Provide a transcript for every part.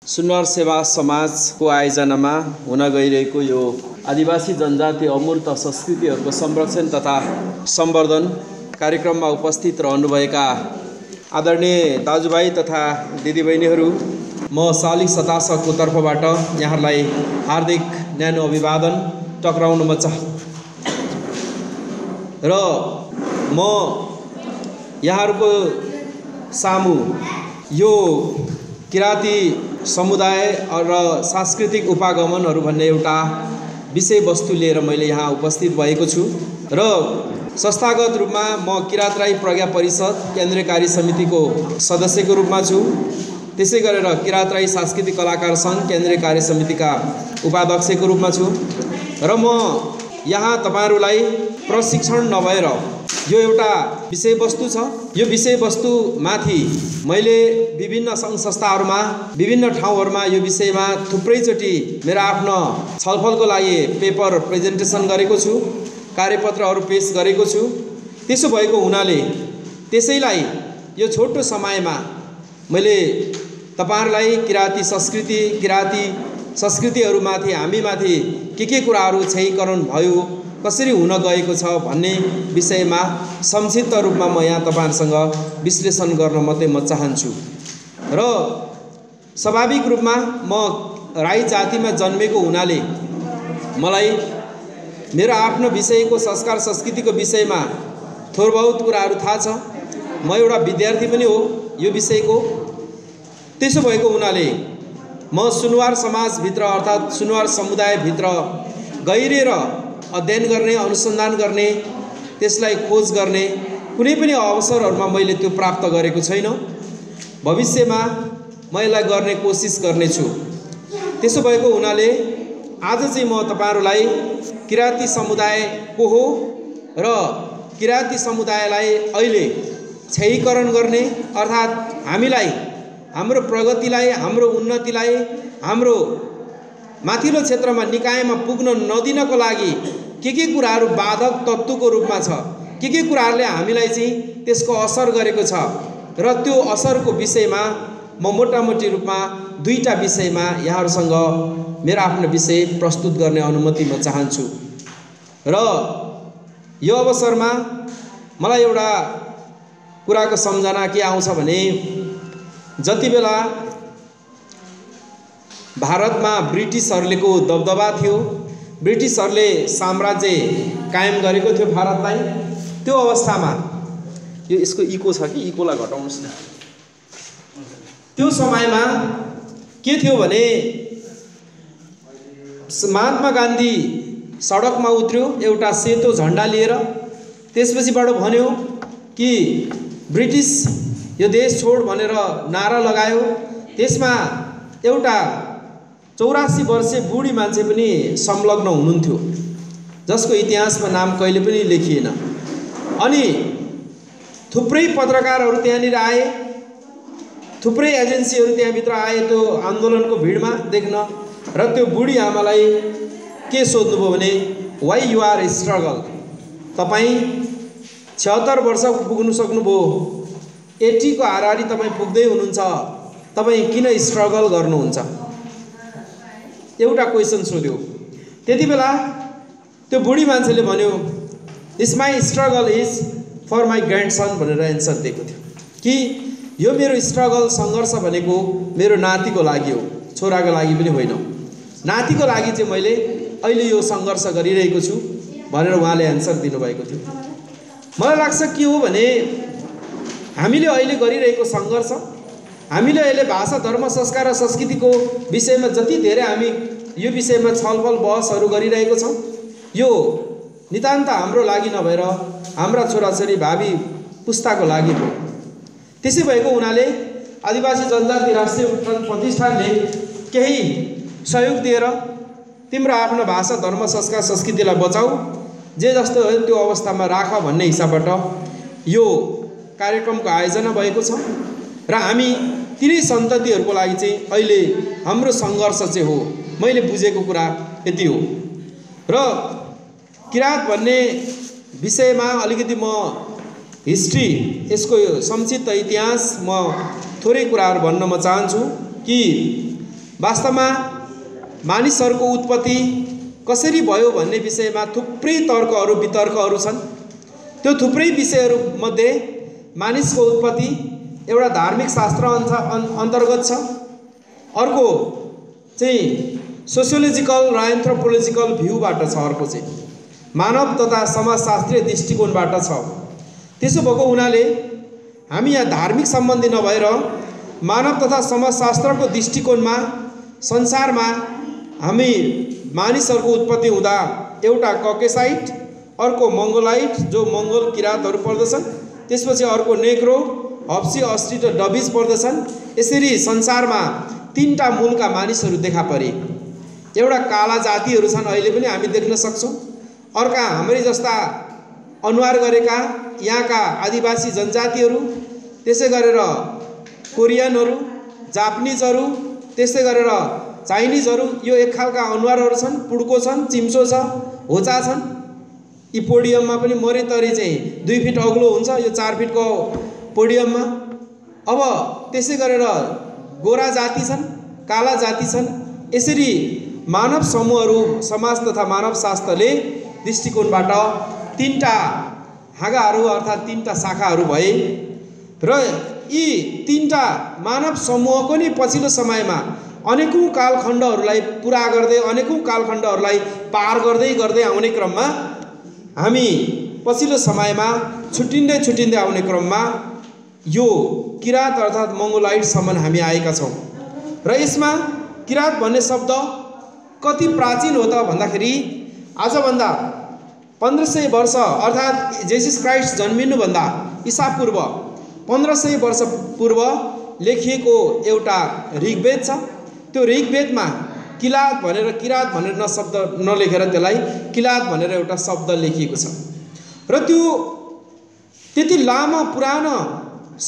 सुनवार सेवा समाजको आयोजनामा हुन गइरहेको यो आदिवासी जनजाति अमूर्त संस्कृतिहरूको संरक्षण तथा सम्वर्धन कार्यक्रममा उपस्थित रहनुभएका आदरणीय दाजुभाइ तथा दिदीबहिनीहरू, म शालिक सतासको तर्फबाट यहाँहरूलाई हार्दिक न्यानो अभिवादन टक्राउन म र म यहाँहरूको सामु यो किराती समुदाय र सांस्कृतिक उपागमनहरू भन्ने एउटा विषयवस्तु लिएर मैले यहाँ उपस्थित भएको छु र संस्थागत रूपमा म किरात राई प्रज्ञा परिषद केन्द्रीय कार्य समितिको सदस्यको रूपमा छु। त्यसै गरेर किरात राई सांस्कृतिक कलाकार सङ्घ केन्द्रीय कार्य समितिका उपाध्यक्षको रूपमा छु र म यहाँ तपाईहरुलाई प्रशिक्षण नभएर यो एउटा विषयवस्तु छ। यो विषयवस्तुमाथि मैले विभिन्न सङ्घ संस्थाहरूमा विभिन्न ठाउँहरूमा यो विषयमा थुप्रैचोटि मेरो आफ्नो छलफलको लागि पेपर प्रेजेन्टेसन गरेको छु, कार्यपत्रहरू पेश गरेको छु। त्यसो भएको हुनाले त्यसैलाई यो छोटो समयमा मैले तपाईहरुलाई किराती संस्कृतिहरूमाथि हामीमाथि के कुराहरू क्षयीकरण भयो, कसरी हुन गएको छ भन्ने विषयमा संक्षिप्त रूपमा म यहाँ तपाईहरुसँग विश्लेषण गर्न मात्रै म चाहन्छु। र स्वाभाविक रूपमा म राई जातिमा जन्मेको हुनाले मलाई मेरो आफ्नो विषयको संस्कार संस्कृतिको विषयमा थोर बहुत कुराहरू थाहा छ। म एउटा विद्यार्थी पनि हो यो विषयको। त्यसो भएको हुनाले म सुनवार समाजभित्र अर्थात् सुनवार समुदायभित्र गहिरेर अध्ययन गर्ने, अनुसन्धान गर्ने, त्यसलाई खोज गर्ने कुनै पनि अवसरहरूमा मैले त्यो प्राप्त गरेको छैन। भविष्यमा म यसलाई गर्ने कोसिस गर्नेछु। त्यसो भएको हुनाले आज चाहिँ म तपाईहरुलाई किराती समुदाय को हो र किराती समुदायलाई अहिले क्षयीकरण गर्ने अर्थात् हामीलाई हाम्रो प्रगतिलाई, हाम्रो उन्नतिलाई, हाम्रो माथिल्लो क्षेत्रमा निकायमा पुग्न नदिनको लागि के कुराहरू बाधक तत्त्वको रूपमा छ, के कुराहरूले हामीलाई चाहिँ त्यसको असर गरेको छ र त्यो असरको विषयमा म मोटामोटी रूपमा दुईटा विषयमा यहाँहरूसँग मेरो आफ्नो विषय प्रस्तुत गर्ने अनुमति म चाहन्छु। र यो अवसरमा मलाई एउटा कुराको सम्झना के आउँछ भने जति बेला भारतमा ब्रिटिसहरुको दबदबा थियो, ब्रिटिसहरुले साम्राज्य कायम गरेको थियो भारतलाई, त्यो अवस्थामा यो यसको इको छ कि इकोलाई घटाउनुस् न। त्यो समयमा के थियो भने महात्मा गान्धी सडकमा उत्र्यो एउटा सेतो झण्डा लिएर। त्यसपछिबाट भन्यो कि ब्रिटिस यो देश छोड भनेर नारा लगायो। त्यसमा एउटा 84 वर्षीय बुढी मान्छे पनि संलग्न हुनुहुन्थ्यो, जसको इतिहासमा नाम कहिले पनि लेखिएन। अनि थुप्रै पत्रकारहरू त्यहाँनिर आए, थुप्रै एजेन्सीहरू त्यहाँभित्र आए त्यो आन्दोलनको भिडमा देख्न। र त्यो बुढी आमालाई के सोध्नुभयो भने वाइ यु आर स्ट्रगल, तपाईँ 76 वर्ष पुग्नु सक्नुभयो, 80 को हाराहारी तपाईँ पुग्दै हुनुहुन्छ, तपाईँ किन स्ट्रगल गर्नुहुन्छ, एउटा क्वेसन सोध्यो। त्यति बेला त्यो बुढी मान्छेले भन्यो this my struggle is for my grandson भनेर एन्सर दिएको थियो कि यो मेरो स्ट्रगल सङ्घर्ष भनेको मेरो नातिको लागि हो, छोराको लागि पनि होइन, नातिको लागि चाहिँ मैले अहिले यो सङ्घर्ष गरिरहेको छु भनेर उहाँले एन्सर दिनुभएको थियो। मलाई लाग्छ के हो भने हामीले अहिले गरिरहेको सङ्घर्ष, हामीले अहिले भाषा, धर्म, संस्कार र संस्कृतिको विषयमा जति धेरै हामी यो विषयमा छलफल बहसहरू गरिरहेको छौँ, यो नितान्त हाम्रो लागि नभएर हाम्रा छोराछोरी भावी पुस्ताको लागि हो। त्यसै भएको हुनाले आदिवासी जनजाति राष्ट्रिय उत्थान प्रतिष्ठानले केही सहयोग दिएर तिम्रो आफ्नो भाषा, धर्म, संस्कार, संस्कृतिलाई बचाऊ, जे जस्तो हो त्यो अवस्थामा राख भन्ने हिसाबबाट यो कार्यक्रमको आयोजना भएको छ। र हामी तिनै सन्ततिहरूको लागि चाहिँ अहिले हाम्रो सङ्घर्ष चाहिँ हो। मैले बुझेको कुरा यति हो। र किरात भन्ने विषयमा अलिकति म हिस्ट्री, यसको संक्षिप्त इतिहास म थोरै कुराहरू भन्न म चाहन्छु कि वास्तवमा मानिसहरूको उत्पत्ति कसरी भयो भन्ने विषयमा थुप्रै तर्कहरू वितर्कहरू छन्। त्यो थुप्रै विषयहरूमध्ये मानिसको उत्पत्ति एउटा धार्मिक शास्त्र अन्तर्गत छ, अर्को चाहिँ सोसियोलोजिकल र एन्थ्रोपोलोजिकल भ्यूबाट छ, अर्को चाहिँ मानव तथा समाजशास्त्रीय दृष्टिकोणबाट छ। त्यसो भएको हुनाले हामी यहाँ धार्मिक सम्बन्धी नभएर मानव तथा समाजशास्त्रको दृष्टिकोणमा संसारमा हामी मानिसहरूको उत्पत्ति हुँदा एउटा ककेसाइट, अर्को मङ्गोलाइट जो मङ्गोल किराँतहरू पर्दछन्, त्यसपछि अर्को नेग्रो, हप्सी, अस्ट्रिट र डबिज पर्दछन्। यसरी संसारमा तीनटा मूलका मानिसहरू देखा परे। एउटा काला जातिहरू छन्, अहिले पनि हामी देख्न सक्छौँ। अर्का हाम्रै जस्ता अनुहार गरेका यहाँका आदिवासी जनजातिहरू, त्यसै गरेर कोरियनहरू, जापानिजहरू, त्यस्तै गरेर चाइनिजहरू। यो एक खालका अनुहारहरू छन्, पुड्को छन्, चिम्सो छ, होचा छन्। यी पोडियममा पनि मरेतरी चाहिँ 2 फिट अग्लो हुन्छ, यो 4 फिटको पोडियममा। अब त्यसै गरेर गोरा जाति छन्, काला जाति छन्। यसरी मानव समूहहरू समाज तथा मानव शास्त्रले दृष्टिकोणबाट तीनटा हाँगाहरू अर्थात् तीनटा शाखाहरू भए र यी तीनटा मानव समूहको नि पछिल्लो समयमा अनेकौं कालखण्डहरूलाई पुरा गर्दै अनेकौं कालखण्डहरूलाई पार गर्दै गर्दै आउने क्रममा हामी पछिल्लो समयमा छुट्टिँदै आउने क्रममा यो किरात अर्थात् मङ्गोलाइटसम्म हामी आएका छौँ। र यसमा किरात भन्ने शब्द कति प्राचीन हो त भन्दाखेरि आजभन्दा 1500 वर्ष अर्थात् जेसस क्राइस्ट जन्मिनुभन्दा ईसापूर्व 1500 वर्ष पूर्व लेखिएको एउटा ऋग्वेद छ। त्यो ऋग्वेदमा किलात भनेर किरात भनेर न शब्द नलेखेर त्यसलाई किलात भनेर एउटा शब्द लेखिएको छ। र त्यो त्यति लामो पुरानो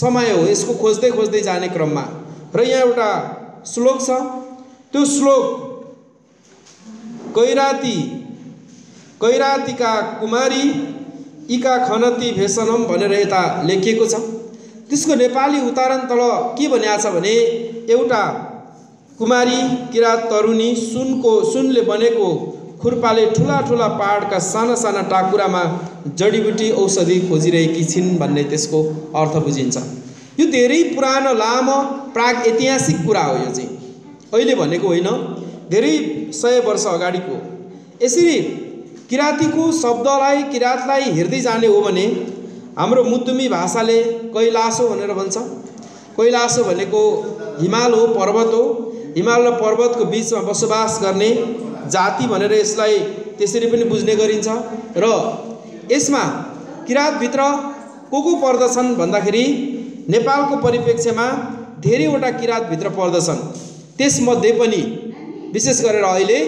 समय हो यसको खोज्दै जाने क्रममा। र यहाँ एउटा श्लोक छ, त्यो श्लोक कैरातिका कुमारी इका खनती भेषनम भनेर यता लेखिएको छ। त्यसको नेपाली उच्चारण तल के भनिएको छ भने एउटा कुमारी किरात तरुणी सुनले बनेको खुर्पाले ठुला पहाडका साना टाकुरामा जडीबुटी औषधि खोजिरहेकी छिन् भन्ने त्यसको अर्थ बुझिन्छ। यो धेरै पुरानो लामो प्राग ऐतिहासिक कुरा हो। यो चाहिँ अहिले भनेको होइन, धेरै 100 वर्ष अगाडिको। यसरी किरातीको शब्दलाई किरातलाई हेर्दै जाने हो भने हाम्रो मुतुमी भाषाले कैलासो भनेर भन्छ। कैलासो भनेको हिमाल हो, पर्वत हो। हिमाल र पर्वतको बीचमा बसोबास गर्ने जाति भनेर यसलाई त्यसरी पनि बुझ्ने गरिन्छ। र यसमा किरातभित्र को पर्दछन् भन्दाखेरि नेपालको परिप्रेक्ष्यमा धेरैवटा किरातभित्र पर्दछन्। त्यसमध्ये पनि विशेष गरेर अहिले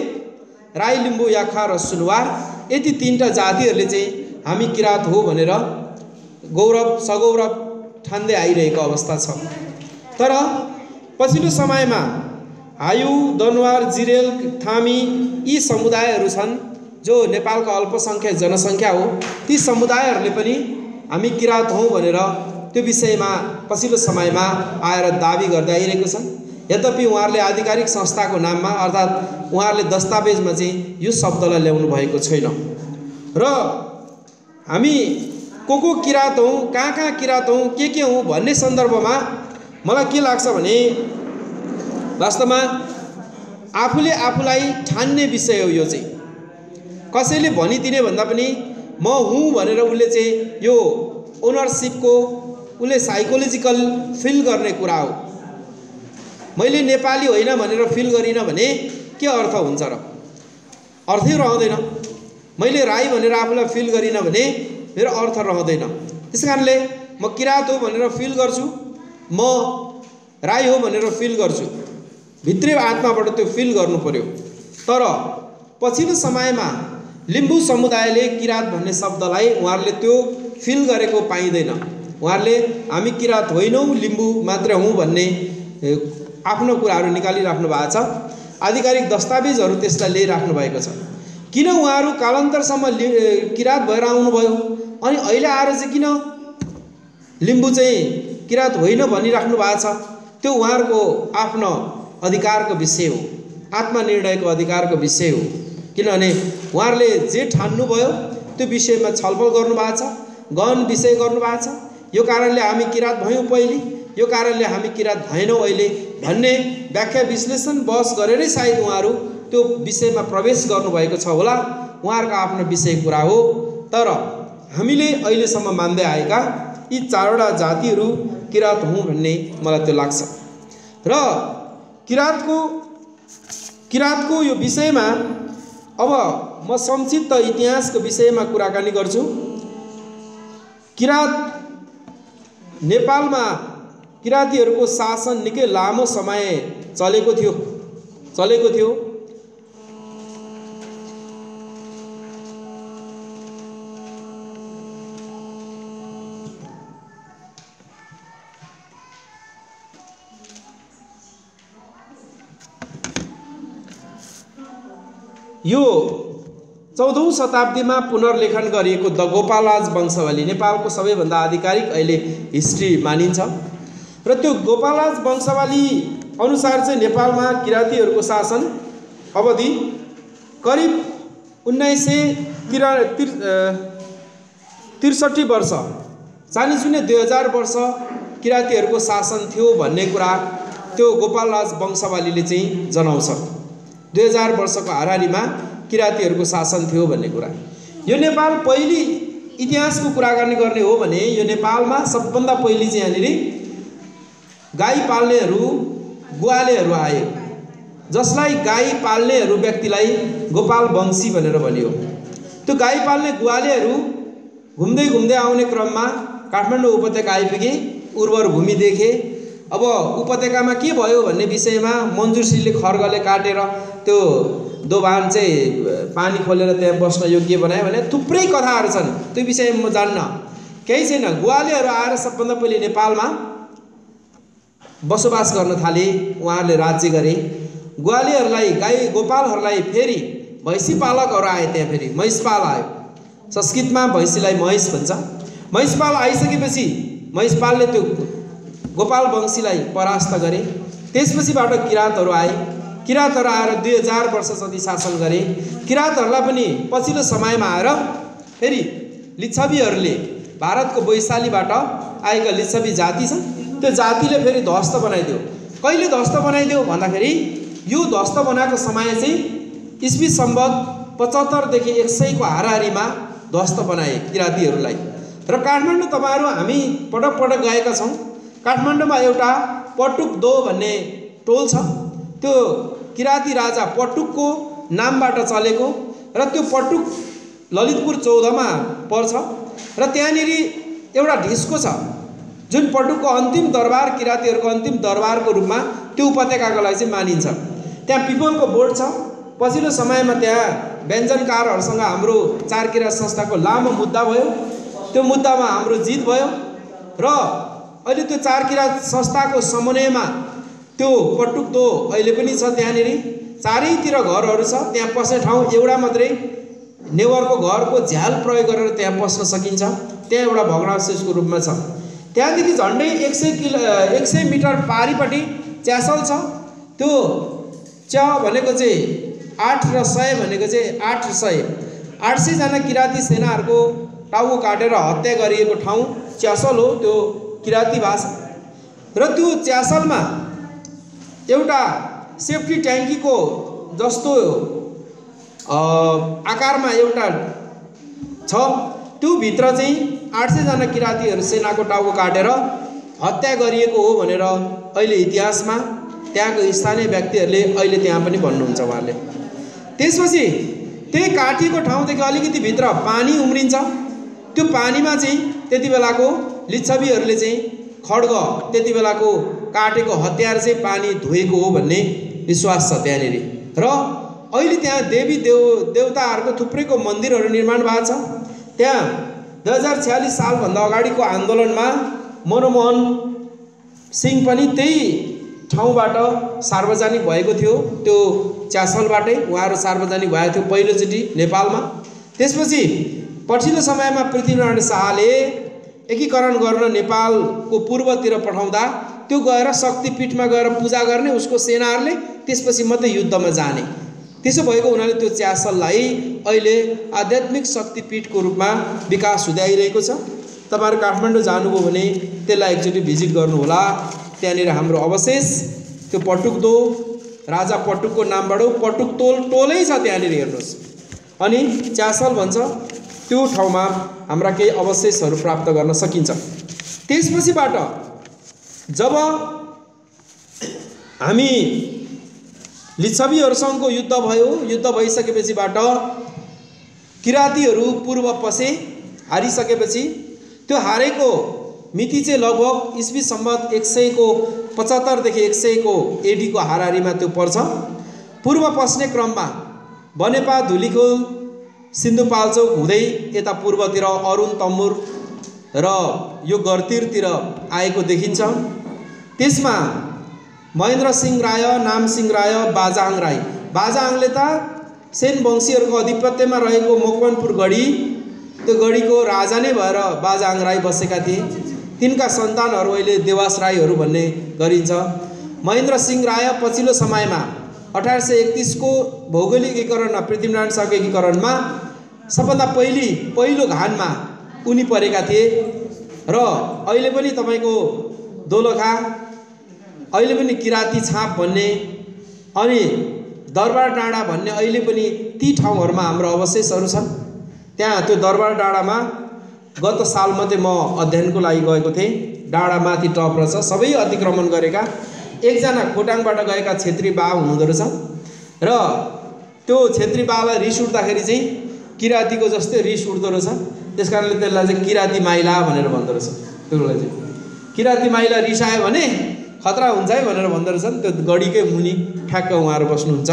राई, लिम्बू, याखा र सुनवार यति तीनटा जातिहरूले चाहिँ हामी किरात हो भनेर सगौरव ठान्दै आइरहेको अवस्था छ। तर पछिल्लो समयमा हायु, दनुवार, जिरेल, थामी यी समुदायहरू छन् जो नेपालको अल्पसङ्ख्यक जनसङ्ख्या हो। ती समुदायहरूले पनि हामी किरात हौँ भनेर त्यो विषयमा पछिल्लो समयमा आएर दाबी गर्दै आइरहेको छन्। यद्यपि उहाँहरूले आधिकारिक संस्थाको नाममा अर्थात् उहाँहरूले दस्तावेजमा चाहिँ यो शब्दलाई ल्याउनु भएको छैन। र हामी को किरात हौँ, कहाँ किरात हौँ, के हौँ भन्ने सन्दर्भमा मलाई के लाग्छ भने वास्तवमा आफूले आफूलाई ठान्ने विषय हो। यो चाहिँ कसैले भनिदिने भन्दा पनि म हुँ भनेर उसले चाहिँ यो ओनरसिपको उसले साइकोलोजिकल फिल गर्ने कुरा हो। मैले नेपाली होइन भनेर फिल गरिनँ भने के अर्थ हुन्छ र? अर्थै रहँदैन। मैले राई भनेर आफूलाई फिल गरिनँ भने मेरो अर्थ रहँदैन। त्यस कारणले म किरात हो भनेर फिल गर्छु, म राई हो भनेर फिल गर्छु। भित्री आत्माबाट त्यो फिल गर्नु पर्यो। तर पछिल्लो समयमा लिम्बू समुदायले किरात भन्ने शब्दलाई उहाँहरूले त्यो फिल गरेको पाइँदैन। उहाँहरूले हामी किरात होइनौँ, लिम्बू मात्र हौँ भन्ने आफ्नो कुराहरू निकालिराख्नु भएको छ। आधिकारिक दस्तावेजहरू त्यसलाई लिइराख्नु भएको छ। किन उहाँहरू कालान्तरसम्म किरात भएर आउनुभयो अनि अहिले आएर चाहिँ किन लिम्बू चाहिँ किरात होइन भनिराख्नु भएको छ? त्यो उहाँहरूको आफ्नो अधिकारको विषय हो, आत्मनिर्णयको अधिकारको विषय हो। किनभने उहाँहरूले जे ठान्नुभयो त्यो विषयमा छलफल गर्नुभएको छ, गहन विषय गर्नुभएको छ। यो कारणले हामी किरात भयौँ पहिले, यो कारणले हामी किरात भएनौँ अहिले भन्ने व्याख्या विश्लेषण बहस गरेरै सायद उहाँहरू त्यो विषयमा प्रवेश गर्नुभएको छ होला। उहाँहरूको आफ्नो विषय कुरा हो। तर हामीले अहिलेसम्म मान्दै आएका यी चारवटा जातिहरू किरात हुँ भन्ने मलाई त्यो लाग्छ। र किरातको यो विषयमा अब म संक्षिप्त इतिहासको विषयमा कुराकानी गर्छु। किरात नेपालमा किरातीहरूको शासन निकै लामो समय चलेको थियो। यो 14औं शताब्दीमा पुनर्लेखन गरिएको द गोपालराज वंशावली नेपालको सबैभन्दा आधिकारिक अहिले हिस्ट्री मानिन्छ। र त्यो गोपालराज वंशावली अनुसार चाहिँ नेपालमा किरातीहरूको शासन अवधि करिब 1963 वर्ष, चालिसुने 2000 वर्ष किरातीहरूको शासन थियो भन्ने कुरा त्यो गोपालराज वंशावलीले चाहिँ जनाउँछ। 2000 वर्षको हाराहारीमा किरातीहरूको शासन थियो भन्ने कुरा। यो नेपाल पहिली इतिहासको कुराकानी गर्ने हो भने यो नेपालमा सबभन्दा पहिली चाहिँ यहाँनिर गाई पाल्नेहरू ग्वालेहरू आए, जसलाई गाई पाल्नेहरू व्यक्तिलाई गोपाल वंशी भनेर भनियो। त्यो गाई पाल्ने ग्वालेहरू घुम्दै घुम्दै आउने क्रममा काठमाडौँ उपत्यका आइपुगे, उर्वर भूमि देखे। अब उपत्यकामा के भयो भन्ने विषयमा मन्जुरश्रीले खड्गले काटेर त्यो दोभान चाहिँ पानी खोलेर त्यहाँ बस्न योग्य बनायो भने थुप्रै कथाहरू छन्। त्यो विषयमा म जान्न, केही छैन। ग्वालेहरू आएर सबभन्दा पहिले नेपालमा बसोबास गर्न थाले, उहाँहरूले राज्य गरे। ग्वालेहरूलाई गोपालहरूलाई फेरि भैँसी पालकहरू आए, त्यहाँ फेरि महिषपाल आयो। संस्कृतमा भैँसीलाई महिष भन्छ। महिषपाल आइसकेपछि महिषपालले त्यो गोपाल वंशीलाई परास्त गरे। त्यसपछिबाट किरातहरू आए। किरातहरू आएर 2000 वर्ष जति शासन गरे। किरातहरूलाई पनि पछिल्लो समयमा आएर फेरि लिच्छवीहरूले, भारतको वैशालीबाट आएका लिच्छवी जाति छ, त्यो जातिले फेरि ध्वस्त बनाइदियो। कहिले ध्वस्त बनाइदियो भन्दाखेरि यो ध्वस्त बनाएको समय चाहिँ इस्वी सम्वत 75 देखि 100 को हाराहारीमा ध्वस्त बनाए किरातीहरूलाई। र काठमाडौँ तपाईहरु हामी पटक पटक गएका छौं। काठमाडौँमा एउटा पटुक दो भन्ने टोल छ। त्यो किराती राजा पटुकको नामबाट चलेको र त्यो पटुक ललितपुर 14 मा पर्छ। र त्यहाँनिर एउटा ढिस्को छ जुन पटुकको अन्तिम दरबार, किरातीहरूको अन्तिम दरबारको रूपमा त्यो उपत्यकाको लागि चाहिँ मानिन्छ। त्यहाँ पिपलको बोर्ड छ। पछिल्लो समयमा त्यहाँ व्यञ्जनकारहरूसँग हाम्रो चार किरात संस्थाको लामो मुद्दा भयो। त्यो मुद्दामा हाम्रो जित भयो र अहिले त्यो चार किरात संस्थाको समन्वयमा त्यो पटुक दो अहिले पनि छ। त्यहाँनिर चारैतिर घरहरू छ। त्यहाँ पस्ने ठाउँ एउटा मात्रै नेवरको घरको झ्याल प्रयोग गरेर त्यहाँ पस्न सकिन्छ। त्यहाँ एउटा भग्नावशेषको रूपमा छ। त्यहाँदेखि झन्डै 100 मिटर पारीपट्टि च्यासल छ। त्यो च भनेको चाहिँ 8 र 100 भनेको चाहिँ 800 जना किराती सेनाहरूको टाउको काटेर हत्या गरिएको ठाउँ च्यासल हो। त्यो किराती भाषा। र त्यो च्यासलमा एउटा सेफ्टी ट्याङ्कीको जस्तो आकारमा एउटा छ। त्यो भित्र चाहिँ 800 जना किरातीहरू सेनाको टाउको काटेर हत्या गरिएको हो भनेर अहिले इतिहासमा त्यहाँको स्थानीय व्यक्तिहरूले अहिले त्यहाँ पनि भन्नुहुन्छ उहाँले। त्यसपछि त्यही काटिएको ठाउँदेखि अलिकति भित्र पानी उम्रिन्छ। त्यो पानीमा चाहिँ त्यति बेलाको लिच्छवीहरूले चाहिँ खड्ग, त्यति बेलाको काटेको हतियार चाहिँ पानी धोएको हो भन्ने विश्वास छ त्यहाँनिर। र अहिले त्यहाँ देवी देवताहरूको थुप्रैको मन्दिरहरू निर्माण भएको छ। त्यहाँ 2046 सालभन्दा अगाडिको आन्दोलनमा मनमोहन सिंह पनि त्यही ठाउँबाट सार्वजनिक भएको थियो। त्यो च्यासलबाटै उहाँहरू सार्वजनिक भएको थियो पहिलोचोटि नेपालमा। त्यसपछि पछिल्लो समयमा पृथ्वीनारायण शाहले एकीकरण गर्न नेपालको पूर्वतिर पठाउँदा त्यो गएर शक्तिपीठमा गएर पूजा गर्ने उसको सेनाहरूले, त्यसपछि मात्रै युद्धमा जाने। त्यसो भएको हुनाले त्यो च्यासललाई अहिले आध्यात्मिक शक्तिपीठको रूपमा विकास हुँदै आइरहेको छ। तपाईहरु काठमाडौँ जानुभयो भने त्यसलाई एकचोटि भिजिट गर्नुहोला। त्यहाँनिर हाम्रो अवशेष त्यो पटुकदो राजा पटुकको नामबाट पटुकतोल टोलै छ त्यहाँनिर हेर्नुहोस्। अनि च्यासल भन्छ त्यो ठाउँमा हाम्रा केही अवशेषहरू प्राप्त गर्न सकिन्छ। त्यसपछिबाट जब हामी लिच्छवीहरूसँगको युद्ध भयो, युद्ध भइसकेपछिबाट किरातीहरू पूर्व पसे। हारिसकेपछि त्यो हारेको मिति चाहिँ लगभग ईस्वी सम्वत 100 को 75 देखि 100 को एडी को हाराहारीमा त्यो पर्छ। पूर्व पस्ने क्रममा बनेपा, धुलीखोल, सिन्धुपाल्चोक हुँदै यता पूर्वतिर अरुण तम्मुर र यो गरतिरतिर आएको देखिन्छ। त्यसमा महेन्द्र सिंह राय, नाम सिंह राय, बाजाङ राई। बाजाङले त सेन वंशीहरूको अधिपत्यमा रहेको मकवानपुर गढी, त्यो गढीको राजा नै भएर बाजाङ राई बसेका थिए। तिनका सन्तानहरू अहिले देवास राईहरू भन्ने गरिन्छ। महेन्द्र सिंह राय पछिल्लो समयमा 1831 को भौगोलिक एकीकरणमा, पृथ्वीनारायण शाहको एकीकरणमा सबभन्दा पहिलो घानमा उनी परेका थिए। र अहिले पनि तपाईको दोलखा, अहिले पनि किराती छाप भन्ने अनि दरबार डाँडा भन्ने अहिले पनि ती ठाउँहरूमा हाम्रो अवशेषहरू छन्। त्यहाँ त्यो दरबार डाँडामा गत साल मात्रै म अध्ययनको लागि गएको थिएँ। डाँडा माथि टप रहेछ, सबै अतिक्रमण गरेका। एकजना खोटाङबाट गएका छेत्री बा हुनुहुँदो रहेछ र त्यो छेत्री बालाई रिस उठ्दाखेरि चाहिँ किरातीको जस्तै रिस उठ्दो रहेछ। त्यसकारणले त्यसलाई चाहिँ किराती माइला भनेर भन्दो रहेछ। त्यसलाई चाहिँ किराती माइला रिसायो भने खतरा हुन्छ है भनेर भन्दो रहेछ। त्यो गढीकै मुनि ठ्याक्क उहाँहरू बस्नुहुन्छ।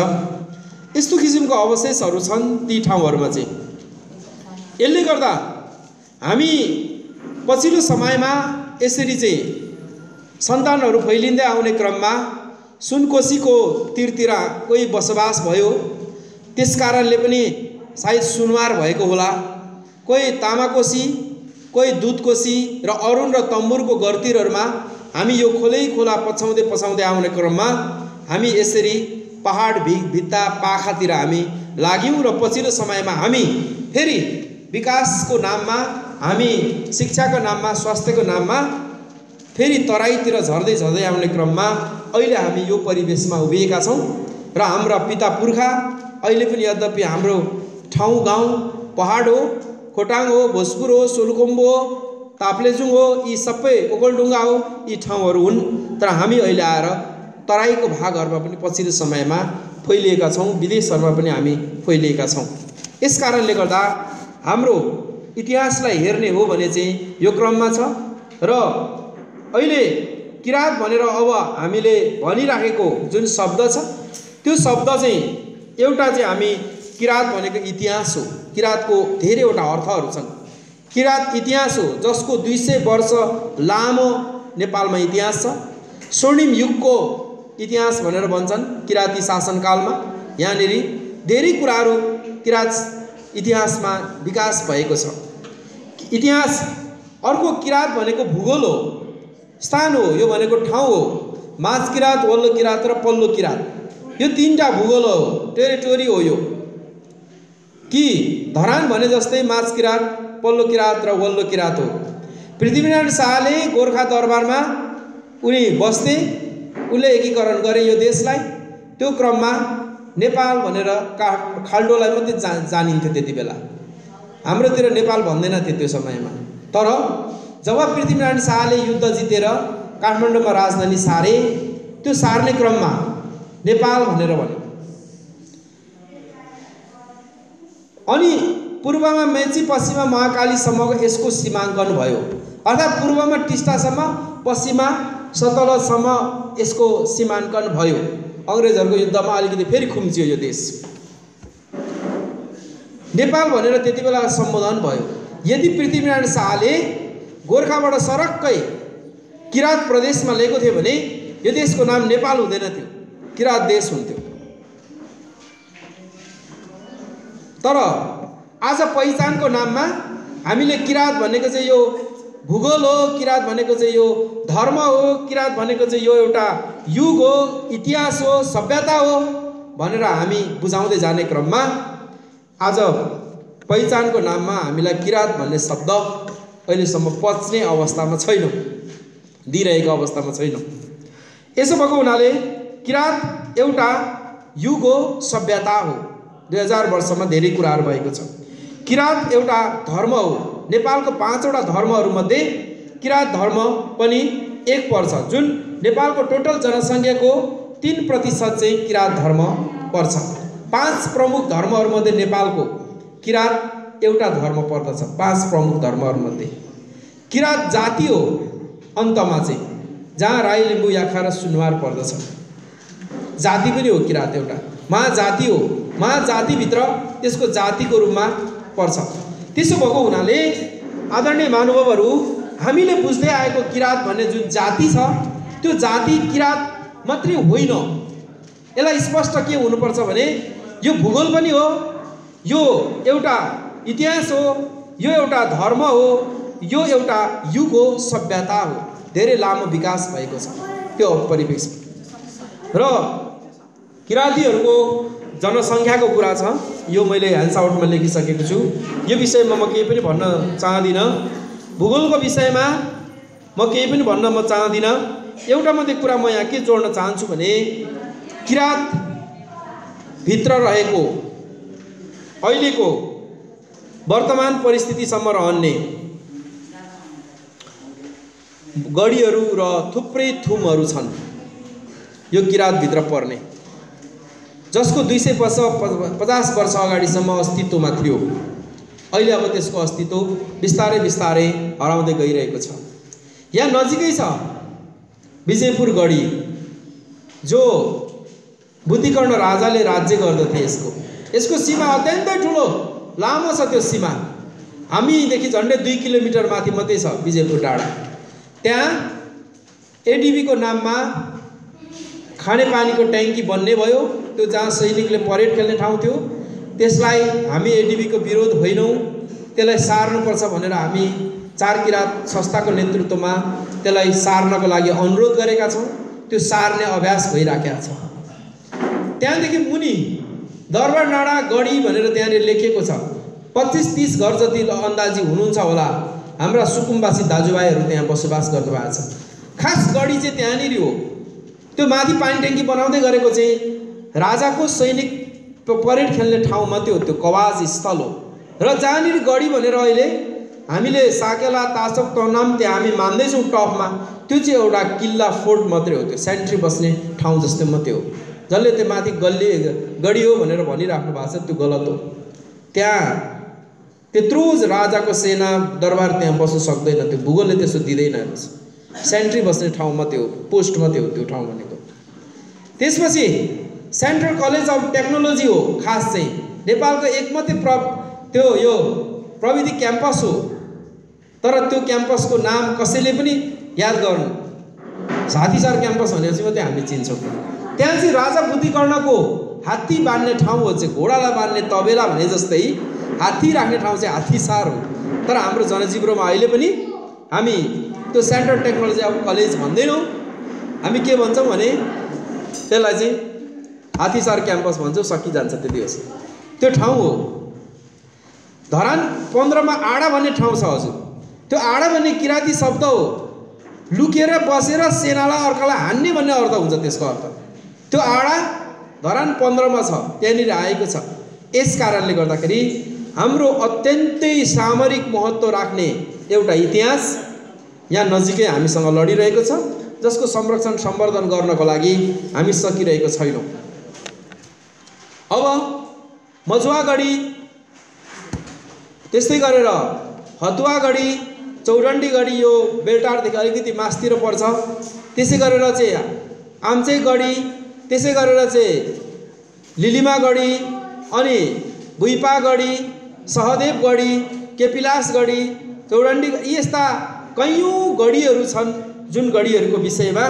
यस्तो किसिमको अवशेषहरू छन् ती ठाउँहरूमा चाहिँ। यसले गर्दा हामी पछिल्लो समयमा यसरी चाहिँ सन्तानहरू फैलिँदै आउने क्रममा सुनकोसीको तीरतिर कोही बसोबास भयो, त्यस कारणले पनि सायद सुनवार भएको होला। कोही तामाकोसी, कोही दुधकोसी र अरुण र तम्बुरको गरतिरहरूमा हामी यो खोला पछाउँदै आउने क्रममा हामी यसरी पहाड भित्ता पाखातिर हामी लाग्यौँ र पछिल्लो समयमा हामी फेरि विकासको नाममा, हामी शिक्षाको नाममा, स्वास्थ्यको नाममा फेरि तराईतिर झर्दै आउने क्रममा अहिले हामी यो परिवेशमा उभिएका छौँ। र हाम्रा पिता पुर्खा अहिले पनि यद्यपि हाम्रो ठाउँ गाउँ पहाड हो, खोटाङ हो, भोजपुर हो, सोलुखुम्बु हो, ताप्लेजुङ हो, यी सबै ओखलढुङ्गा हो, यी ठाउँहरू हुन्। तर हामी अहिले आएर तराईको भागहरूमा पनि पछिल्लो समयमा फैलिएका छौँ, विदेशहरूमा पनि हामी फैलिएका छौँ। यस कारणले गर्दा हाम्रो इतिहासलाई हेर्ने हो भने चाहिँ यो क्रममा छ। र अहिले किरात भनेर अब हामीले भनिराखेको जुन शब्द छ त्यो शब्द चाहिँ एउटा चाहिँ हामी किरात भनेको इतिहास हो। किरातको धेरैवटा अर्थहरू छन्। किरात इतिहास हो जसको 200 वर्ष लामो नेपालमा इतिहास छ। स्वर्णिम युगको इतिहास भनेर भन्छन् किराती शासनकालमा। यहाँनिर धेरै कुराहरू किरात इतिहासमा विकास भएको छ। इतिहास अर्को किरात भनेको भूगोल हो, स्थान हो, यो भनेको ठाउँ हो। माझ किरात, वल्लो किरात र पल्लो किरात, यो तीनटा भूगोल हो, टेरिटोरी हो यो। कि धरान भने जस्तै माझ किरात, पल्लो किरात र वल्लो किरात हो। पृथ्वीनारायण शाहले गोर्खा दरबारमा उनी बस्थे, उनले एकीकरण गरे यो देशलाई। त्यो क्रममा नेपाल भनेर खाल्डोलाई मात्रै जानिन्थ्यो त्यति बेला। हाम्रोतिर नेपाल भन्दैन थियो त्यो समयमा। तर जब पृथ्वीनारायण शाहले युद्ध जितेर काठमाडौँमा राजधानी सारे, त्यो सार्ने क्रममा नेपाल भनेर भन्यो। अनि पूर्वमा मेची, पश्चिममा महाकालीसम्मको यसको सीमाङ्कन भयो। अर्थात् पूर्वमा टिस्टासम्म, पश्चिममा सतलजसम्म यसको सीमाङ्कन भयो। अङ्ग्रेजहरूको युद्धमा अलिकति फेरि खुम्चियो यो देश। नेपाल भनेर त्यति बेला सम्बोधन भयो। यदि पृथ्वीनारायण शाहले गोर्खाबाट सरक्कै किरात प्रदेशमा लिएको थियो भने यो देशको नाम नेपाल हुँदैन थियो, किरात देश हुन्थ्यो। तर आज पहिचानको नाममा हामीले किरात भनेको चाहिँ यो भूगोल हो, किरात भनेको चाहिँ यो धर्म हो, किरात भनेको चाहिँ यो एउटा युग हो, इतिहास हो, सभ्यता हो भनेर हामी बुझाउँदै जाने क्रममा आज पहिचानको नाममा हामीलाई किरात भन्ने शब्द अहिलेसम्म पच्ने अवस्थामा छैनौँ, दिइरहेको अवस्थामा छैनौँ। यसो भएको हुनाले किरात एउटा युग हो, सभ्यता हो। 2000 वर्षमा धेरै कुराहरू भएको छ। किरात एउटा धर्म हो। नेपालको 5वटा धर्महरूमध्ये किरात धर्म पनि एक पर्छ, जुन नेपालको टोटल जनसङ्ख्याको 3% चाहिँ किरात धर्म पर्छ। 5 प्रमुख धर्महरूमध्ये नेपालको किरात एउटा धर्म पर्दछ। 5 प्रमुख धर्महरूमध्ये किरात जाति हो अन्तमा चाहिँ, जहाँ राई, लिम्बू, याखा र सुनवार पर्दछ। जाति पनि हो किरात, एउटा महाजाति हो। महाजातिभित्र त्यसको जातिको रूपमा पर्छ। त्यसो भएको हुनाले आदरणीय महानुभावहरू, हामीले बुझ्दै आएको किरात भन्ने जुन जाति छ त्यो जाति किरात मात्रै होइन। यसलाई स्पष्ट के हुनुपर्छ भने यो भूगोल पनि हो, यो एउटा इतिहास हो, यो एउटा धर्म हो, यो एउटा युग हो, सभ्यता हो। धेरै लामो विकास भएको छ त्यो परिवेशमा। र किरातीहरूको जनसङ्ख्याको कुरा छ, यो मैले ह्यान्डआउटमा लेखिसकेको छु। यो विषयमा म केही पनि भन्न चाहदिनँ। भूगोलको विषयमा म केही पनि भन्न म चाहदिनँ। एउटा मात्रै कुरा म यहाँ के जोड्न चाहन्छु भने किरात भित्र रहेको अहिलेको वर्तमान परिस्थितिसम्म रहने गढीहरू र थुप्रै थुमहरू छन् यो किरातभित्र पर्ने, जसको 250 वर्ष अगाडिसम्म अस्तित्वमा थियो। अहिले अब त्यसको अस्तित्व बिस्तारै बिस्तारै हराउँदै गइरहेको छ। यहाँ नजिकै छ विजयपुर गढी, जो बुद्धिकर्ण राजाले राज्य गर्दथे। यसको सीमा अत्यन्तै ठुलो लामो छ। त्यो सीमा हामीदेखि झन्डै 2 किलोमिटर माथि मात्रै छ विजयपुर डाँडा। त्यहाँ एडिबीको नाममा खानेपानीको ट्याङ्की बन्ने भयो। त्यो जहाँ सैनिकले परेड खेल्ने ठाउँ थियो, त्यसलाई हामी एडिबीको विरोध होइनौँ, त्यसलाई सार्नुपर्छ भनेर हामी 4 किरात संस्थाको नेतृत्वमा त्यसलाई सार्नको लागि अनुरोध गरेका छौँ। त्यो सार्ने अभ्यास भइराखेको छ। त्यहाँदेखि मुनि दरबार डाँडा गढी भनेर त्यहाँनिर लेखिएको छ। 25-30 घर जति अन्दाजी हुनुहुन्छ होला हाम्रा सुकुम्बासी दाजुभाइहरू त्यहाँ बसोबास गर्नुभएको छ। खास गढी चाहिँ त्यहाँनिर हो। त्यो माथि पानी ट्याङ्की बनाउँदै गरेको चाहिँ राजाको सैनिक परेड खेल्ने ठाउँ मात्रै हो, त्यो कवाज स्थल हो। र जहाँनिर गढी भनेर अहिले हामीले साकेला, तासक, तनाम त्यहाँ हामी मान्दैछौँ टपमा, त्यो चाहिँ एउटा किल्ला फोर्ट मात्रै हो। त्यो सेन्ट्री बस्ने ठाउँ जस्तो मात्रै हो। जसले त्यो माथि गढी हो भनेर भनिराख्नु भएको छ त्यो गलत हो। त्यहाँ त्यत्रो राजाको सेना दरबार त्यहाँ बस्न सक्दैन, त्यो भूगोलले त्यसो दिँदैन। सेन्ट्री बस्ने ठाउँ मात्रै हो, पोस्ट मात्रै हो त्यो ठाउँ भनेको। त्यसपछि सेन्ट्रल कलेज अफ टेक्नोलोजी हो खास चाहिँ, नेपालको एक मात्रै त्यो यो प्रविधि क्याम्पस हो। तर त्यो क्याम्पसको नाम कसैले पनि याद गर्नु, साथीसार क्याम्पस भनेपछि मात्रै हामी चिन्छौँ। त्यहाँ चाहिँ राजा बुद्धिकर्णको हात्ती बाँध्ने ठाउँ हो, चाहिँ घोडालाई बाँध्ने तबेला भने जस्तै हात्ती राख्ने ठाउँ चाहिँ हात्तीसार हो। तर हाम्रो जनजीवनमा अहिले पनि हामी त्यो सेन्ट्रल टेक्नोलोजी अफ कलेज भन्दैनौँ, हामी के भन्छौँ भने त्यसलाई चाहिँ हात्तीसार क्याम्पस भन्छौँ। सकिजान्छ त्यति होस्। त्यो ठाउँ हो। धरान 15 मा आडा भन्ने ठाउँ छ हजुर। त्यो आडा भन्ने किराती शब्द हो। लुकेर बसेर सेनालाई अर्कालाई हान्ने भन्ने अर्थ हुन्छ त्यसको अर्थ। त्यो आडा धरान 15 मा छ, त्यहाँनिर आएको छ। यस कारणले गर्दाखेरि हाम्रो अत्यन्तै सामरिक महत्त्व राख्ने एउटा इतिहास यहाँ नजिकै हामीसँग लडिरहेको छ, जसको संरक्षण सम्वर्धन गर्नको लागि हामी सकिरहेको छैनौँ। अब मजुवागढी, त्यस्तै गरेर हतुवागढी, चौरण्डीगढी यो बेलटारदेखि अलिकति मासतिर पर्छ। त्यसै गरेर चाहिँ आम्चेगढी, त्यसै गरेर चाहिँ लिलिमागढी, अनि भुइपागढी, सहदेवगढी, केपिलासगढी, चौरण्डी, यस्ता कैयौँ गढीहरू छन् जुन गढीहरूको विषयमा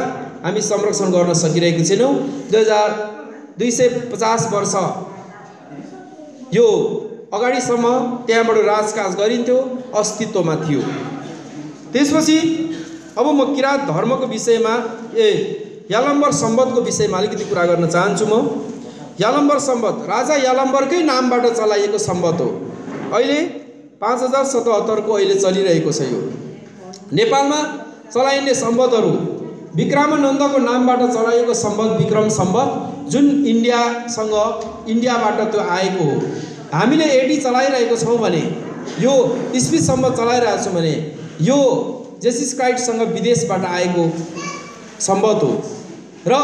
हामी संरक्षण गर्न सकिरहेको छैनौँ। 2250 वर्ष यो अगाडिसम्म त्यहाँबाट राजकाज गरिन्थ्यो, अस्तित्वमा थियो। त्यसपछि अब म किरात धर्मको विषयमा यालम्बर सम्बतको विषयमा अलिकति कुरा गर्न चाहन्छु। म यालम्बर सम्बत राजा यालम्बरकै नामबाट चलाइएको सम्बत हो। अहिले 5077 को अहिले चलिरहेको छ। यो नेपालमा चलाइने सम्बतहरू विक्रमानन्दको नामबाट चलाइएको सम्बत विक्रम सम्बत, जुन इन्डियाबाट त्यो आएको हो। हामीले एडी चलाइरहेको छौँ भने, यो इस्वी सम्बत चलाइरहेको छौँ भने यो जेसिस क्राइस्टसँग विदेशबाट आएको सम्बत हो। र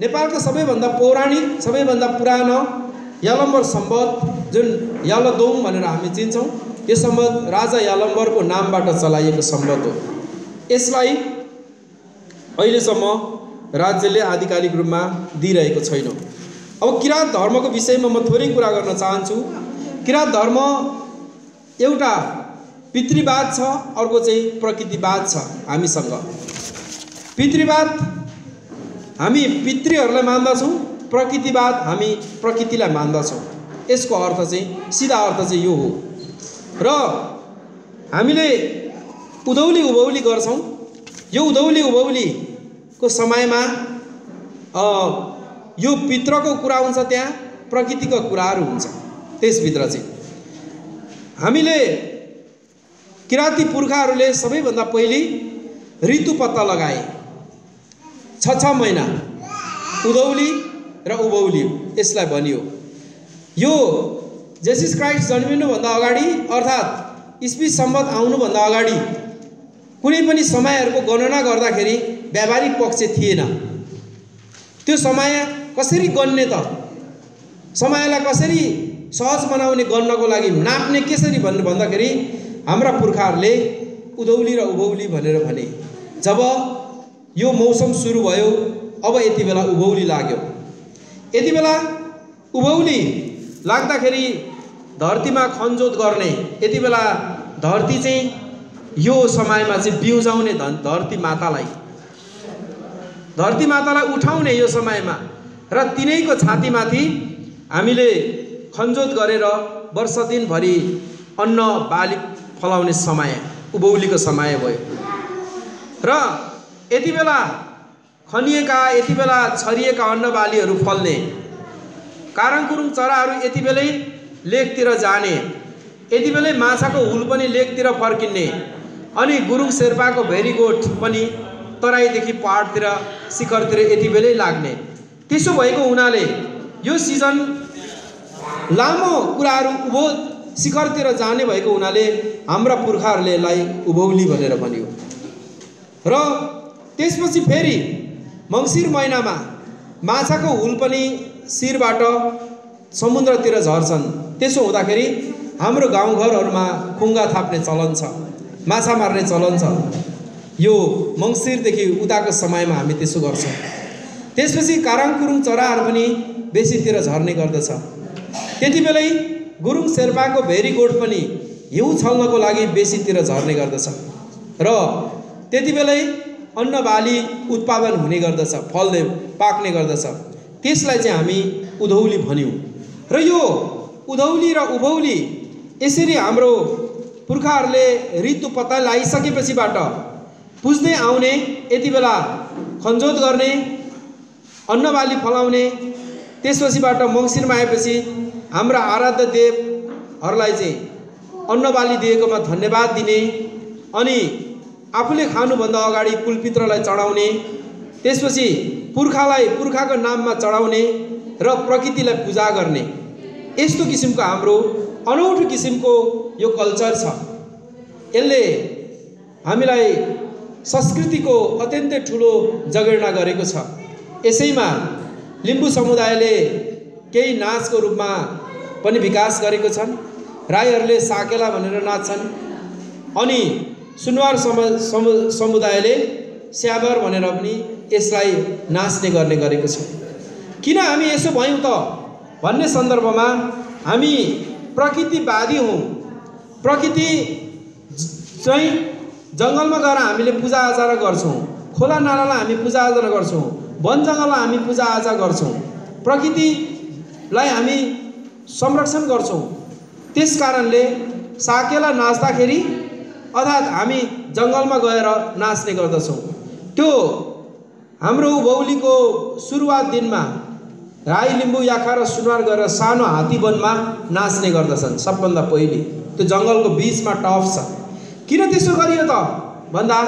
नेपालको सबैभन्दा पौराणिक, सबैभन्दा पुरानो यालम्बर सम्बत, जुन यालदोङ भनेर हामी चिन्छौँ, यो सम्बत राजा यालम्बरको नामबाट चलाइएको सम्बत हो। यसलाई अहिलेसम्म राज्यले आधिकारिक रूपमा दिइरहेको छैन। अब किरात धर्मको विषयमा म थोरै कुरा गर्न चाहन्छु। किरात धर्म एउटा पितृवाद छ, अर्को चाहिँ प्रकृतिवाद छ। हामीसँग पितृवाद हामी पितृहरूलाई मान्दछौँ, प्रकृतिवाद हामी प्रकृतिलाई मान्दछौँ। यसको अर्थ चाहिँ सिधा अर्थ चाहिँ यो हो। र हामीले उधौली उभौली गर्छौँ। यो उधौली उभौलीको समयमा यो पित्रको कुरा हुन्छ, त्यहाँ प्रकृतिको कुराहरू हुन्छ। त्यसभित्र चाहिँ हामीले किराती पुर्खाहरूले सबैभन्दा पहिले ऋतु पत्ता लगाए। 6 महिना उधौली र उभौली यसलाई भनियो। यो जेसिस क्राइस्ट जन्मिनुभन्दा अगाडि अर्थात् इस्वी सम्बत आउनुभन्दा अगाडि कुनै पनि समयहरूको गणना गर्दाखेरि व्यावहारिक पक्ष थिएन। त्यो समय कसरी गन्ने त, समयलाई कसरी सहज बनाउने गन्नको लागि नाप्ने कसरी भन्दाखेरि हाम्रा पुर्खाहरूले उधौली र उभौली भनेर भने। जब यो मौसम सुरु भयो, अब यति बेला उभौली लाग्यो। यति बेला उभौली लाग्दाखेरि धरतीमा खनजोत गर्ने, यति बेला धरती चाहिँ यो समयमा चाहिँ बिउजाउने धरती मातालाई उठाउने यो समयमा, र तिनैको छातीमाथि हामीले खनजोत गरेर वर्ष दिनभरि अन्न बाली फलाउने समय उभौलीको समय भयो। र यति बेला खनिएका, यति बेला छरिएका अन्न बालीहरू फल्ने, काराङकुरुङ चराहरू यति बेलै लेकतिर जाने, यति बेलै माछाको हुल पनि लेकतिर फर्किने, अनि गुरुङ शेर्पाको भेरीगोठ पनि तराईदेखि पहाडतिर शिखरतिर यति बेलै लाग्ने। त्यसो भएको हुनाले यो सिजन लामो कुराहरू उभो शिखरतिर जाने भएको हुनाले हाम्रा पुर्खाहरूले यसलाई उभौली भनेर भन्यो। र त्यसपछि फेरि मङ्सिर महिनामा माछाको हुल पनि शिरबाट समुद्रतिर झर्छन्। त्यसो हुँदाखेरि हाम्रो गाउँघरहरूमा खुङ्गा थाप्ने चलन छ, माछा मार्ने चलन छ। यो मङ्सिरदेखि उताको समयमा हामी त्यसो गर्छौँ। त्यसपछि काराङकुरुङ चराहरू पनि बेसीतिर झर्ने गर्दछ। त्यति बेलै गुरुङ शेर्पाको भेरीगोठ पनि हिउँ छल्नको लागि बेसीतिर झर्ने गर्दछ, र त्यति बेलै अन्न बाली उत्पादन हुने गर्दछ, फल्ने पाक्ने गर्दछ। त्यसलाई चाहिँ हामी उधौली भन्यौँ। र यो उधौली र उभौली यसरी हाम्रो पुर्खाहरूले ऋतु पत्ता लगाइसकेपछिबाट पुज्दै आउने, यति बेला खनजोत गर्ने, अन्न बाली फलाउने, त्यसपछिबाट मङ्सिरमा आएपछि हाम्रा आराध्य देवहरूलाई चाहिँ अन्न बाली दिएकोमा धन्यवाद दिने, अनि आफूले खानुभन्दा अगाडि कुलपित्रलाई चढाउने, त्यसपछि पुर्खाको नाममा चढाउने र प्रकृतिलाई पूजा गर्ने। यस्तो किसिमको हाम्रो अनौठो किसिमको यो कल्चर छ। यसले हामीलाई संस्कृतिको अत्यन्तै ठुलो जगेर्ना गरेको छ। यसैमा लिम्बू समुदायले केही नाचको रूपमा पनि विकास गरेको छन्। राईहरूले साकेला भनेर नाच्छन्, अनि सुनवार समुदायले स्याबर भनेर पनि यसलाई नाच्ने गर्ने गरेको छ। किन हामी यसो भयौँ त भन्ने सन्दर्भमा हामी प्रकृतिवादी हौँ। प्रकृति चाहिँ जङ्गलमा गएर हामीले पूजाआजा गर्छौँ, खोला नालालाई हामी पूजाआजा गर्छौँ, वन जङ्गललाई हामी पूजाआजा गर्छौँ, प्रकृतिलाई हामी संरक्षण गर्छौँ। त्यस कारणले साकेला नाच्दाखेरि अर्थात् हामी जङ्गलमा गएर नाच्ने गर्दछौँ। त्यो हाम्रो उभौलीको सुरुवात दिनमा राई, लिम्बू, याखा र सुनवार गएर सानो हात्ती वनमा नाच्ने गर्दछन्। सबभन्दा पहिले त्यो जङ्गलको बिचमा टप छ। किन त्यसो गरियो त भन्दा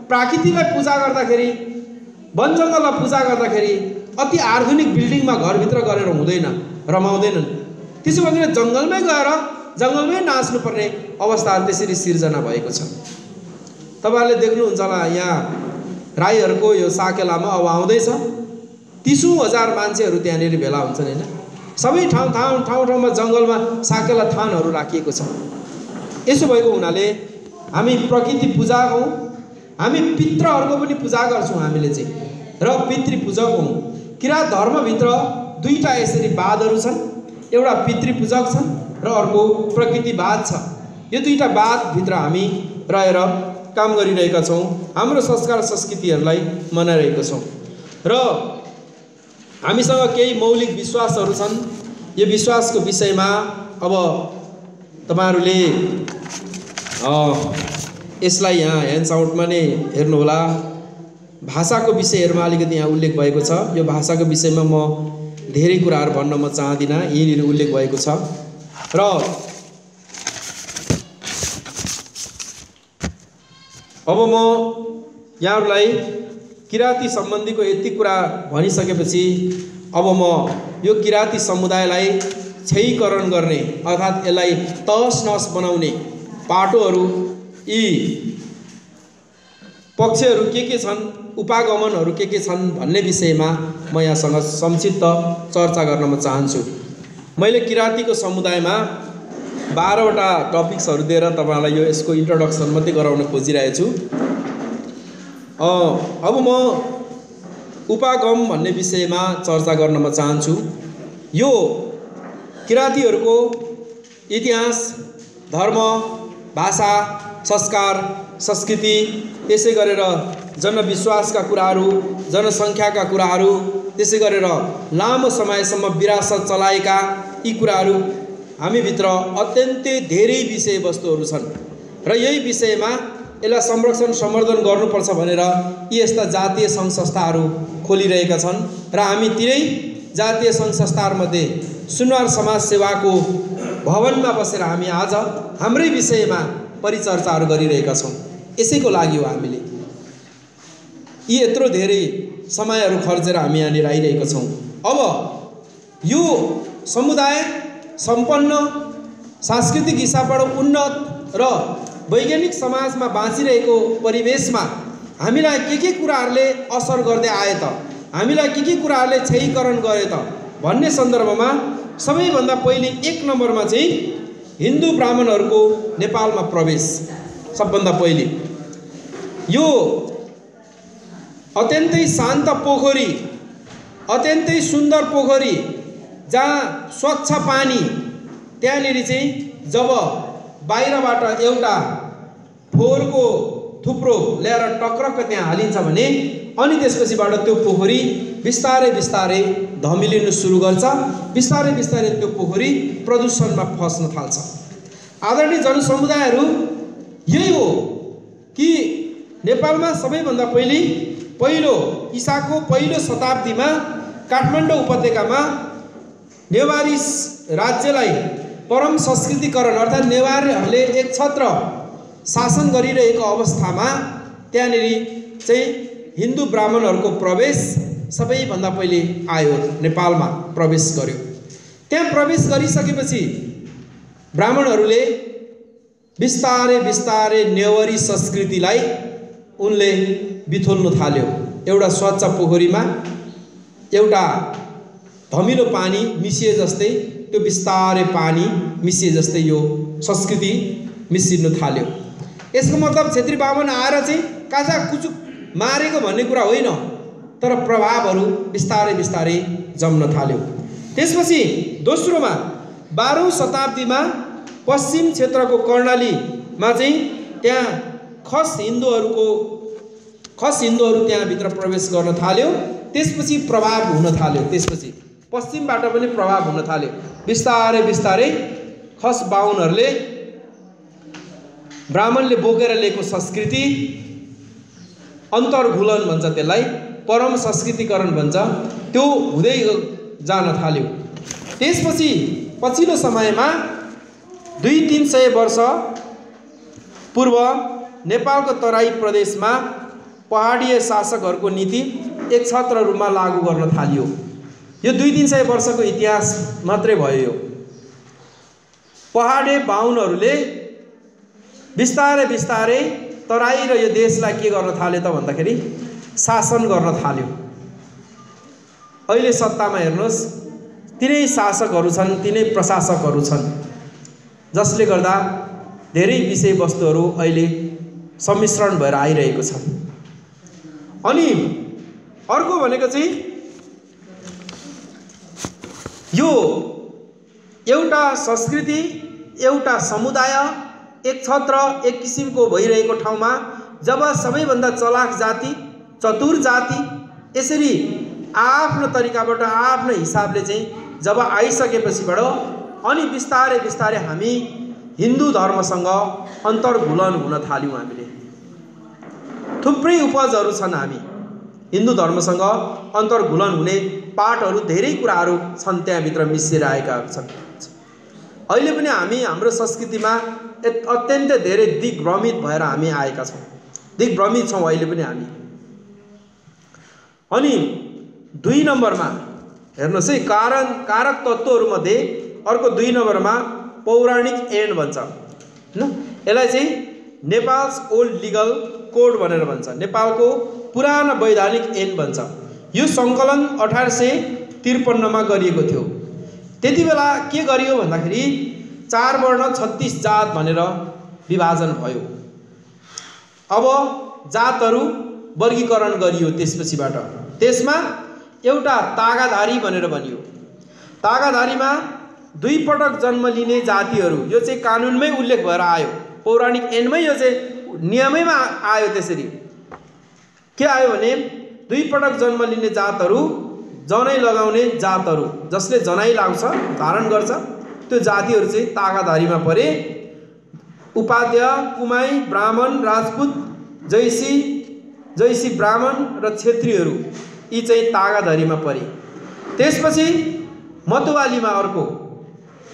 प्रकृतिलाई पूजा गर्दाखेरि, वन जङ्गललाई पूजा गर्दाखेरि अति आधुनिक बिल्डिङमा घरभित्र गरेर हुँदैन, रमाउँदैनन्। त्यसो भनेर जङ्गलमै गएर जङ्गलमै नाच्नुपर्ने अवस्थाहरू त्यसरी सिर्जना भएको छ। तपाईँहरूले देख्नुहुन्छ होला, यहाँ राईहरूको यो साकेलामा अब आउँदैछ 30,000 मान्छेहरू त्यहाँनिर भेला हुन्छन् होइन। सबै ठाउँमा जङ्गलमा साकेला थानहरू राखिएको छ। यसो भएको हुनाले हामी प्रकृति पूजा हौँ, हामी पितृहरूको पनि पूजा गर्छौँ हामीले चाहिँ, र पितृपूजक हौँ। किराँत धर्मभित्र दुईटा यसरी वादहरू छन्, एउटा पितृपूजक छ र अर्को प्रकृतिवाद छ। यो दुईटा वादभित्र हामी रहेर काम गरिरहेका छौँ, हाम्रो संस्कार संस्कृतिहरूलाई मनाइरहेका छौँ र हामीसँग केही मौलिक विश्वासहरू छन्। यो विश्वासको विषयमा अब तपाईहरुले यसलाई यहाँ ह्यान्ड्स आउटमा नै हेर्नुहोला। भाषाको विषयहरुमा अलिकति यहाँ उल्लेख भएको छ। यो भाषाको विषयमा म धेरै कुराहरु भन्न म चाहदिन, यहीँनिर उल्लेख भएको छ। र अब म यहाँहरुलाई किराँती सम्बन्धीको यति कुरा भनिसकेपछि अब म यो किराँती समुदायलाई क्षयीकरण गर्ने अर्थात् यसलाई तहस नहस बनाउने पाटोहरू, यी पक्षहरू के छन्, उपागमनहरू के छन् भन्ने विषयमा म यहाँसँग संक्षिप्त चर्चा गर्न म चाहन्छु। मैले किराँतीको समुदायमा 12 वटा टपिक्सहरू दिएर तपाईहरुलाई यो यसको इन्ट्रोडक्सन मात्रै गराउन खोजिरहेको छु। अब म उपागम भन्ने विषयमा चर्चा गर्न म चाहन्छु। यो किराँतीहरूको इतिहास, धर्म, भाषा, संस्कार, संस्कृति, त्यसै गरेर जनविश्वासका कुराहरू, जनसङ्ख्याका कुराहरू, त्यसै गरेर लामो समयसम्म विरासत चलाएका यी कुराहरू हामीभित्र अत्यन्तै धेरै विषयवस्तुहरू छन् र यही विषयमा यसलाई संरक्षण सम्वर्धन गर्नुपर्छ भनेर यी यस्ता जातीय सङ्घ संस्थाहरू खोलिरहेका छन् र हामी तिनै जातीय सङ्घ संस्थाहरूमध्ये सुनवार समाज सेवाको भवनमा बसेर हामी आज हाम्रै विषयमा परिचर्चाहरू गरिरहेका छौँ। यसैको लागि हो हामीले यी यत्रो धेरै समयहरू खर्चेर हामी यहाँनिर आइरहेका छौँ। अब यो समुदाय सम्पन्न, सांस्कृतिक हिसाबबाट उन्नत र वैज्ञानिक समाजमा बाँचिरहेको परिवेशमा हामीलाई के कुराहरूले असर गर्दै आए त, हामीलाई के कुराहरूले क्षयीकरण गरे त भन्ने सन्दर्भमा सबैभन्दा पहिले 1 नम्बरमा चाहिँ हिन्दू ब्राह्मणहरूको नेपालमा प्रवेश। सबभन्दा पहिले यो अत्यन्तै शान्त पोखरी, अत्यन्तै सुन्दर पोखरी जहाँ स्वच्छ पानी, त्यहाँनिर चाहिँ जब बाहिरबाट एउटा फोहोरको थुप्रो ल्याएर टक्रक्क त्यहाँ हालिन्छ भने अनि त्यसपछिबाट त्यो पोखरी बिस्तारै बिस्तारै धमिलिनु सुरु गर्छ, बिस्तारै बिस्तारै त्यो पोखरी प्रदूषणमा फस्न थाल्छ। आदरणीय जनसमुदायहरू, यही हो कि नेपालमा सबैभन्दा पहिलो ईसाको पहिलो शताब्दीमा काठमाडौँ उपत्यकामा नेवारी राज्यलाई परम संस्कृतिकरण अर्थात् नेवारहरूले एक छत्र शासन गरिरहेको अवस्थामा त्यहाँनिर चाहिँ हिन्दू ब्राह्मणहरूको प्रवेश सबैभन्दा पहिले आयो, नेपालमा प्रवेश गर्यो। त्यहाँ प्रवेश गरिसकेपछि ब्राह्मणहरूले बिस्तारै बिस्तारै नेवारी संस्कृतिलाई उनले बिथोल्न थाल्यो। एउटा स्वच्छ पोखरीमा एउटा धमिलो पानी मिसिए जस्तै, त्यो बिस्तारै पानी मिसिए जस्तै यो संस्कृति मिसिनु थाल्यो। यसको मतलब क्षेत्री बाहुन आएर चाहिँ काचा कुचुक मारेको भन्ने कुरा होइन, तर प्रभावहरू बिस्तारै बिस्तारै जम्न थाल्यो। त्यसपछि दोस्रोमा 12औं शताब्दीमा पश्चिम क्षेत्रको कर्णालीमा चाहिँ त्यहाँ खस हिन्दूहरू त्यहाँभित्र प्रवेश गर्न थाल्यो। त्यसपछि प्रभाव हुन थाल्यो, त्यसपछि पश्चिमबाट पनि प्रभाव हुन थाल्यो। बिस्तारै बिस्तारै खस बाहुनहरूले ब्राह्मणले बोकेर ल्याएको संस्कृति अन्तर्घुलन भन्छ, त्यसलाई परम संस्कृतिकरण भन्छ, त्यो हुँदै जान थाल्यो। त्यसपछि पछिल्लो समयमा 200-300 वर्ष पूर्व नेपालको तराई प्रदेशमा पहाडीय शासकहरूको नीति एकछत्र रूपमा लागू गर्न थालियो। यो 200-300 वर्षको इतिहास मात्रै भयो। यो पहाडे बाहुनहरूले बिस्तारै बिस्तारै तराई र यो देशलाई के गर्न थाल्यो त भन्दाखेरि शासन गर्न थाल्यो। अहिले सत्तामा हेर्नुहोस्, तिनै शासकहरू छन्, तिनै प्रशासकहरू छन्, जसले गर्दा धेरै विषयवस्तुहरू अहिले सम्मिश्रण भएर आइरहेको छ। अनि अर्को भनेको चाहिँ यो एउटा संस्कृति, एउटा समुदाय एक छत्र एक किसिमको भइरहेको ठाउँमा जब सबैभन्दा चलाक जाति, चतुर जाति यसरी आफ्नो तरिकाबाट आफ्नो हिसाबले चाहिँ जब आइसकेपछिबाट अनि बिस्तारै बिस्तारै हामी हिन्दू धर्मसँग अन्तर्घुलन हुन थाल्यौँ। हामीले थुप्रै उपजहरू छन्, हामी हिन्दू धर्मसँग अन्तर्घुलन हुने पाठहरू धेरै कुराहरू छन्, त्यहाँभित्र मिसिएर आएका छन्। अहिले पनि हामी हाम्रो संस्कृतिमा अत्यन्तै धेरै दिग्भ्रमित भएर हामी आएका छौँ, दिग्भ्रमित छौँ अहिले पनि हामी। अनि 2 नम्बरमा हेर्नुहोस् है, कारक तत्त्वहरूमध्ये अर्को 2 नम्बरमा पौराणिक ऐन भन्छ हैन। यसलाई चाहिँ नेपाल्स ओल्ड लिगल कोड भनेर भन्छ, नेपालको पुरानो वैधानिक ऐन भन्छ। यो सङ्कलन 1853 मा गरिएको थियो। त्यति बेला के गरियो भन्दाखेरि 4 वर्ण 36 जात भनेर विभाजन भयो। अब जातहरू वर्गीकरण गरियो। त्यसपछिबाट त्यसमा एउटा तागाधारी भनेर भनियो। तागाधारीमा 2 पटक जन्म लिने जातिहरू, यो चाहिँ कानुनमै उल्लेख भएर आयो, पौराणिक ऐनमै यो चाहिँ नियमैमा आयो। त्यसरी के आयो भने 2 पटक जन्म लिने जातहरू, जनै लगाउने जातहरू, जसले जनै लाग्छ धारण गर्छ, त्यो जातिहरू चाहिँ तागाधारीमा परे। उपाध्याय, कुमाई, ब्राह्मण, राजपूत, जैसी ब्राह्मण र क्षेत्रीहरू यी चाहिँ तागाधारीमा परे। त्यसपछि मतुवालीमा अर्को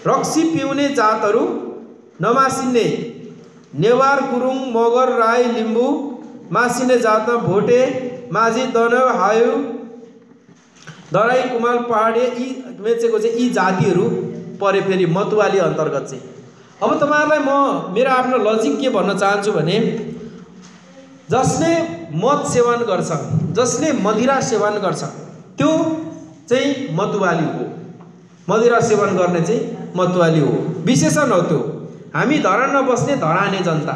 रक्सी पिउने जातहरू, नमासिने नेवार, गुरुङ, मगर, राई, लिम्बू, मासिने जातमा भोटे, माझी, दनव, हायु, दराई, कुमाल, पहाडे यी मेचेको चाहिँ यी जातिहरू परे फेरि मतुवाली अन्तर्गत चाहिँ। अब तपाईहरुलाई म मेरो आफ्नो लजिक के भन्न चाहन्छु भने, जसले मद सेवन गर्छ, जसले मदिरा सेवन गर्छ, त्यो चाहिँ मतुवाली हो। मदिरा सेवन गर्ने चाहिँ मतुवाली हो, विशेषण हो त्यो। हामी धरानमा बस्ने धराने जनता,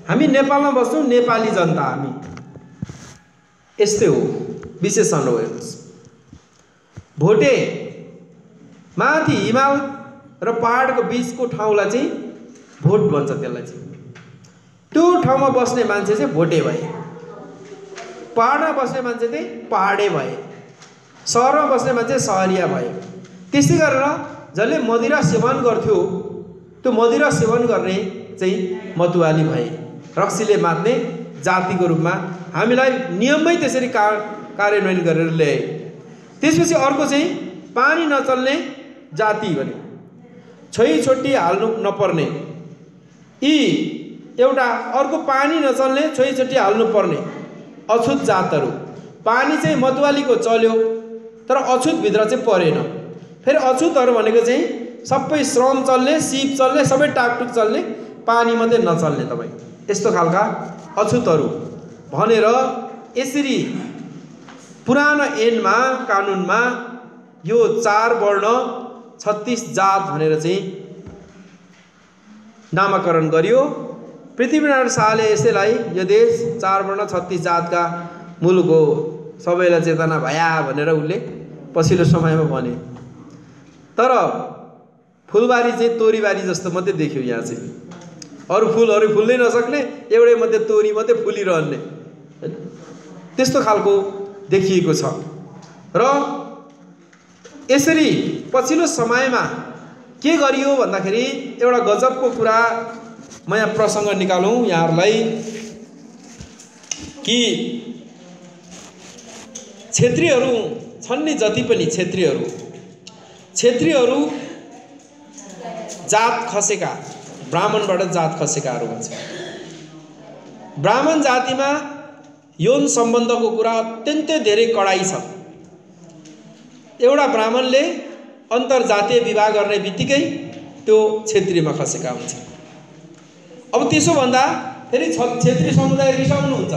हामी नेपालमा बस्नु नेपाली जनता, हामी यस्तै हो, विशेषण हो। हेर्नुहोस्, भोटे माथि हिमाल र पहाडको बीचको ठाउँलाई चाहिँ भोट भन्छ। त्यसलाई चाहिँ त्यो ठाउँमा बस्ने मान्छे चाहिँ भोटे भए, पहाडमा बस्ने मान्छे चाहिँ पहाडे भए, सहरमा बस्ने मान्छे सहरिया भए। त्यसै गरेर जसले मदिरा सेवन गर्थ्यो त्यो मदिरा सेवन गर्ने चाहिँ मतुवाली भए, रक्सीले मात्ने जातिको रूपमा हामीलाई नियममै त्यसरी कार्यान्वयन गरेर ल्याए। त्यसपछि अर्को चाहिँ पानी नचल्ने जाति भने, छोई छोटी हाल्नु नपर्ने, यी एउटा अर्को पानी नचल्ने, छोई छोटी हाल्नु पर्ने अछुत जातहरू। पानी चाहिँ मतुवालीको चल्यो तर अछुतभित्र चाहिँ परेन। फेरि अछुतहरू भनेको चाहिँ सबै श्रम चल्ने, सिप चल्ने, सबै टाकटुक चल्ने, पानी मात्रै नचल्ने, तपाईँ यस्तो खालका अछुतहरू भनेर यसरी पुरानो ऐनमा, कानुनमा यो 4 वर्ण 36 जात भनेर चाहिँ नामाकरण गरियो। पृथ्वीनारायण शाहले यसैलाई यो देश 4 वर्ण 36 जातका मुलुक हो, सबैलाई चेतना भया भनेर उनले पछिल्लो समयमा भने। तर फुलबारी चाहिँ तोरीबारी जस्तो मात्रै देख्यो यहाँ चाहिँ, अरू फुलहरू फुल्दै नसक्ने, एउटै मात्रै तोरी मात्रै फुलिरहने, त्यस्तो खालको देखिएको छ। र यसरी पछिल्लो समयमा के गरियो भन्दाखेरि एउटा गजबको कुरा म यहाँ प्रसङ्ग निकालौँ यहाँहरूलाई कि क्षेत्रीहरू छन् नि, जति पनि क्षेत्रीहरू जात खसेका, ब्राह्मणबाट जात खसेकाहरू भन्छ। ब्राह्मण जातिमा यौन सम्बन्धको कुरा अत्यन्तै धेरै कडाइ छ। एउटा ब्राह्मणले अन्तर्जातीय विवाह गर्ने बित्तिकै त्यो क्षेत्रीमा खसेका हुन्छ। अब त्यसो भन्दा फेरि क्षेत्री समुदाय रिसाउनुहुन्छ,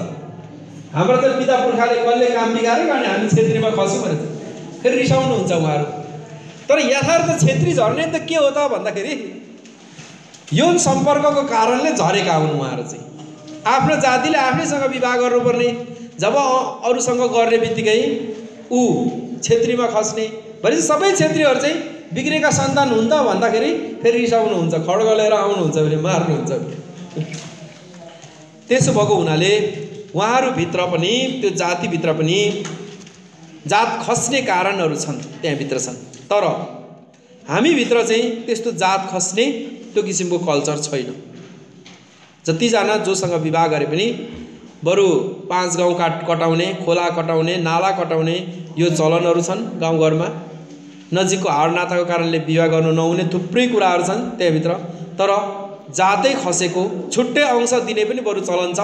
हाम्रो त पिता पुर्खाले कसले काम बिगार्यो भने हामी क्षेत्रीमा खस्यौँ भने फेरि रिसाउनुहुन्छ उहाँहरू। तर यथार्थ क्षेत्री झर्ने त के हो त भन्दाखेरि यौन सम्पर्कको कारणले झरेका हुन् उहाँहरू चाहिँ। आफ्नो जातिले आफ्नैसँग विवाह गर्नुपर्ने, जब अरूसँग गर्ने बित्तिकै ऊ क्षेत्रीमा खस्ने, भनेपछि सबै क्षेत्रीहरू चाहिँ बिग्रेका सन्तान हुन् त भन्दाखेरि फेरि रिसाउनुहुन्छ, खड्ग लिएर आउनुहुन्छ भने मार्नुहुन्छ। त्यसो भएको हुनाले उहाँहरूभित्र पनि, त्यो जातिभित्र पनि जात खस्ने कारणहरू छन्, त्यहाँभित्र छन्। तर हामीभित्र चाहिँ त्यस्तो जात खस्ने त्यो किसिमको कल्चर छैन। जतिजना जोसँग विवाह गरे पनि बरु 5 गाउँ कटाउने, खोला कटाउने, नाला कटाउने यो चलनहरू छन् गाउँघरमा। नजिकको हाडनाताको कारणले विवाह गर्नु नहुने थुप्रै कुराहरू छन् त्यहाँभित्र। तर जातै खसेको छुट्टै अंश दिने पनि बरु चलन छ,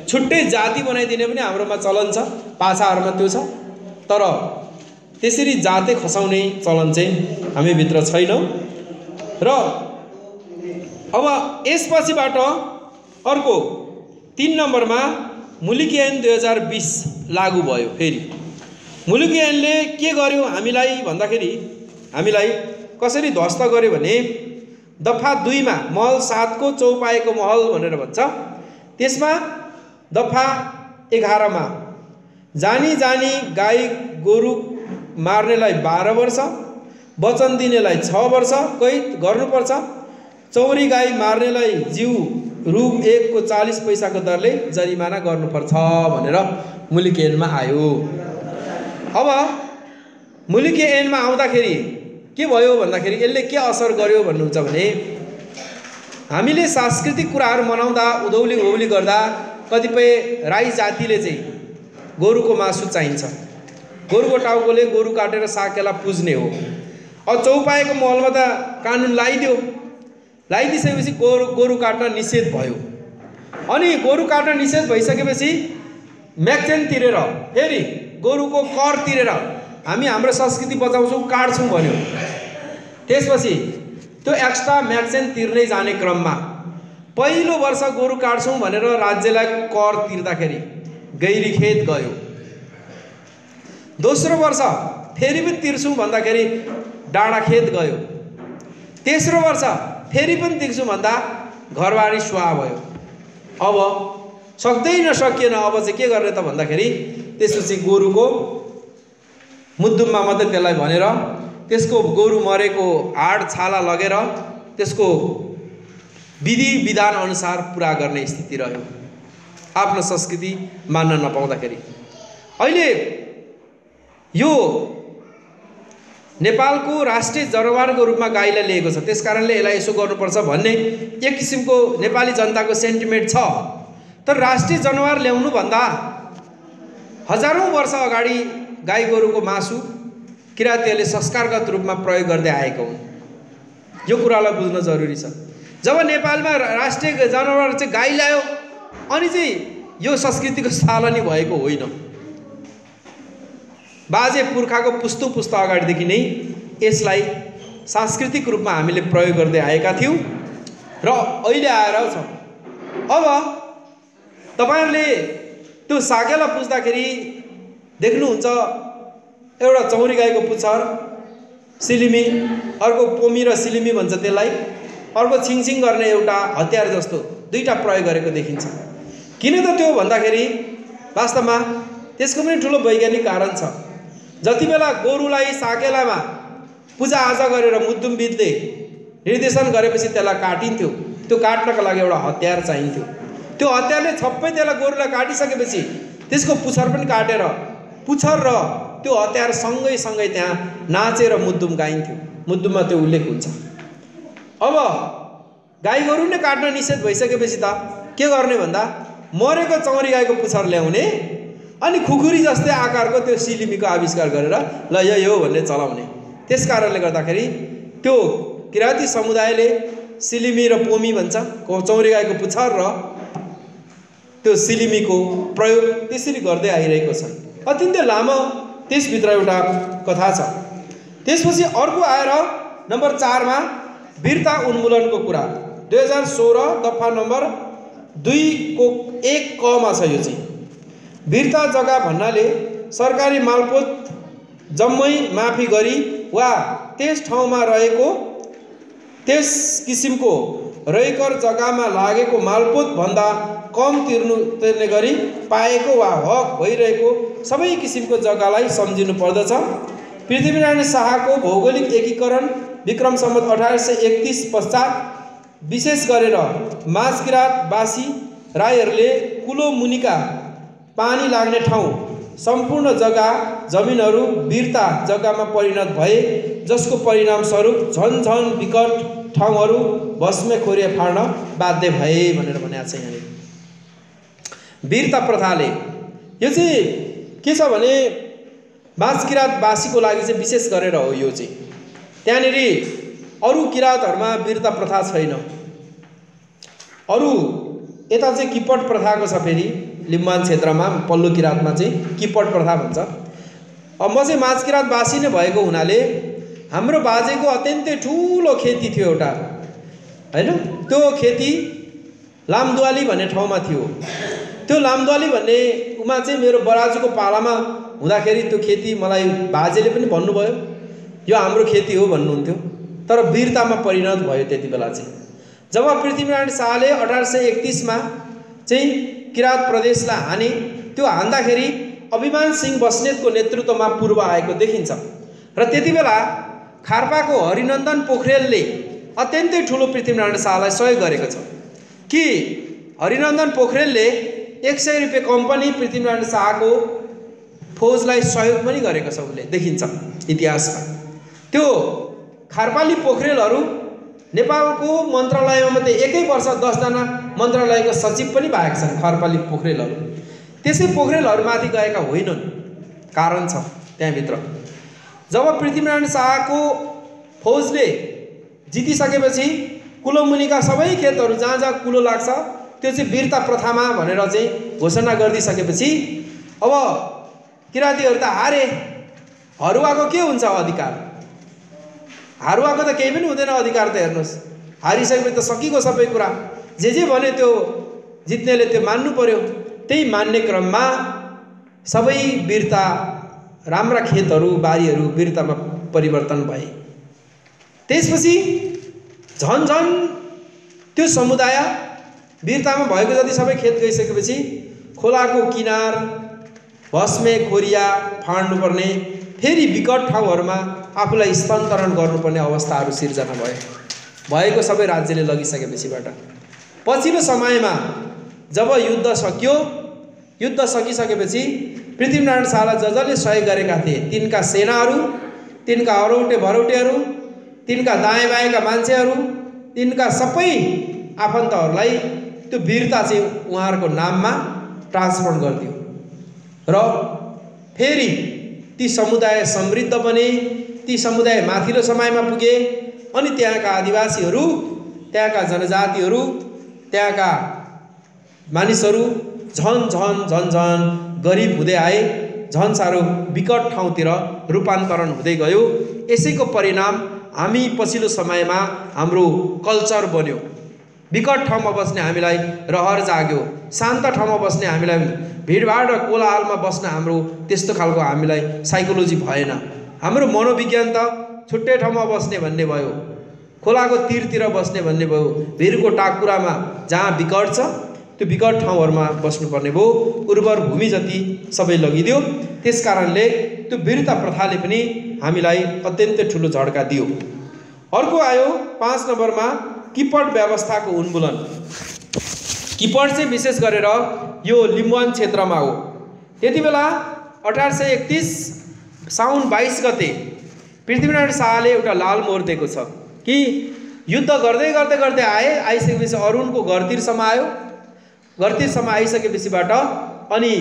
छुट्टै जाति बनाइदिने पनि हाम्रोमा चलन छ, पाछाहरूमा त्यो छ। तर त्यसरी जातै खसाउने चलन चाहिँ हामीभित्र छैन। र अब यसपछिबाट अर्को 3 नम्बरमा मुलुकी ऐन 2020 लागू भयो। फेरि मुलुकी ऐनले के गर्यो हामीलाई भन्दाखेरि, हामीलाई कसरी ध्वस्त गर्यो भने दफा 2 मा महल 7 को चौपाएको महल भनेर भन्छ, त्यसमा दफा 11 मा जानी जानी गाई गोरु मार्नेलाई 12 वर्ष, वचन दिनेलाई 6 वर्ष कैद गर्नुपर्छ, चौरी गाई मार्नेलाई जीव रु 1 को 40 पैसाको दरले जरिमाना गर्नुपर्छ भनेर मुलुकी ऐनमा आयो। अब मुलुकी ऐनमा आउँदाखेरि के भयो भन्दाखेरि यसले के असर गर्यो भन्नुहुन्छ भने, हामीले सांस्कृतिक कुराहरू मनाउँदा उधौली उभौली गर्दा कतिपय राई जातिले चाहिँ गोरुको मासु चाहिन्छ, गोरुको टाउकोले गोरु काटेर साकेला पुज्ने हो। अब चौपाएको महलमा त कानुन लगाइदिसकेपछि गोरु काट्न निषेध भयो। अनि गोरु काट्न निषेध भइसकेपछि म्याक्सेन तिरेर, फेरि गोरुको कर तिरेर हामी हाम्रो संस्कृति बचाउँछौँ, काट्छौँ भन्यो। त्यसपछि त्यो एक्स्ट्रा म्याक्सेन तिर्दै जाने क्रममा पहिलो वर्ष गोरु काट्छौँ भनेर राज्यलाई कर तिर्दाखेरि गैरीखेत गयो। दोस्रो वर्ष फेरि पनि तिर्छौँ भन्दाखेरि डाँडाखेत गयो। तेस्रो वर्ष फेरि पनि तिर्छौँ भन्दा घरबारी सुहा भयो। अब सक्दै नसकिएन, अब चाहिँ के गर्ने त भन्दाखेरि त्यसपछि गोरुको मुद्दुममा मात्रै त्यसलाई भनेर त्यसको गोरु मरेको हाड छाला लगेर त्यसको विधि विधान अनुसार पुरा गर्ने स्थिति रह्यो, आफ्नो संस्कृति मान्न नपाउँदाखेरि। अहिले यो नेपालको राष्ट्रिय जनावरको रूपमा गाईलाई लिएको छ, त्यसकारणले यसलाई यसो गर्नुपर्छ भन्ने एक किसिमको नेपाली जनताको सेन्टिमेन्ट छ। तर राष्ट्रिय जनावर ल्याउनु भन्दा हजारौं वर्ष अगाडि गाई गोरुको मासु किराँतीहरूले संस्कारगत रूपमा प्रयोग गर्दै आएका हुन्। यो कुरालाई बुझ्न जरुरी छ। जब नेपालमा राष्ट्रिय जनावर चाहिँ गाई ल्यायो अनि चाहिँ यो संस्कृतिको सालनी भएको होइन। बाजे पुर्खाको पुस्तु पुस्ता अगाडिदेखि नै यसलाई सांस्कृतिक रूपमा हामीले प्रयोग गर्दै आएका थियौँ र अहिले आएर छ। अब तपाईहरुले त्यो साकेला पुज्दाखेरि देख्नुहुन्छ एउटा चौरी गाईको पुच्छर सिलिमी, अर्को पोमी र सिलिमी भन्छ त्यसलाई, अर्को छिङछिङ गर्ने एउटा हतियार जस्तो दुईटा प्रयोग गरेको देखिन्छ। किन त त्यो भन्दाखेरि वास्तवमा त्यसको पनि ठुलो वैज्ञानिक कारण छ। जति बेला गोरुलाई साकेलामा पूजाआजा गरेर मुद्दुम बित्दै निर्देशन गरेपछि त्यसलाई काटिन्थ्यो, त्यो काट्नको लागि एउटा हतियार चाहिन्थ्यो। त्यो हतियारले छप्पै त्यसलाई गोरुलाई काटिसकेपछि त्यसको पुच्छर पनि काटेर पुच्छर र त्यो हतियार सँगै सँगै त्यहाँ नाचेर मुद्दुम गाइन्थ्यो। मुद्दुममा त्यो उल्लेख हुन्छ। अब गाई गोरु नै काट्न निषेध भइसकेपछि त के गर्ने भन्दा मरेको चौरी गाईको पुच्छर ल्याउने अनि खुकुरी जस्तै आकारको त्यो सिलिमीको आविष्कार गरेर ल यो भन्ने चलाउने। त्यस कारणले गर्दाखेरि त्यो किराँती समुदायले सिलिमी र पोमी भन्छ चौरी गाईको पुच्छर र त्यो सिलिमीको प्रयोग त्यसरी गर्दै आइरहेको छ। अत्यन्तै लामो त्यसभित्र एउटा कथा छ। त्यसपछि अर्को आएर नम्बर 4 मा वीरता उन्मूलनको कुरा 2016 दफा नम्बर 2 को 1 क मा छ। यो चाहिँ वीरता जग्गा भन्नाले सरकारी मालपोत जम्मै माफी गरी वा त्यस ठाउँमा रहेको त्यस किसिमको रहेकर जग्गामा लागेको मालपोत भन्दा कम तिर्ने गरी पाएको वा हक भइरहेको सबै किसिमको जग्गालाई सम्झिनु पर्दछ। पृथ्वीनारायण शाहको भौगोलिक एकीकरण विक्रम सम्वत 1831 पश्चात विशेष गरेर माझकिराँतवासी राईहरूले कुलो मुनिका पानी लाग्ने ठाउँ सम्पूर्ण जग्गा जमिनहरू वीरता जग्गामा परिणत भए, जसको परिणाम स्वरूप झन झन विकट ठाउँहरू भस्मे खोरिए फाड्न बाध्य भए भनेर भनेको छ। यहाँ वीरता प्रथाले यो चाहिँ के छ भने माझकिराँतवासीको लागि चाहिँ विशेष गरेर हो। यो चाहिँ त्यहाँनिर अरू किराँतहरूमा वीरता प्रथा छैन। अरू यता चाहिँ किपट प्रथाको छ। फेरि लिम्बुवान क्षेत्रमा पल्लो किराँतमा चाहिँ किपट प्रथा भन्छ। अब म चाहिँ माझकिराँतवासी नै भएको हुनाले हाम्रो बाजेको अत्यन्तै ठुलो खेती थियो एउटा, हैन? त्यो खेती लामदुवाली भन्ने ठाउँमा थियो। त्यो लामदुवाली भन्ने उमा चाहिँ मेरो बराजुको पालामा हुँदाखेरि त्यो खेती मलाई बाजेले पनि भन्नुभयो यो हाम्रो खेती हो भन्नुहुन्थ्यो। तर वीरतामा परिणत भयो त्यति बेला चाहिँ। जब पृथ्वीनारायण शाहले 1831 मा चाहिँ किराँत प्रदेशलाई हाने, त्यो हान्दाखेरि अभिमान सिंह बस्नेतको नेतृत्वमा पूर्व आएको देखिन्छ। र त्यति बेला खारपाको हरिनन्दन पोखरेलले अत्यन्तै ठुलो पृथ्वीनारायण शाहलाई सहयोग गरेको छ कि हरिनन्दन पोखरेलले 100 रुपियाँ कम्पनी पृथ्वीनारायण शाहको फौजलाई सहयोग पनि गरेको छ उसले, देखिन्छ इतिहासमा। त्यो खारपाली पोखरेलहरू नेपालको मन्त्रालयमा मात्रै एकै वर्ष 10 जना मन्त्रालयको सचिव पनि भएका छन् खारपाली पोखरेलहरू। त्यसै पोखरेलहरूमाथि गएका होइनन्, कारण छ त्यहाँभित्र। जब पृथ्वीनारायण शाहको फौजले जितिसकेपछि कुलो मुनिका सबै खेतहरू जहाँ जहाँ कुलो लाग्छ त्यो चाहिँ वीरता प्रथामा भनेर चाहिँ घोषणा गरिदिइसकेपछि अब किराँतीहरू त हारे, हरुवाको के हुन्छ अधिकार? हारुवाको त केही पनि हुँदैन अधिकार त। हेर्नुहोस्, हारिसकेपछि त सकिएको सबै कुरा। जे भन्यो त्यो जित्नेले त्यो मान्नु पर्यो। त्यही मान्ने क्रममा सबै वीरता, राम्रा खेतहरू बारीहरू वीरतामा परिवर्तन भए। त्यसपछि झन झन त्यो समुदाय वीरतामा भएको जति सबै खेत गइसकेपछि खोलाको किनार भस्मे खोरिया फाड्नुपर्ने, फेरि विकट ठाउँहरूमा आफूलाई स्थानान्तरण गर्नुपर्ने अवस्थाहरू सिर्जना भएको सबै राज्यले लगिसकेपछिबाट पछिल्लो समयमा जब युद्ध सकियो, युद्ध सकिसकेपछि पृथ्वीनारायण शाहलाई जसले सहयोग गरेका थिए तिनका सेनाहरू, तिनका अरौटे भरौटेहरू, तिनका दाएँ बाएँका मान्छेहरू, तिनका सबै आफन्तहरूलाई त्यो वीरता चाहिँ उहाँहरूको नाममा ट्रान्सफर गरिदियो र फेरि ती समुदाय समृद्ध बने, ती समुदाय माथिल्लो समयमा पुगे। अनि त्यहाँका आदिवासीहरू, त्यहाँका जनजातिहरू, त्यहाँका मानिसहरू झन झन झन झन गरिब हुँदै आए, झन साह्रो विकट ठाउँतिर रूपान्तरण हुँदै गयो। यसैको परिणाम हामी पछिल्लो समयमा हाम्रो कल्चर बन्यो। विकट ठाउँमा बस्ने हामीलाई रहर जाग्यो, शान्त ठाउँमा बस्ने हामीलाई भिडभाड र कोलाहलमा बस्न हाम्रो त्यस्तो खालको हामीलाई साइकोलोजी भएन। हाम्रो मनोविज्ञान त छुट्टै ठाउँमा बस्ने भन्ने भयो, खोलाको तीरतिर बस्ने भन्ने भयो, भिरको टाकुरामा जहाँ विकट छ त्यो विकट ठाउँहरूमा बस्नुपर्ने भयो। उर्वर भूमि जति सबै लगिदियो। त्यस कारणले त्यो वीरता प्रथाले पनि हामीलाई अत्यन्तै ठुलो झड्का दियो। अर्को आयो 5 नम्बरमा किपट व्यवस्थाको उन्मूलन। किपट चाहिँ विशेष गरेर यो लिम्बुवान क्षेत्रमा हो। त्यति बेला 1831 साउन 22 गते पृथ्वीनारायण शाहले एउटा लाल मोहर दिएको छ कि युद्ध गर्दै गर्दै गर्दै आइसकेपछि अरुणको घरतिरसम्म आयो। घरतिरसम्म आइसकेपछिबाट अनि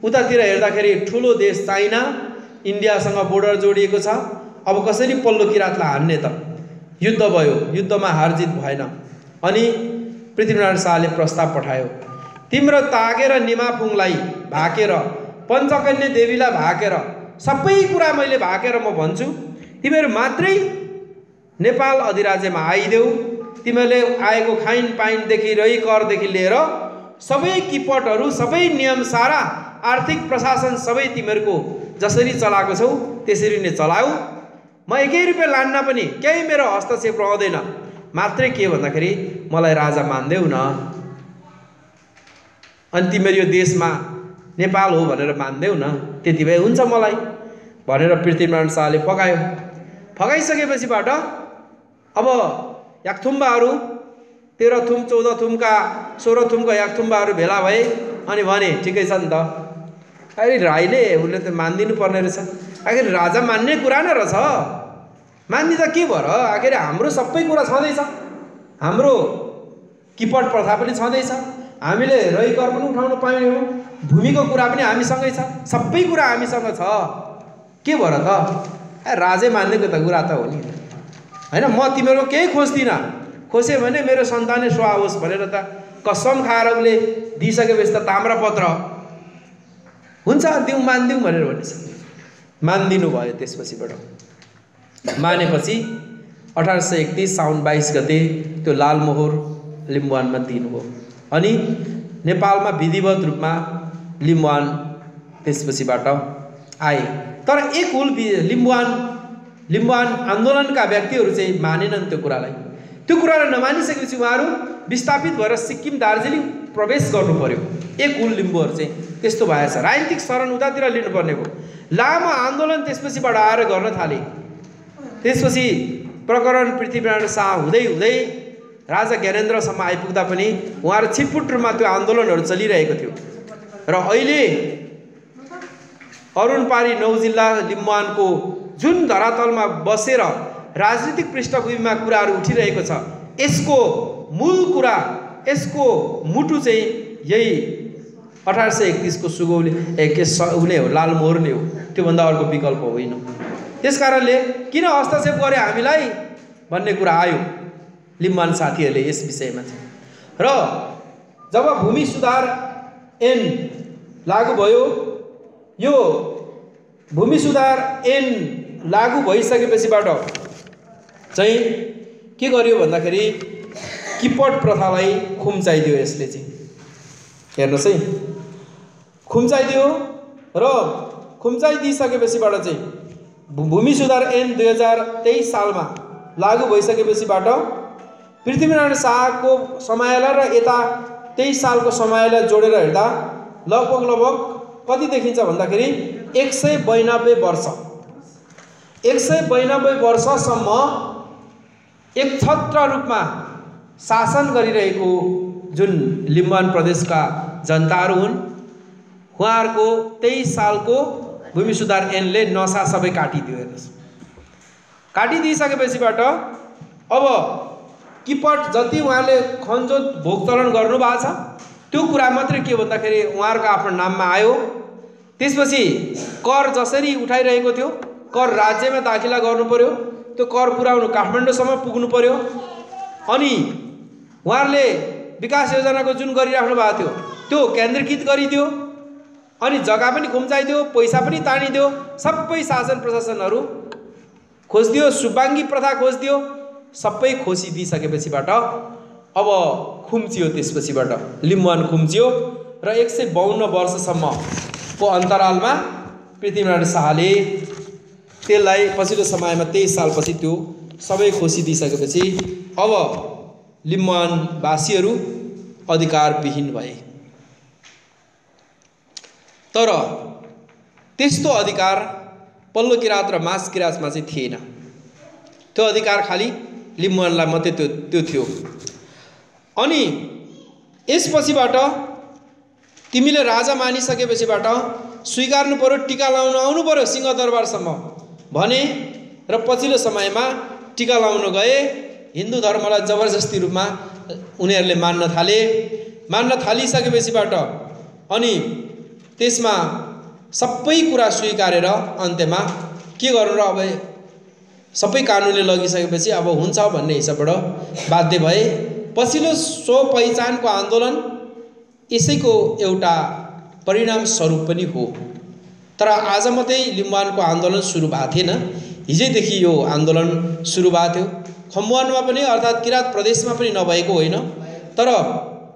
उतातिर हेर्दाखेरि ठुलो देश चाइना, इन्डियासँग बोर्डर जोडिएको छ। अब कसरी पल्लो किराँतलाई हान्ने त? युद्ध भयो, युद्धमा हारजित भएन। अनि पृथ्वीनारायण शाहले प्रस्ताव पठायो, तिम्रो तागेर निमाफुङलाई भाकेर, पञ्चकन्या देवीलाई भाकेर, सबै कुरा मैले भाकेर म भन्छु, तिमीहरू मात्रै नेपाल अधिराज्यमा आइदेऊ। तिमीहरूले आएको खाइन पाइनदेखि रही करदेखि लिएर सबै किपटहरू, सबै नियम, सारा आर्थिक प्रशासन सबै तिमीहरूको जसरी चलाएको छौ त्यसरी नै चलाऊ। म 1 रुपियाँ लान्न पनि केही मेरो हस्तक्षेप रहँदैन। मात्रै के भन्दाखेरि मलाई राजा मान्देऊ न, अनि तिमीहरू यो देशमा नेपाल हो भनेर मान्देऊ न, त्यति भए हुन्छ मलाई भनेर पृथ्वीनारायण शाहले फकायो। फकाइसकेपछिबाट अब याकथुम्बाहरू 13 थुम 14 थुमका 16 थुमका याकथुम्बाहरू भेला भए अनि भने ठिकै छ नि त, अरे राईले उसले त मानिदिनु पर्ने रहेछ। आखिर राजा मान्ने कुरा न रहेछ, मान्दिँदा के भयो र? आखिर हाम्रो सबै कुरा छँदैछ, हाम्रो किपट प्रथा पनि छँदैछ, हामीले रही कर पनि उठाउन पाउने हो, भूमिको कुरा पनि हामीसँगै छ, सबै कुरा हामीसँग छ, के भयो र त? राजै मान्नेको त कुरा त हो नि होइन। म तिमीहरूको केही खोज्दिनँ, खोज्यो भने मेरो सन्तानै सुहा होस् भनेर त कसम खाएर उसले दिइसकेपछि त ताम्रपत्र हुन्छ दिउँ मानिदिउँ भनेर भनेछ। मानिदिनु भयो। त्यसपछिबाट मानेपछि 1831 साउन 22 गते त्यो लालमोहर लिम्बुवानमा दिनुभयो। अनि नेपालमा विधिवत रूपमा लिम्बुवान त्यसपछिबाट आए। तर एक हुल लिम्बुवान आन्दोलनका व्यक्तिहरू चाहिँ मानेनन् त्यो कुरालाई। त्यो कुरालाई नमानिसकेपछि उहाँहरू विस्थापित भएर सिक्किम, दार्जिलिङ प्रवेश गर्नु पर्यो। एक हुल लिम्बुहरू चाहिँ त्यस्तो भएछ। राजनीतिक शरण उतातिर लिनुपर्ने भयो। लामो आन्दोलन त्यसपछिबाट आएर गर्न थाले। त्यसपछि प्रकरण पृथ्वीनारायण शाह हुँदै हुँदै राजा ज्ञानेन्द्रसम्म आइपुग्दा पनि उहाँहरू छिटपुट रूपमा त्यो आन्दोलनहरू चलिरहेको थियो। र अहिले अरुणपारी 9 जिल्ला लिम्बुवानको जुन धरातलमा बसेर राजनीतिक पृष्ठभूमिमा कुराहरू उठिरहेको छ, यसको मूल कुरा, यसको मुटु चाहिँ यही 1831 को सुगौली हुने हो, लालमोहर नै हो, त्योभन्दा अर्को विकल्प होइन। त्यस कारणले किन हस्तक्षेप गरे हामीलाई भन्ने कुरा आयो लिम्बुवान साथीहरूले यस विषयमा चाहिँ। र जब भूमि सुधार ऐन लागू भयो, यो भूमि सुधार ऐन लागू भइसकेपछिबाट चाहिँ के गर्यो भन्दाखेरि किपट प्रथालाई खुम्चाइदियो। यसले चाहिँ हेर्नुहोस् है, खुम्चाइदियो। र खुम्चाइदिइसकेपछिबाट चाहिँ भूमि सुधार ऐन 2023 सालमा लागू भइसकेपछिबाट पृथ्वीनारायण शाहको समयलाई र यता 23 सालको समयलाई जोडेर हेर्दा लगभग कति देखिन्छ भन्दाखेरि 192 वर्ष, 192 वर्षसम्म एकछत्र रूपमा शासन गरिरहेको जुन लिम्बुवान प्रदेशका जनताहरू हुन्, उहाँहरूको 23 सालको भूमि सुधार ऐनले नसा सबै काटिदियो। हेर्नुहोस्, काटिदिइसकेपछिबाट अब किपट जति उहाँले खनजोत भोगचलन गर्नुभएको छ त्यो कुरा मात्रै के भन्दाखेरि उहाँहरूको आफ्नो नाममा आयो। त्यसपछि कर जसरी उठाइरहेको थियो, कर राज्यमा दाखिला गर्नु पर्यो, त्यो कर पुर्याउनु काठमाडौँसम्म पुग्नु पर्यो। अनि उहाँहरूले विकास योजनाको जुन गरिराख्नु भएको थियो त्यो केन्द्रीकृत गरिदियो। अनि जग्गा पनि खुम्चाइदियो, पैसा पनि तानिदियो, सबै शासन प्रशासनहरू खोजिदियो, सुबाङ्गी प्रथा खोजिदियो, सबै खोसिदिइसकेपछिबाट अब खुम्चियो। त्यसपछिबाट लिम्बुवान खुम्चियो र 152 वर्षसम्मको अन्तरालमा पृथ्वीनारायण शाहले त्यसलाई पछिल्लो समयमा 23 सालपछि त्यो सबै खोसिदिइसकेपछि अब लिम्बुवानवासीहरू अधिकारविहीन भए। तर त्यस्तो अधिकार पल्लो किराँत र माझ किराँतमा चाहिँ थिएन। त्यो अधिकार खालि लिम्बुवानलाई मात्रै त्यो थियो। अनि यसपछिबाट तिमीले राजा मानिसकेपछिबाट स्वीकार्नु पर्यो, टीका लाउन आउनु पर्यो सिंहदरबारसम्म भने। र पछिल्लो समयमा टीका लाउन गए हिन्दू धर्मलाई जबरजस्ती रूपमा उनीहरूले मान्न थालिसकेपछिबाट अनि त्यसमा सबै कुरा स्वीकारेर अन्त्यमा के गर्नु र अब सबै कानुनले लगिसकेपछि अब हुन्छ भन्ने हिसाबबाट बाध्य भए। पछिल्लो स्व पहिचानको आन्दोलन यसैको एउटा परिणाम स्वरूप पनि हो। तर आज मात्रै लिम्बुवानको आन्दोलन सुरु भएको थिएन, हिजैदेखि यो आन्दोलन सुरु भएको थियो। खम्बुवानमा पनि अर्थात् किराँत प्रदेशमा पनि नभएको होइन, तर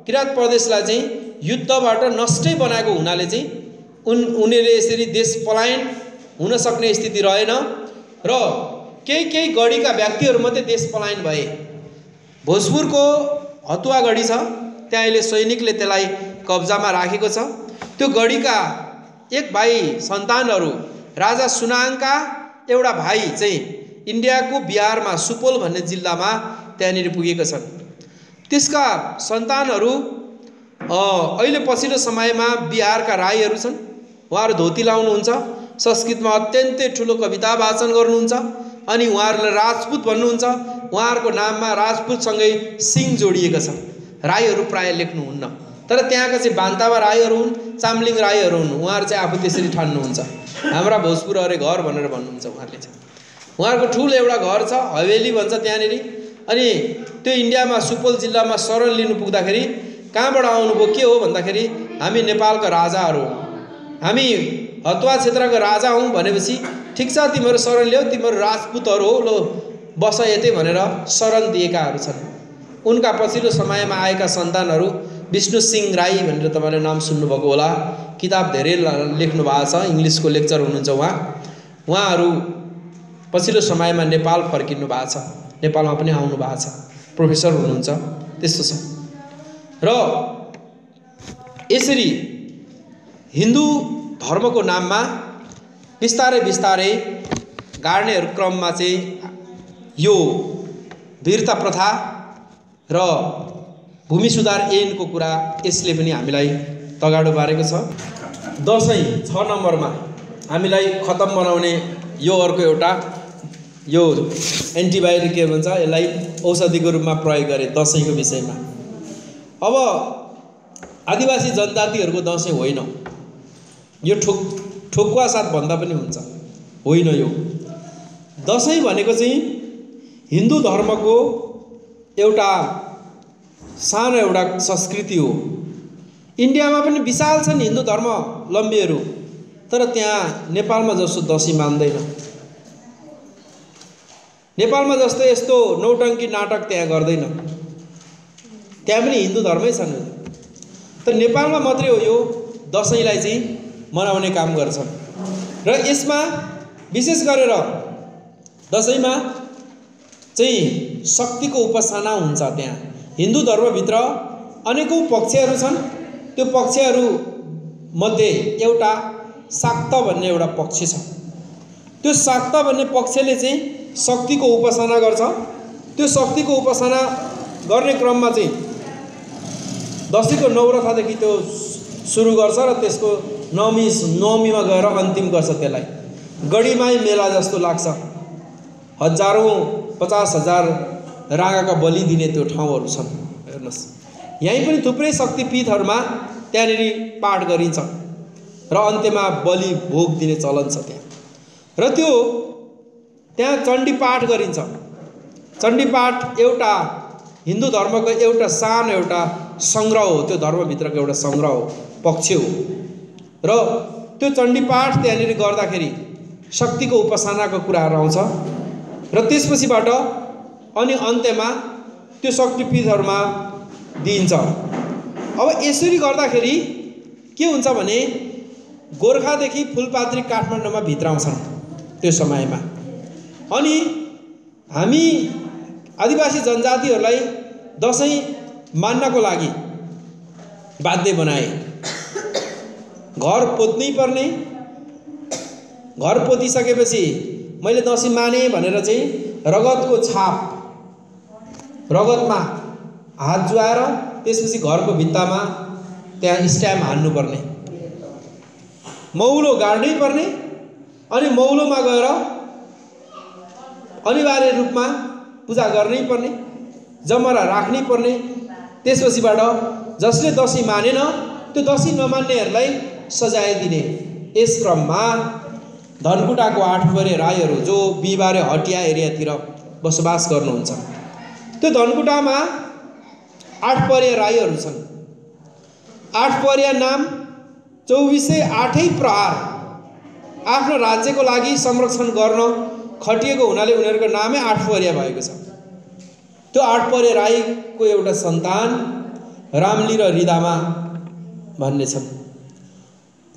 किराँत प्रदेशलाई चाहिँ युद्धबाट नष्टै बनाएको हुनाले चाहिँ उनीहरूले यसरी देश पलायन हुन सक्ने स्थिति रहेन र केही गढीका व्यक्तिहरू मात्रै देश पलायन भए। भोजपुरको हतुवा गढी छ, त्यहाँ अहिले सैनिकले त्यसलाई कब्जामा राखेको छ। त्यो गढीका एक भाइ सन्तानहरू राजा सुनाङका एउटा भाइ चाहिँ इन्डियाको बिहारमा सुपौल भन्ने जिल्लामा त्यहाँनिर पुगेका छन्। त्यसका सन्तानहरू अहिले पछिल्लो समयमा बिहारका राईहरू छन्। उहाँहरू धोती लाउनुहुन्छ, संस्कृतमा अत्यन्तै ठुलो कविता वाचन गर्नुहुन्छ अनि उहाँहरूलाई राजपूत भन्नुहुन्छ। उहाँहरूको नाममा राजपूतसँगै सिंह जोडिएको छ। राईहरू प्राय लेख्नुहुन्न, तर त्यहाँका चाहिँ बान्तावा राईहरू हुन्, चाम्लिङ राईहरू हुन्। उहाँहरू चाहिँ आफू त्यसरी ठान्नुहुन्छ, हाम्रा भोजपुर अरे घर भनेर भन्नुहुन्छ उहाँहरूले चाहिँ। उहाँहरूको ठुलो एउटा घर छ, हवेली भन्छ त्यहाँनिर। अनि त्यो इन्डियामा सुपौल जिल्लामा शरण लिनु पुग्दाखेरि कहाँबाट आउनुभयो के हो भन्दाखेरि हामी नेपालका राजाहरू हौँ, हामी हतुवा क्षेत्रको राजा हौँ भनेपछि ठिक छ तिमीहरू शरण ल्याऊ, तिमीहरू राजपूतहरू हो, लो बस यतै भनेर शरण दिएकाहरू छन्। उनका पछिल्लो समयमा आएका सन्तानहरू विष्णु सिंह राई भनेर तपाईँले नाम सुन्नुभएको होला, किताब धेरै लेख्नु भएको छ, इङ्ग्लिसको लेक्चर हुनुहुन्छ उहाँहरू पछिल्लो समयमा नेपाल फर्किनु भएको छ, नेपालमा पनि आउनु भएको छ, प्रोफेसर हुनुहुन्छ, त्यस्तो छ। र यसरी हिन्दू धर्मको नाममा बिस्तारै बिस्तारै गाड्नेहरू क्रममा चाहिँ यो वीरता प्रथा र भूमि सुधार ऐनको कुरा यसले पनि हामीलाई तगाडो पारेको छ। दसैँ 6 नम्बरमा हामीलाई खतम बनाउने यो अर्को एउटा यो एन्टिबायोटिक के भन्छ यसलाई औषधिको रूपमा प्रयोग गरे दसैँको विषयमा। अब आदिवासी जनजातिहरूको दसैँ होइन यो, ठोकुवा साथ भन्दा पनि हुन्छ, होइन यो। दसैँ भनेको चाहिँ हिन्दू धर्मको एउटा सानो एउटा संस्कृति हो। इन्डियामा पनि विशाल छन् हिन्दू धर्मावलम्बीहरू, तर त्यहाँ नेपालमा जस्तो दसैँ मान्दैन। नेपालमा जस्तो यस्तो नौटङ्की नाटक त्यहाँ गर्दैन। त्यहाँ पनि हिन्दू धर्मै छन्, तर नेपालमा मात्रै हो यो दसैँलाई चाहिँ मनाउने काम गर्छन्। र यसमा विशेष गरेर दसैँमा चाहिँ शक्तिको उपासना हुन्छ। त्यहाँ हिन्दू धर्मभित्र अनेकौं पक्षहरू छन्। त्यो पक्षहरू मध्ये एउटा शाक्त भन्ने एउटा पक्ष छ। त्यो शाक्त भन्ने पक्षले चाहिँ शक्तिको उपासना गर्छ। त्यो शक्तिको उपासना गर्ने क्रममा चाहिँ दसैँको नौरथादेखि त्यो सुरु गर्छ र त्यसको नवमीमा गएर अन्तिम गर्छ। त्यसलाई गढीमाई मेला जस्तो लाग्छ। हजारौं 50,000 रागाका बलि दिने त्यो ठाउँहरू छन्। हेर्नुहोस्, यहीँ पनि थुप्रै शक्तिपीठहरूमा त्यहाँनिर पाठ गरिन्छ र अन्त्यमा बलि भोग दिने चलन छ त्यहाँ। र त्यो त्यहाँ चण्डी पाठ गरिन्छ। चण्डी पाठ एउटा हिन्दू धर्मको एउटा सानो एउटा सङ्ग्रह हो, त्यो धर्मभित्रको एउटा सङ्ग्रह हो, पक्ष हो। र त्यो चण्डी पाठ त्यहाँनिर गर्दाखेरि शक्तिको उपासनाको कुराहरू आउँछ र त्यसपछिबाट अनि अन्त्यमा त्यो शक्तिपीठहरूमा दिइन्छ। अब यसरी गर्दाखेरि के हुन्छ भने गोर्खादेखि फुलपात्री काठमाडौँमा भित्राउँछन् त्यो समयमा। अनि हामी आदिवासी जनजातिहरूलाई दसैँ मान्नको लागि बाध्य बनाए। घर पोत्नै पर्ने, घर पोतिसकेपछि मैले दसैँ माने भनेर चाहिँ रगतको छाप, रगतमा हात जुवाएर त्यसपछि घरको भित्तामा त्यहाँ स्ट्याम्प हान्नुपर्ने, मौलो गाड्नै पर्ने। अनि मौलोमा गएर अनिवार्य रूपमा पूजा गर्नै पर्ने, जमरा राख्नै पर्ने। त्यसपछिबाट जसले दसैँ मानेन त्यो दसैँ नमान्नेहरूलाई सजाय दिने। यस क्रममा धनकुटाको 8 परे राईहरू जो बिहिबारे हटिया एरियातिर बसोबास गर्नुहुन्छ, त्यो धनकुटामा 8 परे राईहरू छन्। 8 परिया नाम 2408 प्रहार आफ्नो राज्यको लागि संरक्षण गर्न खटिएको हुनाले उनीहरूको नामै 8 परिया भएको छ। त्यो 8 परे राईको एउटा सन्तान रामली र रिदामा भन्ने छन्।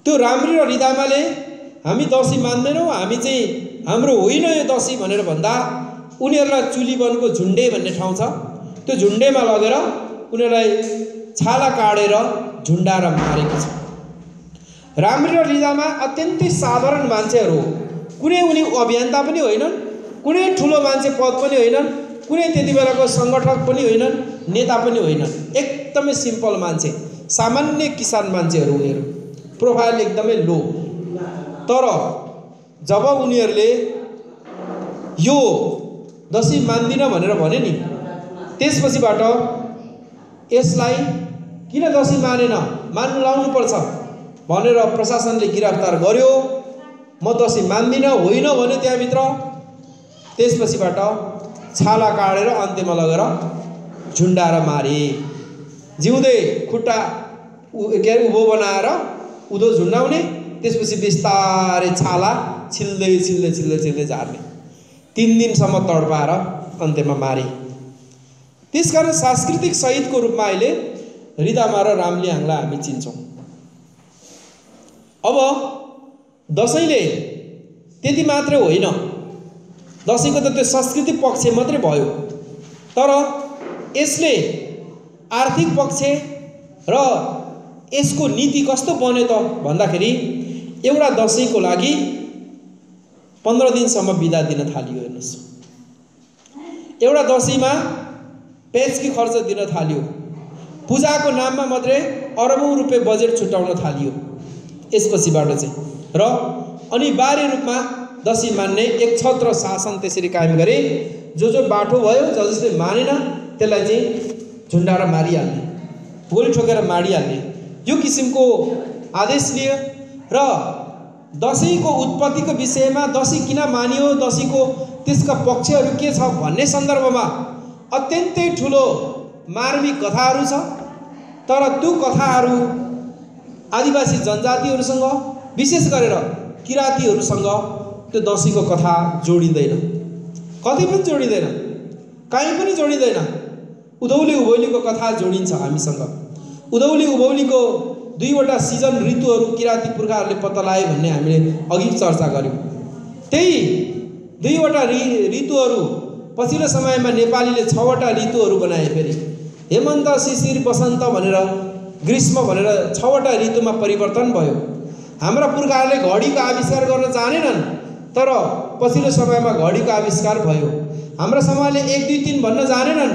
त्यो रामली र रिदामाले हामी दसैँ मान्दैनौँ, हामी चाहिँ हाम्रो होइन यो दसैँ भनेर भन्दा उनीहरूलाई चुलीवनको झुन्डे भन्ने ठाउँ छ, त्यो झुन्डेमा लगेर उनीहरूलाई छाला काटेर झुन्डाएर मारेको छ। रामली र रिदामा अत्यन्तै साधारण मान्छेहरू हो। कुनै उनी अभियन्ता पनि होइनन्, कुनै ठुलो मान्छे पद पनि होइनन्, कुनै त्यति बेलाको सङ्गठक पनि होइनन्, नेता पनि होइनन्। एकदमै सिम्पल मान्छे, सामान्य किसान मान्छेहरू उनीहरू, प्रोफाइल एकदमै लो। तर जब उनीहरूले यो दसैँ मान्दिन भनेर भने नि, त्यसपछिबाट यसलाई किन दसैँ मानेन, मान्नु लाउनुपर्छ भनेर प्रशासनले गिरफ्तार गर्यो। म दसैँ मान्दिन होइन भन्यो त्यहाँभित्र। त्यसपछिबाट छाला काटेर अन्त्यमा लगेर झुन्डाएर मारे। जिउँदै खुट्टा उँभो बनाएर उधो झुन्डाउने, त्यसपछि बिस्तारै छाला छिल्दै छिल्दै छिल्दै छिल्दै झार्ने, 3 दिनसम्म तडपाएर अन्त्यमा मारे। त्यसकारण सांस्कृतिक शहीदको रूपमा अहिले रिदामा र रामलिहाङलाई हामी चिन्छौँ। अब दसैँले त्यति मात्रै होइन, दसैँको त त्यो सांस्कृतिक पक्ष मात्रै भयो, तर यसले आर्थिक पक्ष र यसको नीति कस्तो बन्यो त भन्दाखेरि एउटा दसैँको लागि 15 दिनसम्म बिदा दिन थालियो। हेर्नुहोस्, एउटा दसैँमा पेचकी खर्च दिन थालियो, पूजाको नाममा मात्रै अरबौं रुपियाँ बजेट छुटाउन थालियो। यसपछिबाट चाहिँ र अनिवार्य रूपमा दसैँ मान्ने एक छत्र शासन त्यसरी कायम गरे। जो बाटो भयो, जसले मानेन त्यसलाई चाहिँ झुन्डाएर मारिहाल्ने, गोली ठोकेर मारिहाल्ने, यो किसिमको आदेश लियो। र दसैँको उत्पत्तिको विषयमा दसैँ किन मानियो, दसैँको त्यसका पक्षहरू के छ भन्ने सन्दर्भमा अत्यन्तै ठुलो मार्मिक कथाहरू छ। तर त्यो कथाहरू आदिवासी जनजातिहरूसँग, विशेष गरेर किराँतीहरूसँग त्यो दसैँको कथा जोडिँदैन, कतै पनि जोडिँदैन, कहीँ पनि जोडिँदैन। उधौली उभौलीको कथा जोडिन्छ हामीसँग। उधौली उभौलीको 2वटा सिजन ऋतुहरू किराँती पुर्खाहरूले पत्ता लगाए भन्ने हामीले अघि चर्चा गऱ्यौँ। त्यही 2वटा ऋतुहरू पछिल्लो समयमा नेपालीले 6वटा ऋतुहरू बनाए। फेरि हेमन्त, शिशिर, बसन्त भनेर, ग्रीष्म भनेर 6वटा ऋतुमा परिवर्तन भयो। हाम्रा पुर्खाहरूले घडीको आविष्कार गर्न जानेनन्, तर पछिल्लो समयमा घडीको आविष्कार भयो। हाम्रा समाजले 1, 2, 3 भन्न जानेनन्,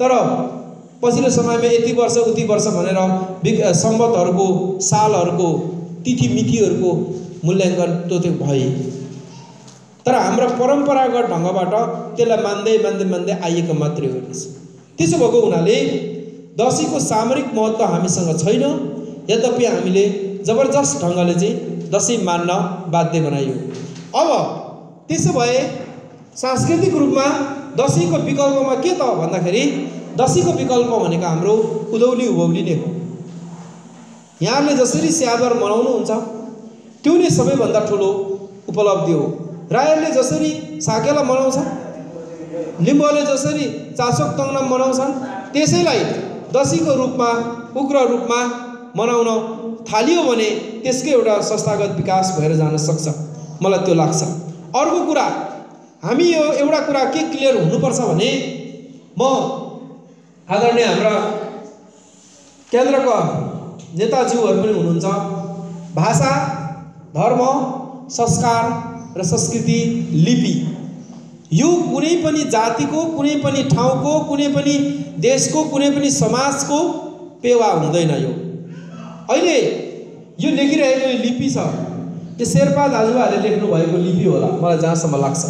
तर पछिल्लो समयमा यति वर्ष उति वर्ष भनेर सम्वतहरूको, सालहरूको, तिथि मितिहरूको मूल्याङ्कन त्यो भए। तर हाम्रो परम्परागत ढङ्गबाट त्यसलाई मान्दै मान्दै मान्दै आइएको मात्रै हो। त्यसो भएको हुनाले दसैँको सामरिक महत्त्व हामीसँग छैन। यद्यपि हामीले जबरजस्त ढङ्गले चाहिँ दसैँ मान्न बाध्य बनाइयो। अब त्यसो भए सांस्कृतिक रूपमा दसैँको विकल्पमा के त भन्दाखेरि दसैँको विकल्प भनेको हाम्रो उधौली उभौली नै हो। यहाँले जसरी स्याहार मनाउनुहुन्छ त्यो नै सबैभन्दा ठुलो उपलब्धि हो। राईहरूले जसरी साकेला मनाउँछ, लिम्बुहरूले जसरी चासोक तङ्ना मनाउँछन्, त्यसैलाई दसैँको रूपमा, उग्र रूपमा मनाउन थालियो भने त्यसकै एउटा संस्थागत विकास भएर जान सक्छ, मलाई त्यो लाग्छ। अर्को कुरा, हामी यो एउटा कुरा के क्लियर हुनुपर्छ भने, म आदरणीय हाम्रा केन्द्रका नेताज्यूहरू पनि हुनुहुन्छ, भाषा, धर्म, संस्कार र संस्कृति, लिपि, यो कुनै पनि जातिको, कुनै पनि ठाउँको, कुनै पनि देशको, कुनै पनि समाजको पेवा हुँदैन। यो अहिले यो लेखिरहेको यो लिपि छ, यो शेर्पा दाजुभाइहरूले लेख्नु भएको लिपि होला मलाई जहाँसम्म लाग्छ।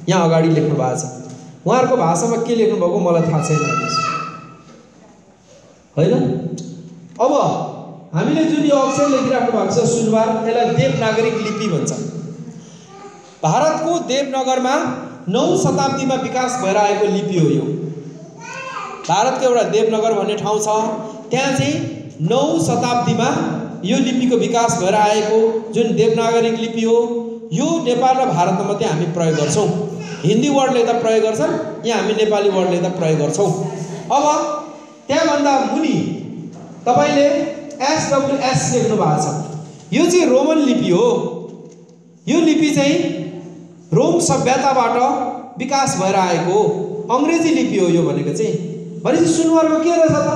यहाँ अगाडि लेख्नु भएको छ। उहाँहरूको भाषामा के लेख्नु भएको मलाई थाहा छैन होइन। अब हामीले जुन यो अक्षर लेखिराख्नु भएको छ सुनवार, यसलाई देवनागरिक लिपि भन्छ। भारतको देवनगरमा 9 शताब्दीमा विकास भएर आएको लिपि हो यो। भारतको एउटा देवनगर भन्ने ठाउँ छ, त्यहाँ चाहिँ 9 शताब्दीमा यो लिपिको विकास भएर आएको जुन देवनागरिक लिपि हो, यो नेपाल र भारतमा मात्रै हामी प्रयोग गर्छौँ। हिन्दी वर्डले त प्रयोग गर्छन्, यहाँ हामी नेपाली वर्डले त प्रयोग गर्छौँ। अब त्यहाँभन्दा मुनि तपाईँले SWS लेख्नु भएको छ, यो चाहिँ रोमन लिपि हो। यो लिपि चाहिँ रोम सभ्यताबाट विकास भएर आएको अङ्ग्रेजी लिपि हो यो भनेको चाहिँ। भनेपछि सुनवारमा के रहेछ त?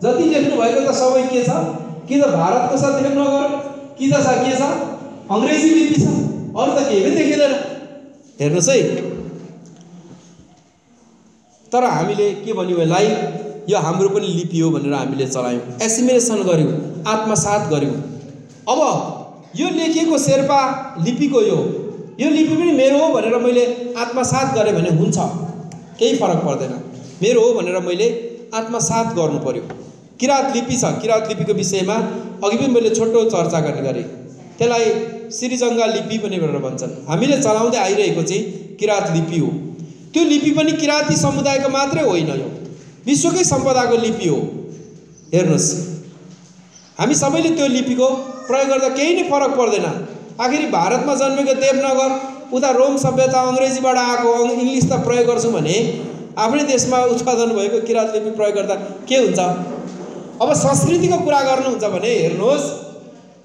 जति लेख्नु भएको त सबै के छ? कि त भारतको छ देवनगर, कि त के छ? अङ्ग्रेजी लिपि छ, अरू त केही पनि देखिँदैन। हेर्नुहोस् है। तर हामीले के भन्यौँ यसलाई? यो हाम्रो पनि लिपि हो भनेर हामीले चलायौँ, एसिमिलेसन गऱ्यौँ, आत्मसात गऱ्यौँ। अब यो लेखिएको शेर्पा लिपिको यो लिपि पनि मेरो हो भनेर मैले आत्मसात गरेँ भने हुन्छ, केही फरक पर्दैन। मेरो हो भनेर मैले आत्मसात गर्नु पर्यो। किरात लिपि छ, किरात लिपिको विषयमा अघि पनि मैले छोटो चर्चा गर्ने गरेँ। त्यसलाई श्रीजङ्गा लिपि पनि भनेर भन्छन्। हामीले चलाउँदै आइरहेको चाहिँ किरात लिपि हो। त्यो लिपि पनि किराती समुदायको मात्रै होइन, यो विश्वकै सम्पदाको लिपि हो। हेर्नुहोस्, हामी सबैले त्यो लिपिको प्रयोग गर्दा केही नै फरक पर्दैन। आखिरी भारतमा जन्मेको देवनगर, उता रोम सभ्यता अङ्ग्रेजीबाट आएको इङ्ग्लिस त प्रयोग गर्छौँ भने आफ्नै देशमा उत्पादन भएको किरात लिपि प्रयोग गर्दा के हुन्छ? अब संस्कृतिको कुरा गर्नुहुन्छ भने हेर्नुहोस्,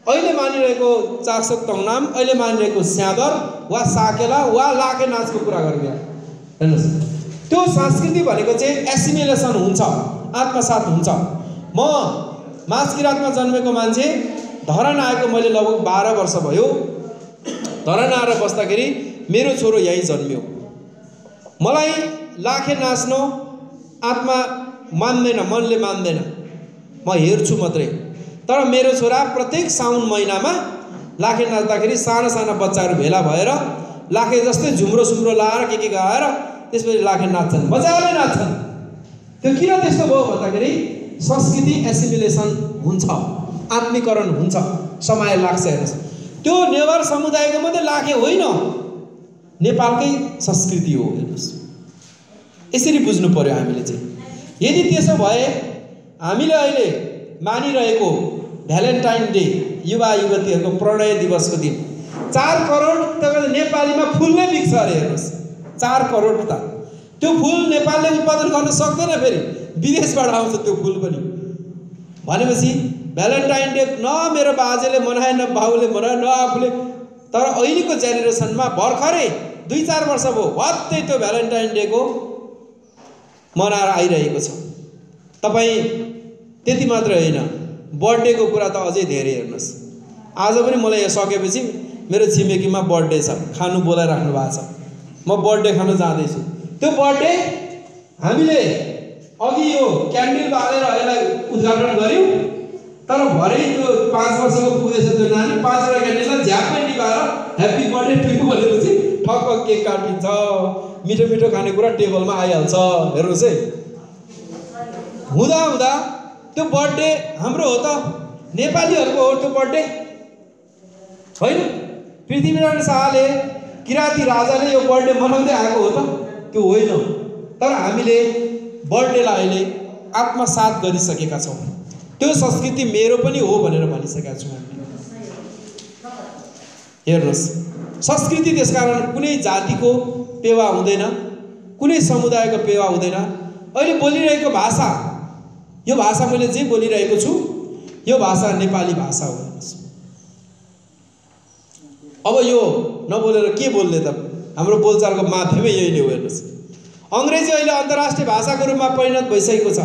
अहिले मानिरहेको चाकसोक तङनाम, अहिले मानिरहेको स्यादर वा साकेला वा लाखे नाचको कुरा गरौँ यहाँ। हेर्नुहोस्, त्यो संस्कृति भनेको चाहिँ एसिमिलेसन हुन्छ, आत्मसात हुन्छ। म माझकिरातमा जन्मेको मान्छे, धरान आएको मैले लगभग 12 वर्ष भयो। धरान आएर बस्दाखेरि मेरो छोरो यहीँ जन्मियो। मलाई लाखे नाच्न आत्मा मान्दैन, मनले मान्दैन, म हेर्छु मात्रै। तर मेरो छोरा प्रत्येक साउन महिनामा लाखे नाच्दाखेरि साना साना बच्चाहरू भेला भएर लाखे जस्तै झुम्रो सुम्रो लाएर के गाएर त्यसपछि लाखे नाच्छन्, मजाले नाच्छन्। त्यो किन त्यस्तो भयो भन्दाखेरि संस्कृति एसिमिलेसन हुन्छ, आत्मीकरण हुन्छ, समय लाग्छ। हेर्नुहोस्, त्यो नेवार समुदायको मात्रै लाखे होइन, नेपालकै संस्कृति हो। हेर्नुहोस्, यसरी बुझ्नु पर्यो हामीले चाहिँ। यदि त्यसो भए हामीले अहिले मानिरहेको भ्यालेन्टाइन डे, युवा युवतीहरूको प्रणय दिवसको दिन 4 करोड तपाईँले नेपालीमा फुल नै बिग्छ अरे। हेर्नुहोस्, 4 करोड त त्यो फुल नेपालले उत्पादन गर्न सक्दैन, फेरि विदेशबाट आउँछ त्यो फुल पनि। भनेपछि भ्यालेन्टाइन डे न मेरो बाजेले मनाए, न बाउले मनाए, न आफूले, तर अहिलेको जेनेरेसनमा भर्खरै 2-4 वर्ष भयो वात्तै त्यो भ्यालेन्टाइन डेको मनाएर आइरहेको छ। तपाईँ त्यति मात्र होइन, बर्थडेको कुरा त अझै धेरै। हेर्नुहोस्, आज पनि मलाई यो सकेपछि मेरो छिमेकीमा बर्थडे छ, खानु बोलाइराख्नु भएको छ, म बर्थडे खान जाँदैछु। त्यो बर्थडे हामीले अघि यो क्यान्डल बालेर यसलाई उद्घाटन गऱ्यौँ, तर भरे त्यो 5 वर्षको पुगेछ त्यो नानी, 5वटा क्यान्डललाई झ्याप्पै निभाएर ह्याप्पी बर्थडे टु यु भनेपछि ठक्क केक काटिन्छ, मिठो मिठो खानेकुरा टेबलमा आइहाल्छ। हेर्नुहोस् है, हुँदा हुँदा त्यो बर्थडे हाम्रो हो त, नेपालीहरूको हो त्यो बर्थडे होइन। पृथ्वीनारायण शाहले, किराती राजाले यो बर्थडे मनाउँदै आएको हो त? त्यो होइन। तर हामीले बर्थडेलाई अहिले आत्मसात गरिसकेका छौँ। त्यो संस्कृति मेरो पनि हो भनेर भनिसकेका छौँ हामीले। हेर्नुहोस्, संस्कृति त्यसकारण कुनै जातिको पेवा हुँदैन, कुनै समुदायको पेवा हुँदैन। अहिले बोलिरहेको भाषा, यो भाषा मैले जे बोलिरहेको छु यो भाषा नेपाली भाषा हो। अब यो नबोलेर के बोल्ने त? हाम्रो बोलचालको माध्यमै यही नै हो। हेर्नुहोस्, अङ्ग्रेजी अहिले अन्तर्राष्ट्रिय भाषाको रूपमा परिणत भइसकेको छ।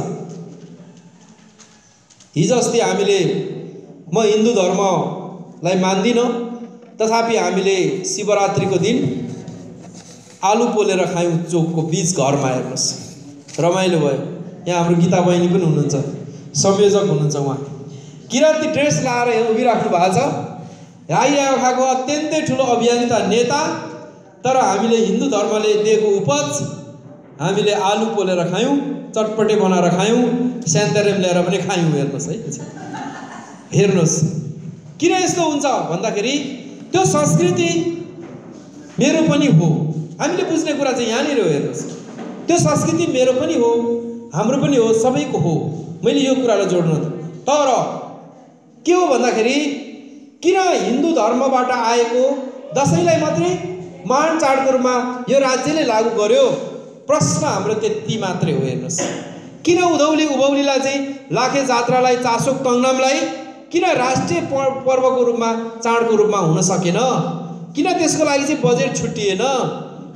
हिजो अस्ति हामीले, म हिन्दू धर्मलाई मान्दिनँ, तथापि हामीले शिवरात्रिको दिन आलु पोलेर खायौँ चोकको बिच घरमा। हेर्नुहोस्, रमाइलो भयो। यहाँ हाम्रो गीता बहिनी पनि हुनुहुन्छ, संयोजक हुनुहुन्छ। उहाँ किराती ड्रेस लाएर यहाँ उभिराख्नु भएको छ, आइरहेको खाएको अत्यन्तै ठुलो अभियन्ता नेता। तर हामीले हिन्दू धर्मले दिएको उपज हामीले आलु पोलेर खायौँ, चटपटे बनाएर खायौँ, स्यान्तारेम ल्याएर पनि खायौँ। हेर्नुहोस् है, हेर्नुहोस् किन यस्तो हुन्छ भन्दाखेरि त्यो संस्कृति मेरो पनि हो। हामीले बुझ्ने कुरा चाहिँ यहाँनिर हो। हेर्नुहोस्, त्यो संस्कृति मेरो पनि हो, हाम्रो पनि हो, सबैको हो। मैले यो कुरालाई जोड्नु तर के हो भन्दाखेरि किन हिन्दू धर्मबाट आएको दसैँलाई मात्रै महान चाडको रूपमा यो राज्यले लागू गर्यो? प्रश्न हाम्रो त्यति मात्रै हो। हेर्नुहोस्, किन उधौली उभौलीलाई चाहिँ लाखे जात्रालाई, चासोक तङ्नामलाई किन राष्ट्रिय पर्वको रूपमा, चाडको रूपमा हुन सकेन? किन त्यसको लागि चाहिँ बजेट छुट्टिएन?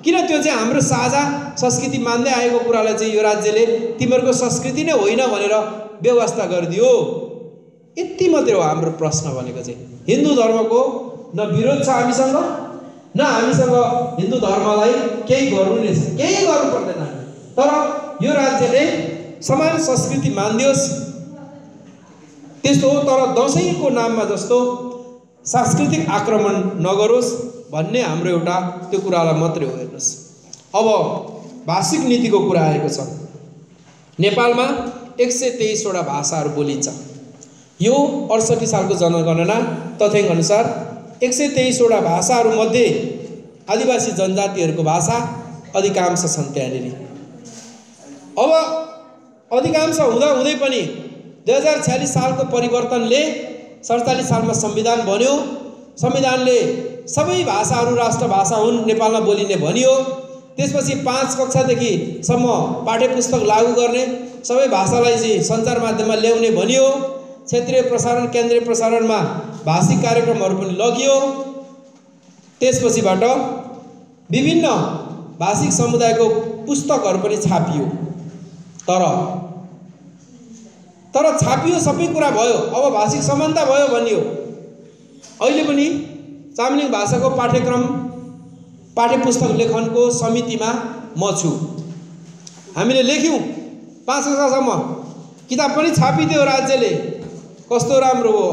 किन त्यो चाहिँ हाम्रो साझा संस्कृति मान्दै आएको कुरालाई चाहिँ यो राज्यले तिमीहरूको संस्कृति नै होइन भनेर व्यवस्था गरिदियो? यति मात्रै हो हाम्रो प्रश्न भनेको चाहिँ। हिन्दू धर्मको न विरोध छ हामीसँग, न हामीसँग हिन्दू धर्मलाई केही गर्नु नै छ, केही गर्नु पर्दैन। तर यो राज्यले समान संस्कृति मानिदियोस् त्यस्तो हो, तर दसैँको नाममा जस्तो सांस्कृतिक आक्रमण नगरोस् भन्ने हाम्रो एउटा त्यो कुरालाई मात्रै हो। हेर्नुहोस्, अब भाषिक नीतिको कुरा आएको छ। नेपालमा 123वटा भाषाहरू बोलिन्छ। यो 68 सालको जनगणना तथ्याङ्क अनुसार 123वटा भाषाहरूमध्ये आदिवासी जनजातिहरूको भाषा अधिकांश छन् त्यहाँनिर। अब अधिकांश हुँदाहुँदै पनि 2046 सालको परिवर्तनले 47 सालमा संविधान बन्यो। संविधानले सबै भाषाहरू राष्ट्रभाषा हुन्, नेपालमा बोलिने भनियो। त्यसपछि 5 कक्षादेखि सम्म पाठ्यपुस्तक लागू गर्ने, सबै भाषालाई चाहिँ सञ्चार माध्यममा ल्याउने भनियो। क्षेत्रीय प्रसारण, केन्द्रीय प्रसारणमा भाषिक कार्यक्रमहरू पनि लगियो। त्यसपछिबाट विभिन्न भाषिक समुदायको पुस्तकहरू पनि छापियो। तर छापियो, सबै कुरा भयो, अब भाषिक समानता भयो भनियो। अहिले पनि चाम्लिङ भाषाको पाठ्यक्रम, पाठ्यपुस्तक लेखनको समितिमा म छु। हामीले लेख्यौँ 5 कक्षासम्म, किताब पनि छापिदियो राज्यले। कस्तो राम्रो हो।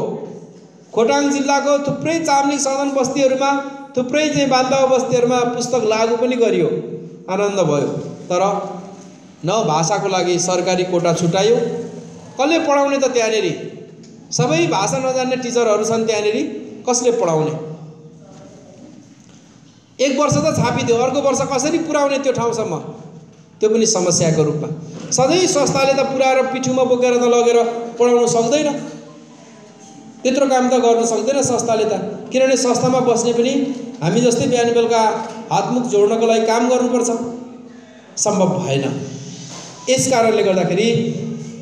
खोटाङ जिल्लाको थुप्रै चाम्लिङ सदन बस्तीहरूमा, थुप्रै चाहिँ बान्धव बस्तीहरूमा पुस्तक लागू पनि गरियो, आनन्द भयो। तर न भाषाको लागि सरकारी कोटा छुटायो, कसले पढाउने त त्यहाँनिर? सबै भाषा नजान्ने टिचरहरू छन् त्यहाँनिर, कसले पढाउने? 1 वर्ष त छापिदियो, अर्को वर्ष कसरी पुर्याउने त्यो ठाउँसम्म? त्यो पनि समस्याको रूपमा। सधैँ संस्थाले त पुर्याएर पिठुमा बोकेर त लगेर पढाउन सक्दैन, त्यत्रो काम त गर्न सक्दैन संस्थाले त। किनभने संस्थामा बस्ने पनि हामी जस्तै बिहान बेलुका हातमुख जोड्नको लागि काम गर्नुपर्छ, सम्भव भएन। यस कारणले गर्दाखेरि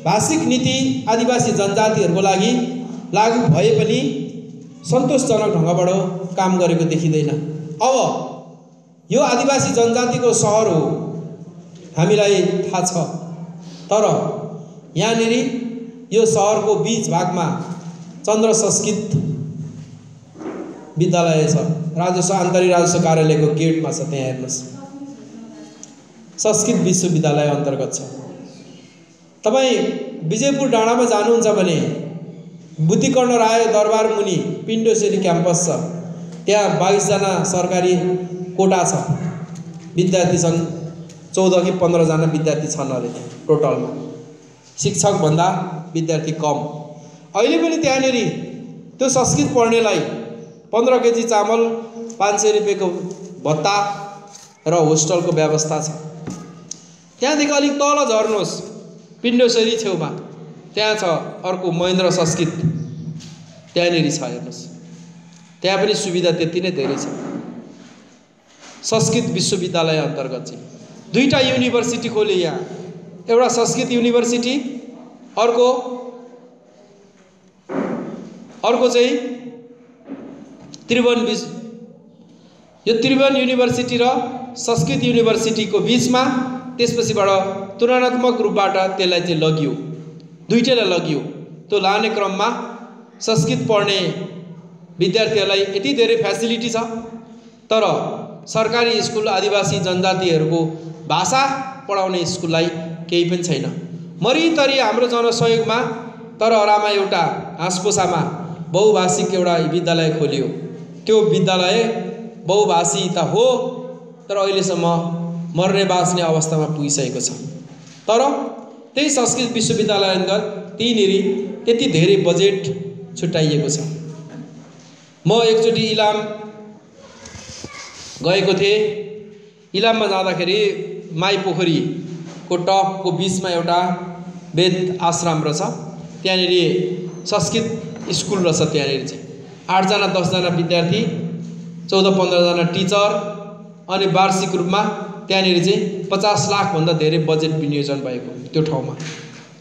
भाषिक नीति आदिवासी जनजातिहरूको लागि लागू भए पनि सन्तोषजनक ढङ्गबाट काम गरेको देखिँदैन। अब यो आदिवासी जनजातिको सहर हो, हामीलाई थाहा छ। तर यहाँनिर यो सहरको बीच भागमा चन्द्र संस्कृत विद्यालय छ, राजस्व आन्तरिक राजस्व कार्यालयको गेटमा छ। त्यहाँ हेर्नुहोस्, संस्कृत विश्वविद्यालय अन्तर्गत छ। तपाईँ विजयपुर डाँडामा जानुहुन्छ भने बुद्धिकर्ण राय दरबार मुनि पिण्डोश्वरी क्याम्पस छ, त्यहाँ 22 जना सरकारी कोटा छ, विद्यार्थी छन्। 14 कि 15 जना विद्यार्थी छन् अरे टोटलमा, शिक्षकभन्दा विद्यार्थी कम। अहिले पनि त्यहाँनिर त्यो संस्कृत पढ्नेलाई 15 केजी चामल, 500 रुपियाँको भत्ता र होस्टलको व्यवस्था छ। त्यहाँदेखि अलिक तल झर्नुहोस्, पिण्डोश्वरी छेउमा त्यहाँ छ अर्को महेन्द्र संस्कृत, त्यहाँनिर छ। हेर्नुहोस्, त्यहाँ पनि सुविधा त्यति नै धेरै छ। संस्कृत विश्वविद्यालय अन्तर्गत चाहिँ 2टा युनिभर्सिटी खोले यहाँ, एउटा संस्कृत युनिभर्सिटी, अर्को चाहिँ त्रिभुवन। यो त्रिभुवन युनिभर्सिटी र संस्कृत युनिभर्सिटीको बिचमा त्यसपछिबाट तुलनात्मक रूपबाट त्यसलाई चाहिँ लगियो, दुईटैलाई लगियो। त्यो लाने क्रममा संस्कृत पढ्ने विद्यार्थीहरूलाई यति धेरै फ्यासिलिटी छ, तर सरकारी स्कुल आदिवासी जनजातिहरूको भाषा पढाउने स्कुललाई केही पनि छैन। मरितरी हाम्रो जनसहयोगमा तरहरामा एउटा हाँसपोसामा बहुभाषिक एउटा विद्यालय खोलियो। त्यो विद्यालय बहुभाषी त हो, तर अहिलेसम्म मर्ने बाँच्ने अवस्थामा पुगिसकेको छ। तर त्यही संस्कृत विश्वविद्यालय अन्तर्गत त्यहीँनेरि त्यति धेरै बजेट छुट्याइएको छ। म एकचोटि इलाम गएको थिएँ। इलाममा जाँदाखेरि माई पोखरीको टपको बिचमा एउटा वेद आश्रम रहेछ। त्यहाँनेरि संस्कृत स्कुल रहेछ। त्यहाँनेरि चाहिँ 8 जना 10 जना विद्यार्थी, 14-15 जना टिचर, अनि वार्षिक रूपमा त्यहाँनेरि चाहिँ 50 लाख भन्दा धेरै बजेट विनियोजन भएको त्यो ठाउँमा।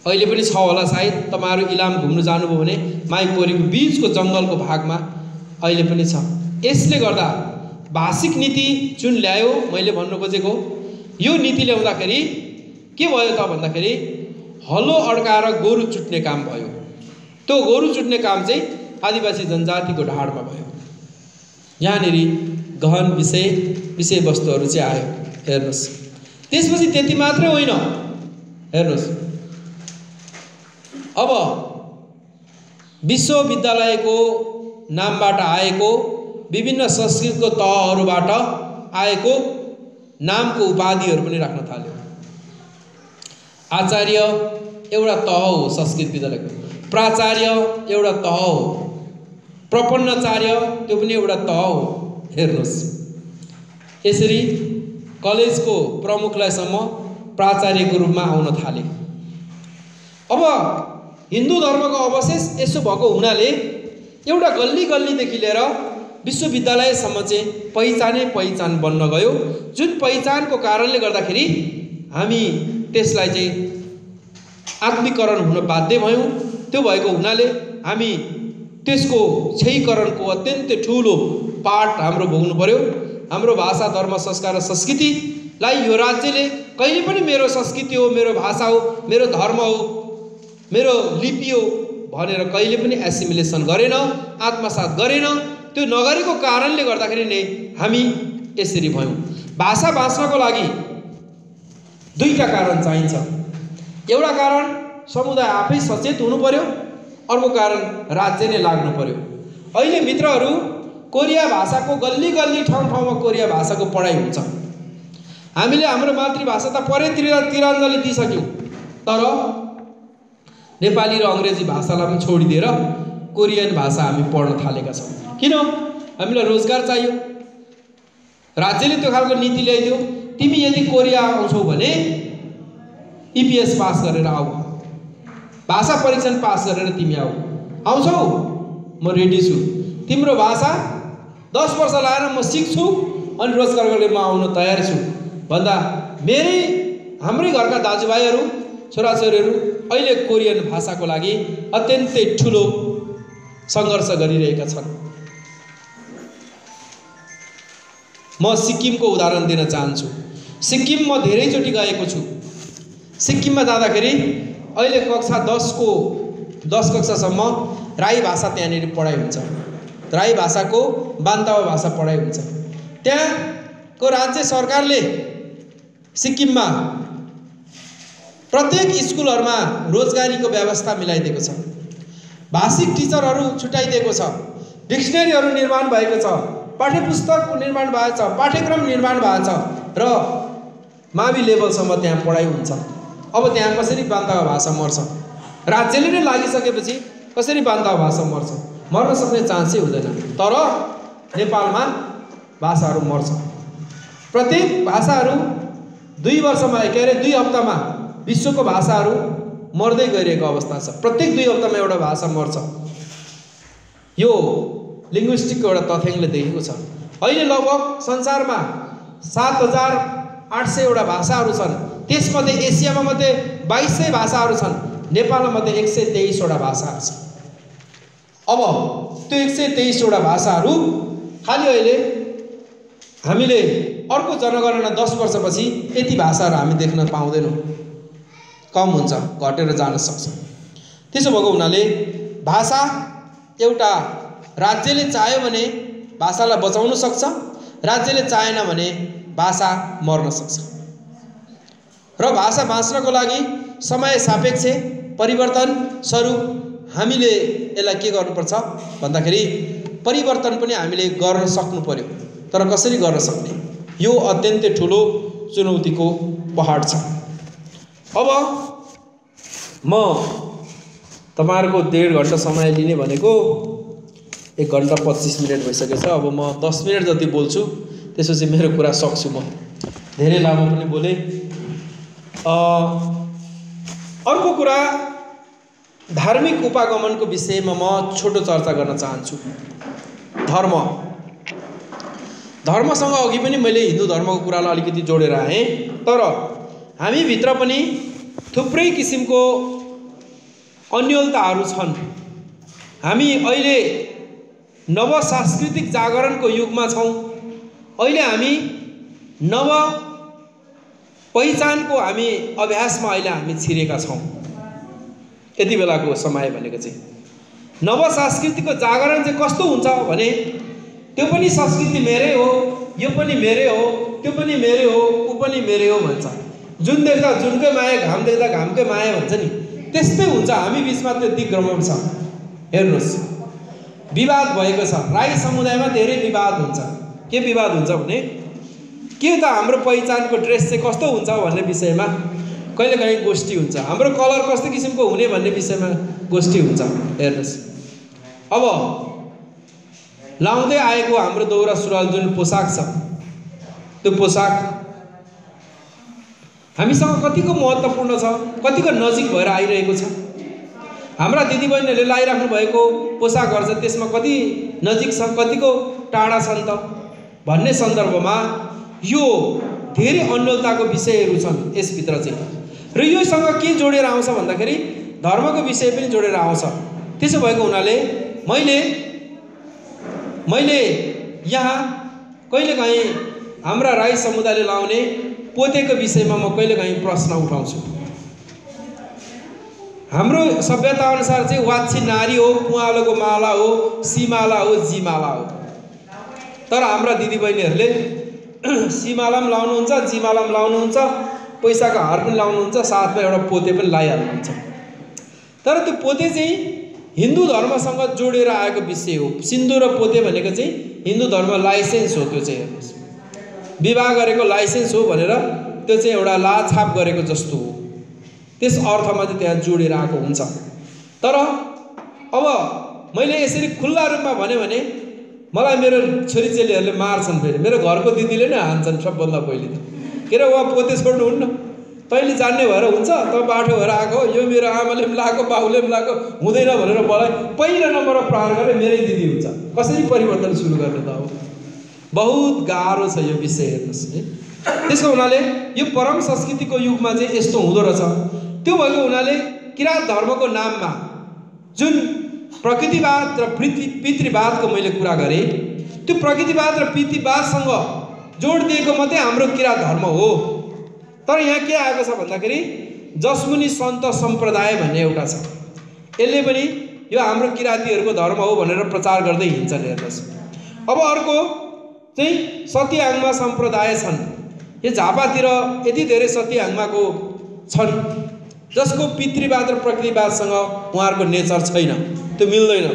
अहिले पनि छ होला सायद। तपाईहरु इलाम घुम्नु जानुभयो भने माई पोखरीको बीचको जंगलको भागमा अहिले पनि छ। यसले गर्दा भाषिक नीति जुन ल्यायो, मैले भन्नु खोजेको यो नीति ल्याउँदाखेरि के भयो त भन्दाखेरि हलो अड्काएर गोरु चुट्ने काम भयो। त्यो गोरु चुट्ने काम चाहिँ आदिवासी जनजातिको ढाडमा भयो। यहाँनेरि गहन विषय वस्तुहरू चाहिँ आयो। हेर्नुस्, त्यसपछि त्यति मात्रै होइन। हेर्नुस्, अब विश्वविद्यालयको नामबाट आएको विभिन्न संस्कृतको तहहरूबाट आएको नामको उपाधिहरू पनि राख्न थाल्यो। आचार्य एउटा तह हो संस्कृत विद्यालयको, प्राचार्य एउटा तह हो, प्रपन्नाचार्य त्यो पनि एउटा तह हो। हेर्नुस्, यसरी कलेजको प्रमुखलाईसम्म प्राचार्यको रूपमा आउन थाले। अब हिन्दू धर्मको अवशेष यसो भएको हुनाले एउटा गल्ली गल्लीदेखि लिएर विश्वविद्यालयसम्म चाहिँ पहिचान बन्न गयो। जुन पहिचानको कारणले गर्दाखेरि हामी त्यसलाई चाहिँ आत्मीकरण हुन बाध्य भयौँ। त्यो भएको हुनाले हामी त्यसको क्षयीकरणको अत्यन्तै ठुलो पाठ हाम्रो भोग्नु पर्यो। हाम्रो भाषा, धर्म, संस्कार र संस्कृतिलाई यो राज्यले कहिले पनि मेरो संस्कृति हो, मेरो भाषा हो, मेरो धर्म हो, मेरो लिपि हो भनेर कहिले पनि एसिमिलेसन गरेन, आत्मसात गरेन। त्यो नगरेको कारणले गर्दाखेरि नै हामी यसरी भयौँ। भाषा बाँच्नको लागि दुईटा कारण चाहिन्छ। एउटा कारण समुदाय आफै सचेत हुनु पर्यो, अर्को कारण राज्य नै लाग्नु पर्यो। अहिले मित्रहरू, कोरिया भाषाको गल्ली गल्ली ठाउँ ठाउँमा कोरिया भाषाको पढाइ हुन्छ। हामीले हाम्रो मातृभाषा त परे तिरञ्जली दिइसक्यौँ, तर नेपाली र अङ्ग्रेजी भाषालाई पनि छोडिदिएर कोरियन भाषा हामी पढ्न थालेका छौँ। किन? हामीलाई रोजगार चाहियो। राज्यले त्यो खालको नीति ल्याइदियो, तिमी यदि कोरिया आउँछौ भने इपिएस पास गरेर आऊ, भाषा परीक्षण पास गरेर तिमी आउँछौ, म रेडी छु। तिम्रो भाषा 10 वर्ष लाएर म सिक्छु अनि रोजगार गरेर म आउन तयार छु भन्दा हाम्रै घरका दाजुभाइहरू, छोराछोरीहरू अहिले कोरियन भाषाको लागि अत्यन्तै ठुलो सङ्घर्ष गरिरहेका छन्। म सिक्किमको उदाहरण दिन चाहन्छु। सिक्किम म धेरैचोटि गएको छु। सिक्किममा जाँदाखेरि अहिले कक्षा 10 कक्षासम्म राई भाषा त्यहाँनिर पढाइ हुन्छ। राई भाषाको बान्तावा भाषा पढाइ हुन्छ। त्यहाँको राज्य सरकारले सिक्किममा प्रत्येक स्कुलहरूमा रोजगारीको व्यवस्था मिलाइदिएको छ। भाषिक टिचरहरू छुट्याइदिएको छ। डिक्सनरीहरू निर्माण भएको छ। पाठ्यपुस्तक निर्माण भएको छ। पाठ्यक्रम निर्माण भएको छ र मावि लेभलसम्म त्यहाँ पढाइ हुन्छ। अब त्यहाँ कसरी बान्तावा भाषा मर्छ? राज्यले नै लागिसकेपछि कसरी बान्तावा भाषा मर्छ? मर्न सक्ने चान्सै हुँदैन। तर नेपालमा भाषाहरू मर्छ। प्रत्येक भाषाहरू 2 हप्तामा विश्वको भाषाहरू मर्दै गइरहेको अवस्था छ। प्रत्येक 2 हप्तामा एउटा भाषा मर्छ। यो लिङ्ग्विस्टिकको एउटा तथ्याङ्कले देखेको छ। अहिले लगभग संसारमा 7800 वटा भाषाहरू छन्। त्यसमध्ये एसियामा मात्रै 2200 भाषाहरू छन्। नेपालमा मात्रै 123 वटा भाषाहरू छन्। अब त्यो 123 वटा भाषाहरू खालि अहिले हामीले अर्को जनगणना 10 वर्षपछि यति भाषाहरू हामी देख्न पाउँदैनौँ। कम हुन्छ, घटेर जान सक्छ। त्यसो भएको हुनाले भाषा एउटा राज्यले चाह्यो भने भाषालाई बचाउन सक्छ, राज्यले चाहेन भने भाषा मर्न सक्छ। र भाषा बाँच्नको लागि समय सापेक्ष परिवर्तन स्वरूप हामीले यसलाई के गर्नुपर्छ भन्दाखेरि परिवर्तन पनि हामीले गर्न सक्नु पर्यो। तर कसरी गर्न सक्ने? यो अत्यन्तै ठुलो चुनौतीको पहाड छ। अब म तपाईहरुको 1.5 घण्टा समय लिने भनेको 1 घण्टा 25 मिनेट भइसकेछ। अब म 10 मिनेट जति बोल्छु, त्यसपछि मेरो कुरा सक्छु। म धेरै लामो पनि बोले। अर्को कुरा, धार्मिक उपागमनको विषयमा म छोटो चर्चा गर्न चाहन्छु। धर्मसँग अघि पनि मैले हिन्दू धर्मको कुरालाई अलिकति जोडेर आएँ, तर हामी भित्र पनि थुप्रै किसिमको अन्योलताहरू छन्। हामी अहिले नव सांस्कृतिक जागरणको युगमा छौँ। अहिले हामी नव पहिचानको हामी अभ्यासमा अहिले हामी छिरेका छौँ। यति बेलाको समय भनेको चाहिँ नव सांस्कृतिकको जागरण चाहिँ कस्तो हुन्छ भने, त्यो पनि संस्कृति मेरै हो, यो पनि मेरै हो, त्यो पनि मेरै हो, ऊ पनि मेरै हो भन्छ। जुन देख्दा जुनकै माया, घाम देख्दा घामकै माया भन्छ नि, त्यस्तै हुन्छ। हामी बिचमा त्यो दिग्भ्रमण छ। हेर्नुहोस्, विवाद भएको छ। राई समुदायमा धेरै विवाद हुन्छ। के विवाद हुन्छ भने, के त हाम्रो पहिचानको ड्रेस चाहिँ कस्तो हुन्छ भन्ने विषयमा कहिलेकाहीँ गोष्ठी हुन्छ। हाम्रो कलर कस्तो किसिमको हुने भन्ने विषयमा गोष्ठी हुन्छ। हेर्नुहोस्, अब लाउँदै आएको हाम्रो दौरा सुरुवाल जुन पोसाक छ, त्यो पोसाक हामीसँग कतिको महत्त्वपूर्ण छ, कतिको नजिक भएर आइरहेको छ। हाम्रा दिदीबहिनीहरूले लगाइराख्नु भएको पोसाकहरू छ, त्यसमा कति नजिक छ, कतिको टाढा छन् त भन्ने सन्दर्भमा यो धेरै अन्योलताको विषयहरू छन् यसभित्र चाहिँ। र योसँग के जोडेर आउँछ भन्दाखेरि धर्मको विषय पनि जोडेर आउँछ। त्यसो भएको हुनाले मैले यहाँ कहिलेकाहीँ हाम्रा राई समुदायले लाउने पोतेको विषयमा म कहिलेकाहीँ प्रश्न उठाउँछु। हाम्रो सभ्यता अनुसार चाहिँ वाच्छी नारी हो, पुवालोको माला हो, सीमाला हो, जीमाला हो। तर हाम्रा दिदीबहिनीहरूले सीमाला पनि लाउनुहुन्छ, जीमाला पनि लाउनुहुन्छ, पैसाको हार पनि लाउनुहुन्छ, साथमा एउटा पोते पनि लगाइहाल्नुहुन्छ। तर त्यो पोते चाहिँ हिन्दू धर्मसँग जोडेर आएको विषय हो। सिन्दुर र पोते भनेको चाहिँ हिन्दू धर्म लाइसेन्स हो। त्यो चाहिँ हेर्नुहोस्, विवाह गरेको लाइसेन्स हो भनेर त्यो चाहिँ एउटा लाछाप गरेको जस्तो हो। त्यस अर्थमा चाहिँ त्यहाँ जोडेर आएको हुन्छ। तर अब मैले यसरी खुल्ला रूपमा भने मलाई मेरो छोरीचेलीहरूले मार्छन्। फेरि मेरो घरको दिदीले नै हान्छन् सबभन्दा पहिले त। के अरे उहाँ पोते छोड्नुहुन्न, तैँले जान्ने भएर हुन्छ, त बाठो भएर आएको, यो मेरो आमाले पनि लगाएको, बाबुले पनि लगाएको, हुँदैन भनेर मलाई पहिलो नम्बरमा प्रहार गरे मेरै दिदी हुन्छ। कसरी परिवर्तन सुरु गर्ने त? अब बहुत गाह्रो छ यो विषय। हेर्नुहोस् है, त्यसको हुनाले यो परम संस्कृतिको युगमा चाहिँ यस्तो हुँदो रहेछ। त्यो भएको हुनाले किराँत धर्मको नाममा जुन प्रकृतिवाद र पितृवादको मैले कुरा गरेँ, त्यो प्रकृतिवाद र पितृवादसँग जोड दिएको मात्रै हाम्रो किराँत धर्म हो। तर यहाँ के आएको छ भन्दाखेरि जसमुनि सन्त सम्प्रदाय भन्ने एउटा छ। यसले पनि यो हाम्रो किराँतीहरूको धर्म हो भनेर प्रचार गर्दै हिँड्छन्। हेर्नुहोस्, अब अर्को चाहिँ सतीआङ्मा सम्प्रदाय छन्। यो झापातिर यति धेरै सतीआङ्माको छन् जसको पितृवाद र प्रकृतिवादसँग उहाँहरूको नेचर छैन, त्यो मिल्दैन।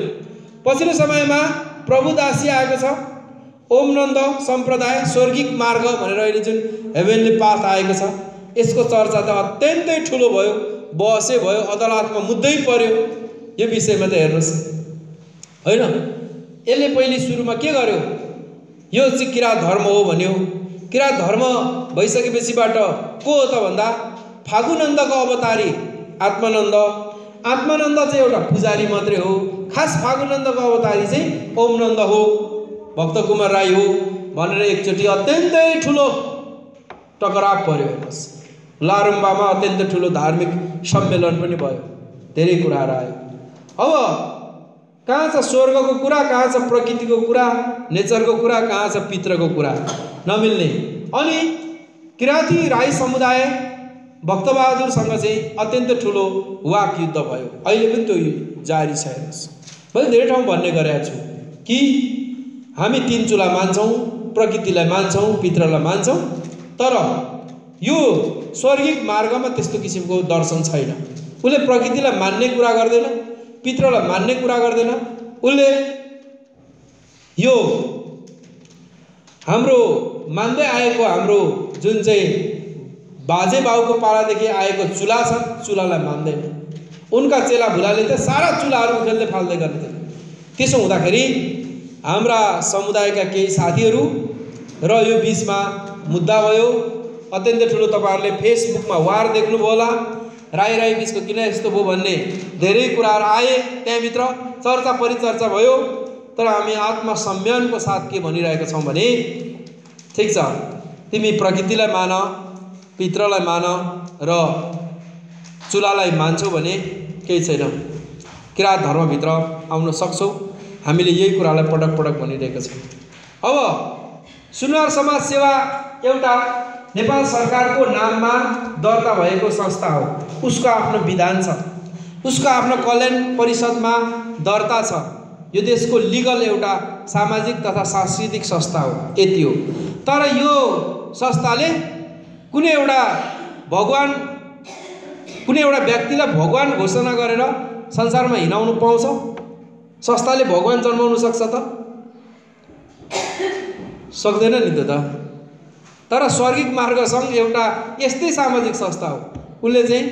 पछिल्लो समयमा प्रभुदासी आएको छ, ओमनन्द सम्प्रदाय, स्वर्गिक मार्ग भनेर अहिले जुन हेभेनली पाथ आएको छ, यसको चर्चा त अत्यन्तै ठुलो भयो, बहसै भयो, अदालतमा मुद्दै पर्यो यो विषयमा। त हेर्नुहोस् होइन, यसले पहिले सुरुमा के गर्यो, यो चाहिँ किराँत धर्म हो भन्यो। किराँत धर्म भइसकेपछिबाट को हो त भन्दा फागुनन्दको अवतारी आत्मानन्द चाहिँ एउटा पुजारी मात्रै हो। खास फागुनन्दको अवतारी चाहिँ ओमनन्द हो, भक्त कुमार राई हो भनेर एकचोटि अत्यन्तै ठुलो टकराव पर्यो। हेर्नुहोस्, लारुम्बामा अत्यन्तै ठुलो धार्मिक सम्मेलन पनि भयो, धेरै कुराहरू आयो। अब कहाँ छ स्वर्गको कुरा, कहाँ छ प्रकृतिको कुरा, नेचरको कुरा, कहाँ छ पित्रको कुरा, नमिल्ने। अनि किराँती राई समुदाय भक्तबहादुरसँग चाहिँ अत्यन्तै ठुलो वाक युद्ध भयो। अहिले पनि त्यो जारी छ। हेर्नुहोस्, मैले धेरै ठाउँ भन्ने गरेको छु कि हामी तीन चुला मान्छौँ, प्रकृतिलाई मान्छौँ, पित्रलाई मान्छौँ, तर यो स्वर्गिक मार्गमा त्यस्तो किसिमको दर्शन छैन। उसले प्रकृतिलाई मान्ने कुरा गर्दैन, पित्रलाई मान्ने कुरा गर्दैन। उसले यो हाम्रो मान्दै आएको हाम्रो जुन चाहिँ बाजे बाउको पालादेखि आएको चुला छ, चुलालाई मान्दैन। उनका चेला भुलाले त सारा चुलाहरू उखेल्दै फाल्दै गर्ने थिए। त्यसो हुँदाखेरि हाम्रा समुदायका केही साथीहरू र यो बिचमा मुद्दा भयो। अत्यन्तै ठुलो तपाईहरुले फेसबुकमा वार देख्नुभयो होला। राई बिचको किन यस्तो भयो भन्ने धेरै कुराहरू आए, त्यहाँभित्र चर्चा परिचर्चा भयो। तर हामी आत्मसंयमको साथ के भनिरहेका छौं भने ठीक छ, तिमी प्रकृतिलाई मान, पितृलाई मान र चुलालाई मान्छौ भने केही छैन, किरात धर्मभित्र आउन सक्छौ। हामीले यही कुरालाई पटक पटक भनिरहेका छौं। अब सुनुवार समाज सेवा एउटा नेपाल सरकारको नाममा दर्ता भएको संस्था हो। उसको आफ्नो विधान छ, उसको आफ्नो कल्याण परिषदमा दर्ता छ। यो देशको लिगल एउटा सामाजिक तथा सांस्कृतिक संस्था हो, यति हो। तर यो संस्थाले कुनै एउटा व्यक्तिलाई भगवान घोषणा गरेर संसारमा हिँडाउनु पाउँछ? संस्थाले भगवान जन्माउन सक्छ त? सक्दैन नि त। तर स्वर्गिक मार्ग सङ्घ एउटा यस्तै सामाजिक संस्था हो। उसले चाहिँ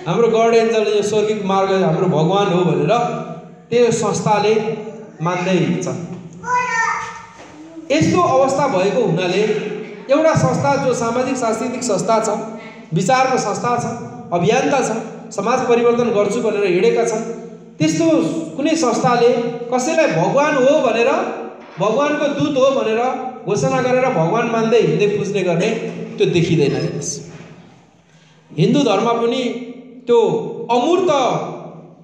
हाम्रो गड एन्जलले यो स्वर्गिक मार्ग हाम्रो भगवान हो भनेर त्यो संस्थाले मान्दै हिँड्छ। यस्तो अवस्था भएको हुनाले एउटा संस्था जो सामाजिक सांस्कृतिक संस्था छ, विचारको संस्था छ, अभियन्ता छ, समाज परिवर्तन गर्छु भनेर हिँडेका छन्, त्यस्तो कुनै संस्थाले कसैलाई भगवान हो भनेर, भगवानको दूत हो भनेर घोषणा गरेर भगवान मान्दै हिँड्दै पुज्ने गर्ने त्यो देखिँदैन। हिन्दू धर्म पनि त्यो अमूर्त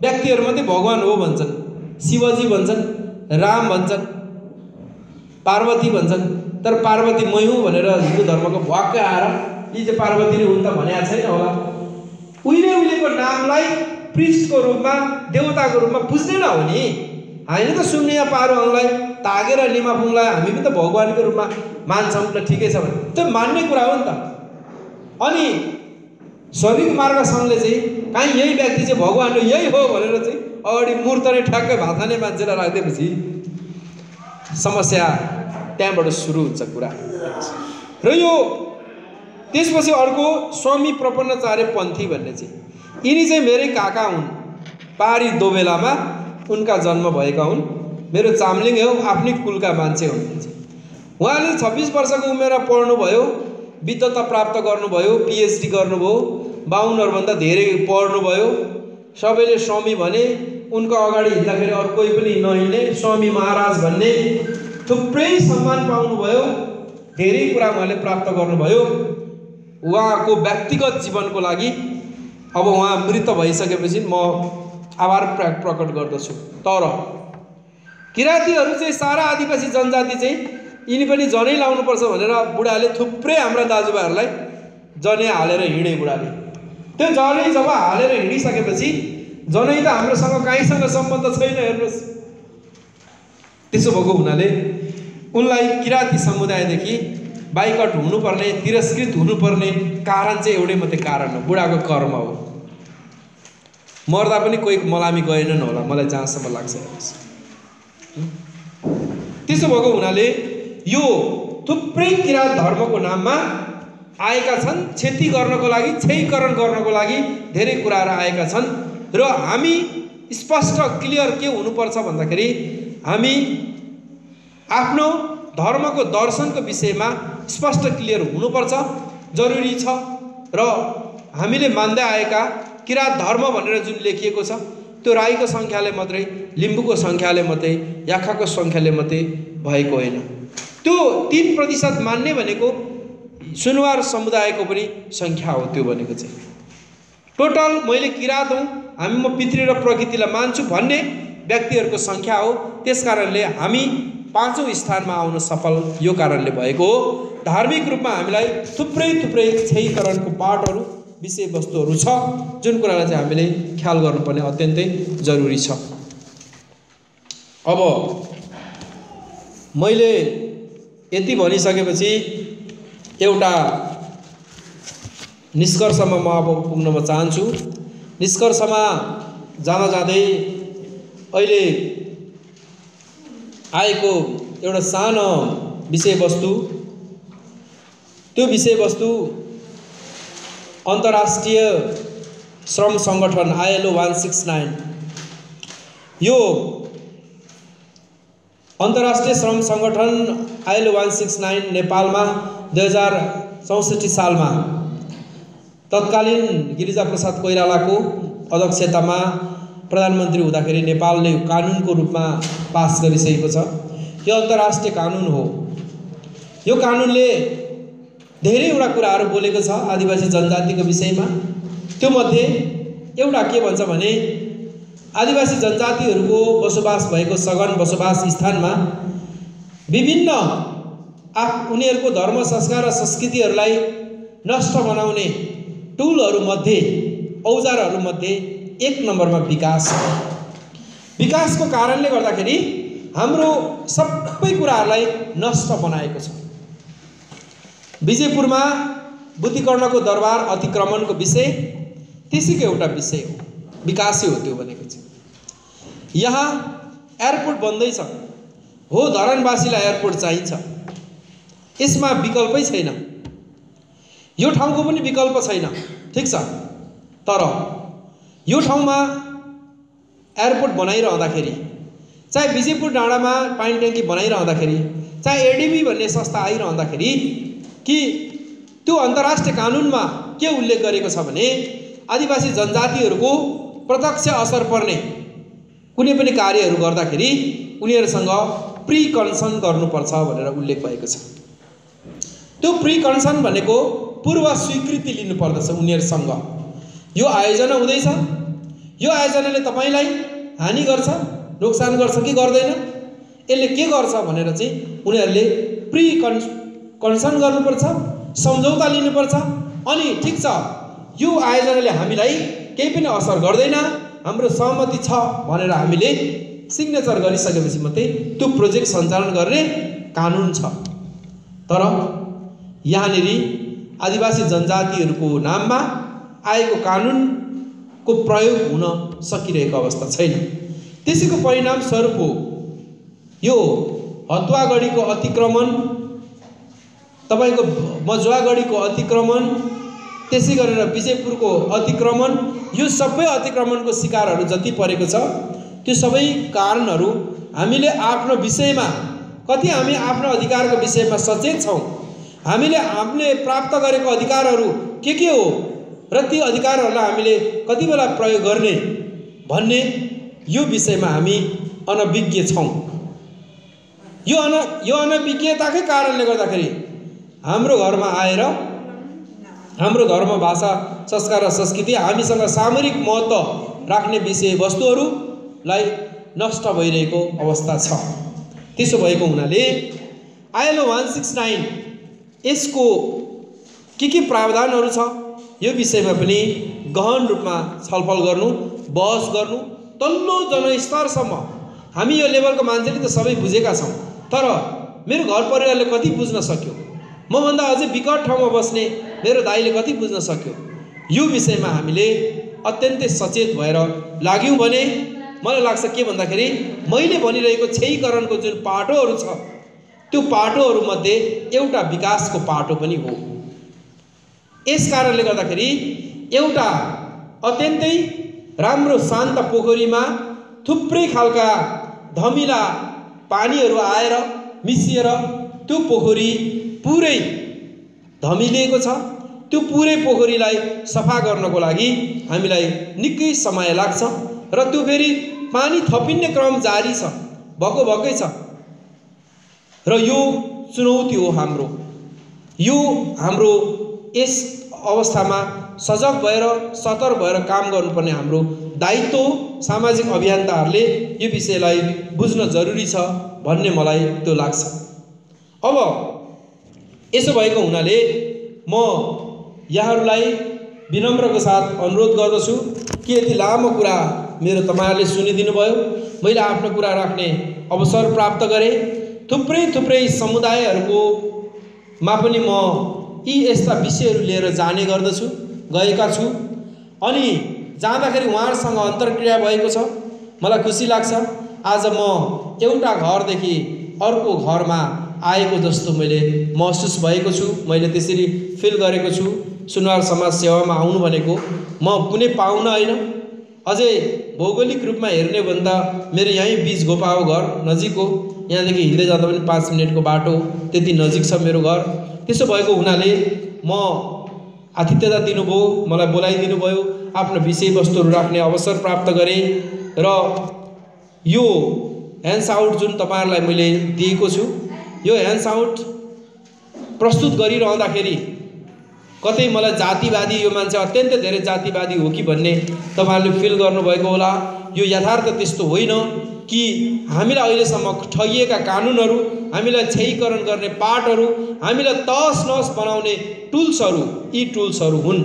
व्यक्तिहरू मात्रै भगवान हो भन्छन्। शिवजी भन्छन्, राम भन्छन्, पार्वती भन्छन्। तर पार्वती मै हुँ भनेर हिन्दू धर्मको भक्क आएर यी चाहिँ पार्वती नै हुन् त भनेको छैन होला। उहिलेको नामलाई पृष्ठको रूपमा, देवताको रूपमा पुज्ने नहुने। हामीले त सुम्निया पारुङलाई, तागेर निमापुङलाई हामी पनि त भगवानको रूपमा मान्छौँ, ल ठिकै छ भने त्यो मान्ने कुरा हो नि त। अनि स्वर्गिक मार्ग सङ्घले चाहिँ कहीँ यही व्यक्ति चाहिँ भगवान हो, यही हो भनेर चाहिँ अगाडि मूर्त नै ठ्याक्कै भात खाने मान्छेलाई राखिदिएपछि समस्या त्यहाँबाट सुरु हुन्छ कुरा। र यो त्यसपछि अर्को स्वामी प्रपन्नचार्य पन्थी भन्ने चाहिँ, यिनी चाहिँ मेरै काका हुन्। पहाडी दोबेलामा उनका जन्म भएका हुन्। मेरो चामलिङ हो, आफ्नै कुलका मान्छे हुनुहुन्छ। उहाँले 26 वर्षको उमेरमा पढ्नुभयो, विद्वता प्राप्त गर्नुभयो, पिएचडी गर्नुभयो, 52भन्दा धेरै पढ्नुभयो। सबैले स्वामी भने, उनको अगाडि हिँड्दाखेरि अरू कोही पनि नहिँड्ने, स्वामी महाराज भन्ने थुप्रै सम्मान पाउनुभयो। धेरै कुरा उहाँले प्राप्त गर्नुभयो। उहाँको व्यक्तिगत जीवनको लागि अब उहाँ मृत भइसकेपछि म आभार प्रकट गर्दछु। तर किराँतीहरू चाहिँ सारा आदिवासी जनजाति चाहिँ यिनी पनि जनै लाउनुपर्छ भनेर बुढाले थुप्रै हाम्रा दाजुभाइहरूलाई जनै हालेर हिँडे। बुढाले त्यो जनै जब हालेर हिँडिसकेपछि जनै त हाम्रोसँग काहीँसँग सम्बन्ध छैन, हेर्नुहोस्। त्यसो भएको हुनाले उनलाई किराँती समुदायदेखि बाइकट हुनुपर्ने, तिरस्कृत हुनुपर्ने कारण चाहिँ एउटै मात्रै कारण हो, बुढाको कर्म हो। मर्दा पनि कोही मलामी गएनन् होला, मलाई जहाँसम्म लाग्छ। त्यसो भएको हुनाले यो थुप्रै किराँत धर्मको नाममा आएका छन्। क्षति गर्नको लागि, क्षयीकरण गर्नको लागि धेरै कुराहरू आएका छन्। र हामी स्पष्ट क्लियर के हुनुपर्छ भन्दाखेरि हामी आफ्नो धर्मको दर्शनको विषयमा स्पष्ट क्लियर हुनुपर्छ, जरुरी छ। र हामीले मान्दै आएका किराँत धर्म भनेर जुन लेखिएको छ त्यो राईको सङ्ख्याले मात्रै, लिम्बूको सङ्ख्याले मात्रै, याखाको सङ्ख्याले मात्रै भएको होइन। त्यो 3% मान्ने भनेको सुनुवार समुदायको पनि सङ्ख्या हो। त्यो भनेको चाहिँ टोटल मैले किराँत हुँ, म पितृ र प्रकृतिलाई मान्छु भन्ने व्यक्तिहरूको सङ्ख्या हो। त्यसकारणले हामी 5औं स्थानमा आउन सफल यो कारणले भएको हो। धार्मिक रूपमा हामीलाई थुप्रै क्षयीकरणको पाठहरू, विषयवस्तुहरू छ, जुन कुरालाई चाहिँ हामीले ख्याल गर्नुपर्ने अत्यन्तै जरुरी छ। अब मैले यति भनिसकेपछि एउटा निष्कर्षमा म अब पुग्न चाहन्छु। निष्कर्षमा जाँदै अहिले आएको एउटा सानो विषयवस्तु, त्यो विषयवस्तु अन्तर्राष्ट्रिय श्रम संगठन ILO 169 यो अन्तर्राष्ट्रिय श्रम संगठन ILO 169 नेपालमा 2064 सालमा तत्कालीन गिरिजाप्रसाद कोइरालाको अध्यक्षतामा प्रधानमन्त्री हुँदाखेरि नेपालले कानुनको रूपमा पास गरिसकेको छ। यो अन्तर्राष्ट्रिय कानुन हो। यो कानुनले धेरैवटा कुराहरू बोलेको छ आदिवासी जनजातिको विषयमा। त्यो मध्ये एउटा के भन्छ भने आदिवासी जनजातिहरूको बसोबास भएको सघन बसोबास स्थानमा विभिन्न उनीहरूको धर्म संस्कार र संस्कृतिहरूलाई नष्ट बनाउने टुलहरूमध्ये औजारहरूमध्ये एक नम्बरमा विकास। विकासको कारणले गर्दाखेरि हाम्रो सबै कुराहरूलाई नष्ट बनाएको छ। विजयपुरमा बुद्धिकर्णको दरबार अतिक्रमणको विषय त्यसैको एउटा विषय हो, विकासै हो त्यो भनेको चाहिँ। यहाँ एयरपोर्ट बन्दैछ हो, धरानवासीलाई एयरपोर्ट चाहिन्छ, यसमा विकल्पै छैन, यो ठाउँको पनि विकल्प छैन, ठिक छ। तर यो ठाउँमा एयरपोर्ट बनाइरहँदाखेरि, चाहे विजयपुर डाँडामा पानी ट्याङ्की बनाइरहँदाखेरि, चाहे एडिबी भन्ने संस्था आइरहँदाखेरि कि त्यो अन्तर्राष्ट्रिय कानुनमा के उल्लेख गरेको छ भने आदिवासी जनजातिहरूको प्रत्यक्ष असर पर्ने कुनै पनि कार्यहरू गर्दाखेरि उनीहरूसँग प्री कन्सर्न गर्नुपर्छ भनेर उल्लेख भएको छ। त्यो प्री कन्सर्न भनेको पूर्व स्वीकृति लिनुपर्दछ उनीहरूसँग। यो आयोजना हुँदैछ, यो आयोजनाले तपाईँलाई हानि गर्छ, नोक्सान गर्छ कि गर्दैन, यसले के गर्छ भनेर चाहिँ उनीहरूले प्री कन्सर्न गर्नुपर्छ, सम्झौता लिनुपर्छ। अनि ठिक छ, यो आयोजनाले हामीलाई केही पनि असर गर्दैन, हाम्रो सहमति छ भनेर हामीले सिग्नेचर गरिसकेपछि मात्रै त्यो प्रोजेक्ट सञ्चालन गर्ने कानुन छ। तर यहाँनिर आदिवासी जनजातिहरूको नाममा आएको कानुनको प्रयोग हुन सकिरहेको अवस्था छैन। त्यसैको परिणाम स्वरूप हो यो हतुवागढीको अतिक्रमण, तपाईको मजुवागढीको अतिक्रमण, त्यसै गरेर विजयपुरको अतिक्रमण। यो सबै अतिक्रमणको शिकारहरू जति परेको छ त्यो सबै कारणहरू हामीले आफ्नो विषयमा कति हामी आफ्नो अधिकारको विषयमा सचेत छौँ, हामीले प्राप्त गरेको अधिकारहरू के हो र ती अधिकारहरूलाई हामीले कति बेला प्रयोग गर्ने भन्ने यो विषयमा हामी अनभिज्ञ छौँ। यो अनभिज्ञताकै कारणले गर्दाखेरि हाम्रो घरमा आएर हाम्रो धर्म भाषा संस्कार र संस्कृति हामीसँग सामरिक महत्त्व राख्ने विषय वस्तुहरूलाई नष्ट भइरहेको अवस्था छ। त्यसो भएको हुनाले ILO 169 यसको के प्रावधानहरू छ यो विषयमा पनि गहन रूपमा छलफल गर्नु, बहस गर्नु, तल्लो जनस्तरसम्म। हामी यो लेभलको मान्छेले त सबै बुझेका छौँ, तर मेरो घर परिवारले कति बुझ्न सक्यो, मभन्दा अझै विकट ठाउँमा बस्ने मेरो दाइले कति बुझ्न सक्यो, यो विषयमा हामीले अत्यन्तै सचेत भएर लाग्यौँ भने मलाई लाग्छ के भन्दाखेरि मैले भनिरहेको क्षयीकरणको जुन पाटोहरू छ त्यो पाटोहरूमध्ये एउटा विकासको पाटो पनि हो। यस कारणले गर्दाखेरि एउटा अत्यन्तै राम्रो शान्त पोखरीमा थुप्रै खालका धमिला पानीहरू आएर मिसिएर त्यो पोखरी पुरै धमिलिएको छ। त्यो पुरै पोखरीलाई सफा गर्नको लागि हामीलाई निकै समय लाग्छ र त्यो फेरि पानी थपिने क्रम जारी छ, भएकै छ। र यो चुनौती हो हाम्रो। यो हाम्रो यस अवस्थामा सजग भएर सतर्क भएर काम गर्नुपर्ने हाम्रो दायित्व हो। सामाजिक अभियन्ताहरूले यो विषयलाई बुझ्न जरुरी छ भन्ने मलाई त्यो लाग्छ। अब यसो भएको हुनाले म यहाँहरूलाई विनम्रको साथ अनुरोध गर्दछु कि यति लामो कुरा मेरो तपाईहरुले सुनिदिनु भयो, मैले आफ्नो कुरा राख्ने अवसर प्राप्त गरेँ। थुप्रै समुदायहरूको मा पनि म यी यस्ता विषयहरू लिएर जाने गर्दछु, गएका छु। अनि जाँदाखेरि उहाँहरूसँग अन्तर्क्रिया भएको छ। मलाई खुसी लाग्छ आज म एउटा घरदेखि अर्को घरमा आएको जस्तो मैले महसुस भएको छु। मैले त्यसरी फिल गरेको छु। सुनवार समाज सेवामा आउनु भनेको म कुनै पाहुना होइन, अझै भौगोलिक रूपमा हेर्ने हो भने त मेरो यहीँ बीच गोपा हो, घर नजिक हो। यहाँदेखि हिँड्दै जाँदा पनि 5 मिनटको बाटो, त्यति नजिक छ मेरो घर। त्यसो भएको हुनाले म आतिथ्यता दिनुभयो, मलाई बोलाइदिनु भयो, आफ्नो विषयवस्तुहरू राख्ने अवसर प्राप्त गरेँ र यो ह्यान्ड्स आउट जुन तपाईँहरूलाई मैले दिएको छु, यो ह्यान्ड्स आउट प्रस्तुत गरिरहँदाखेरि कतै मलाई जातिवादी, यो मान्छे अत्यन्तै धेरै जातिवादी हो कि भन्ने तपाईँहरूले फिल गर्नुभएको होला। यो यथार्थ त्यस्तो होइन कि हामीलाई अहिलेसम्म ठगिएका कानुनहरू, हामीलाई क्षयीकरण गर्ने पाठहरू, हामीलाई तहस नहस बनाउने टुल्सहरू, यी टुल्सहरू हुन्।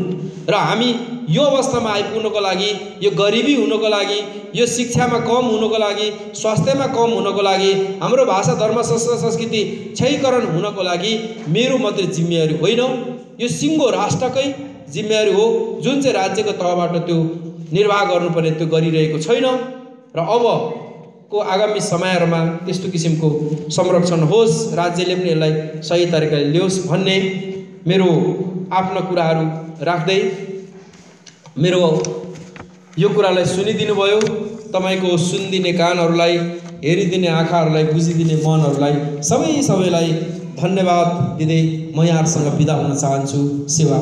र हामी यो अवस्थामा आइपुग्नको लागि, यो गरिबी हुनको लागि, यो शिक्षामा कम हुनको लागि, स्वास्थ्यमा कम हुनको लागि, हाम्रो भाषा धर्म संस्कृति क्षयीकरण हुनको लागि मेरो मात्रै जिम्मेवारी होइन, यो सिङ्गो राष्ट्रकै जिम्मेवारी हो, जुन चाहिँ राज्यको तहबाट त्यो निर्वाह गर्नुपर्ने त्यो गरिरहेको छैन। र अबको आगामी समयहरूमा त्यस्तो किसिमको संरक्षण होस्, राज्यले पनि यसलाई सही तरिकाले ल्याओस् भन्ने मेरो आफ्नो कुराहरू राख्दै मेरो यो कुरालाई सुनिदिनु भयो। तपाईँको सुनिदिने कानहरूलाई, हेरिदिने आँखाहरूलाई, बुझिदिने मनहरूलाई सबैलाई धन्यवाद दिँदै म यहाँहरूसँग बिदा हुन चाहन्छु। सेवा।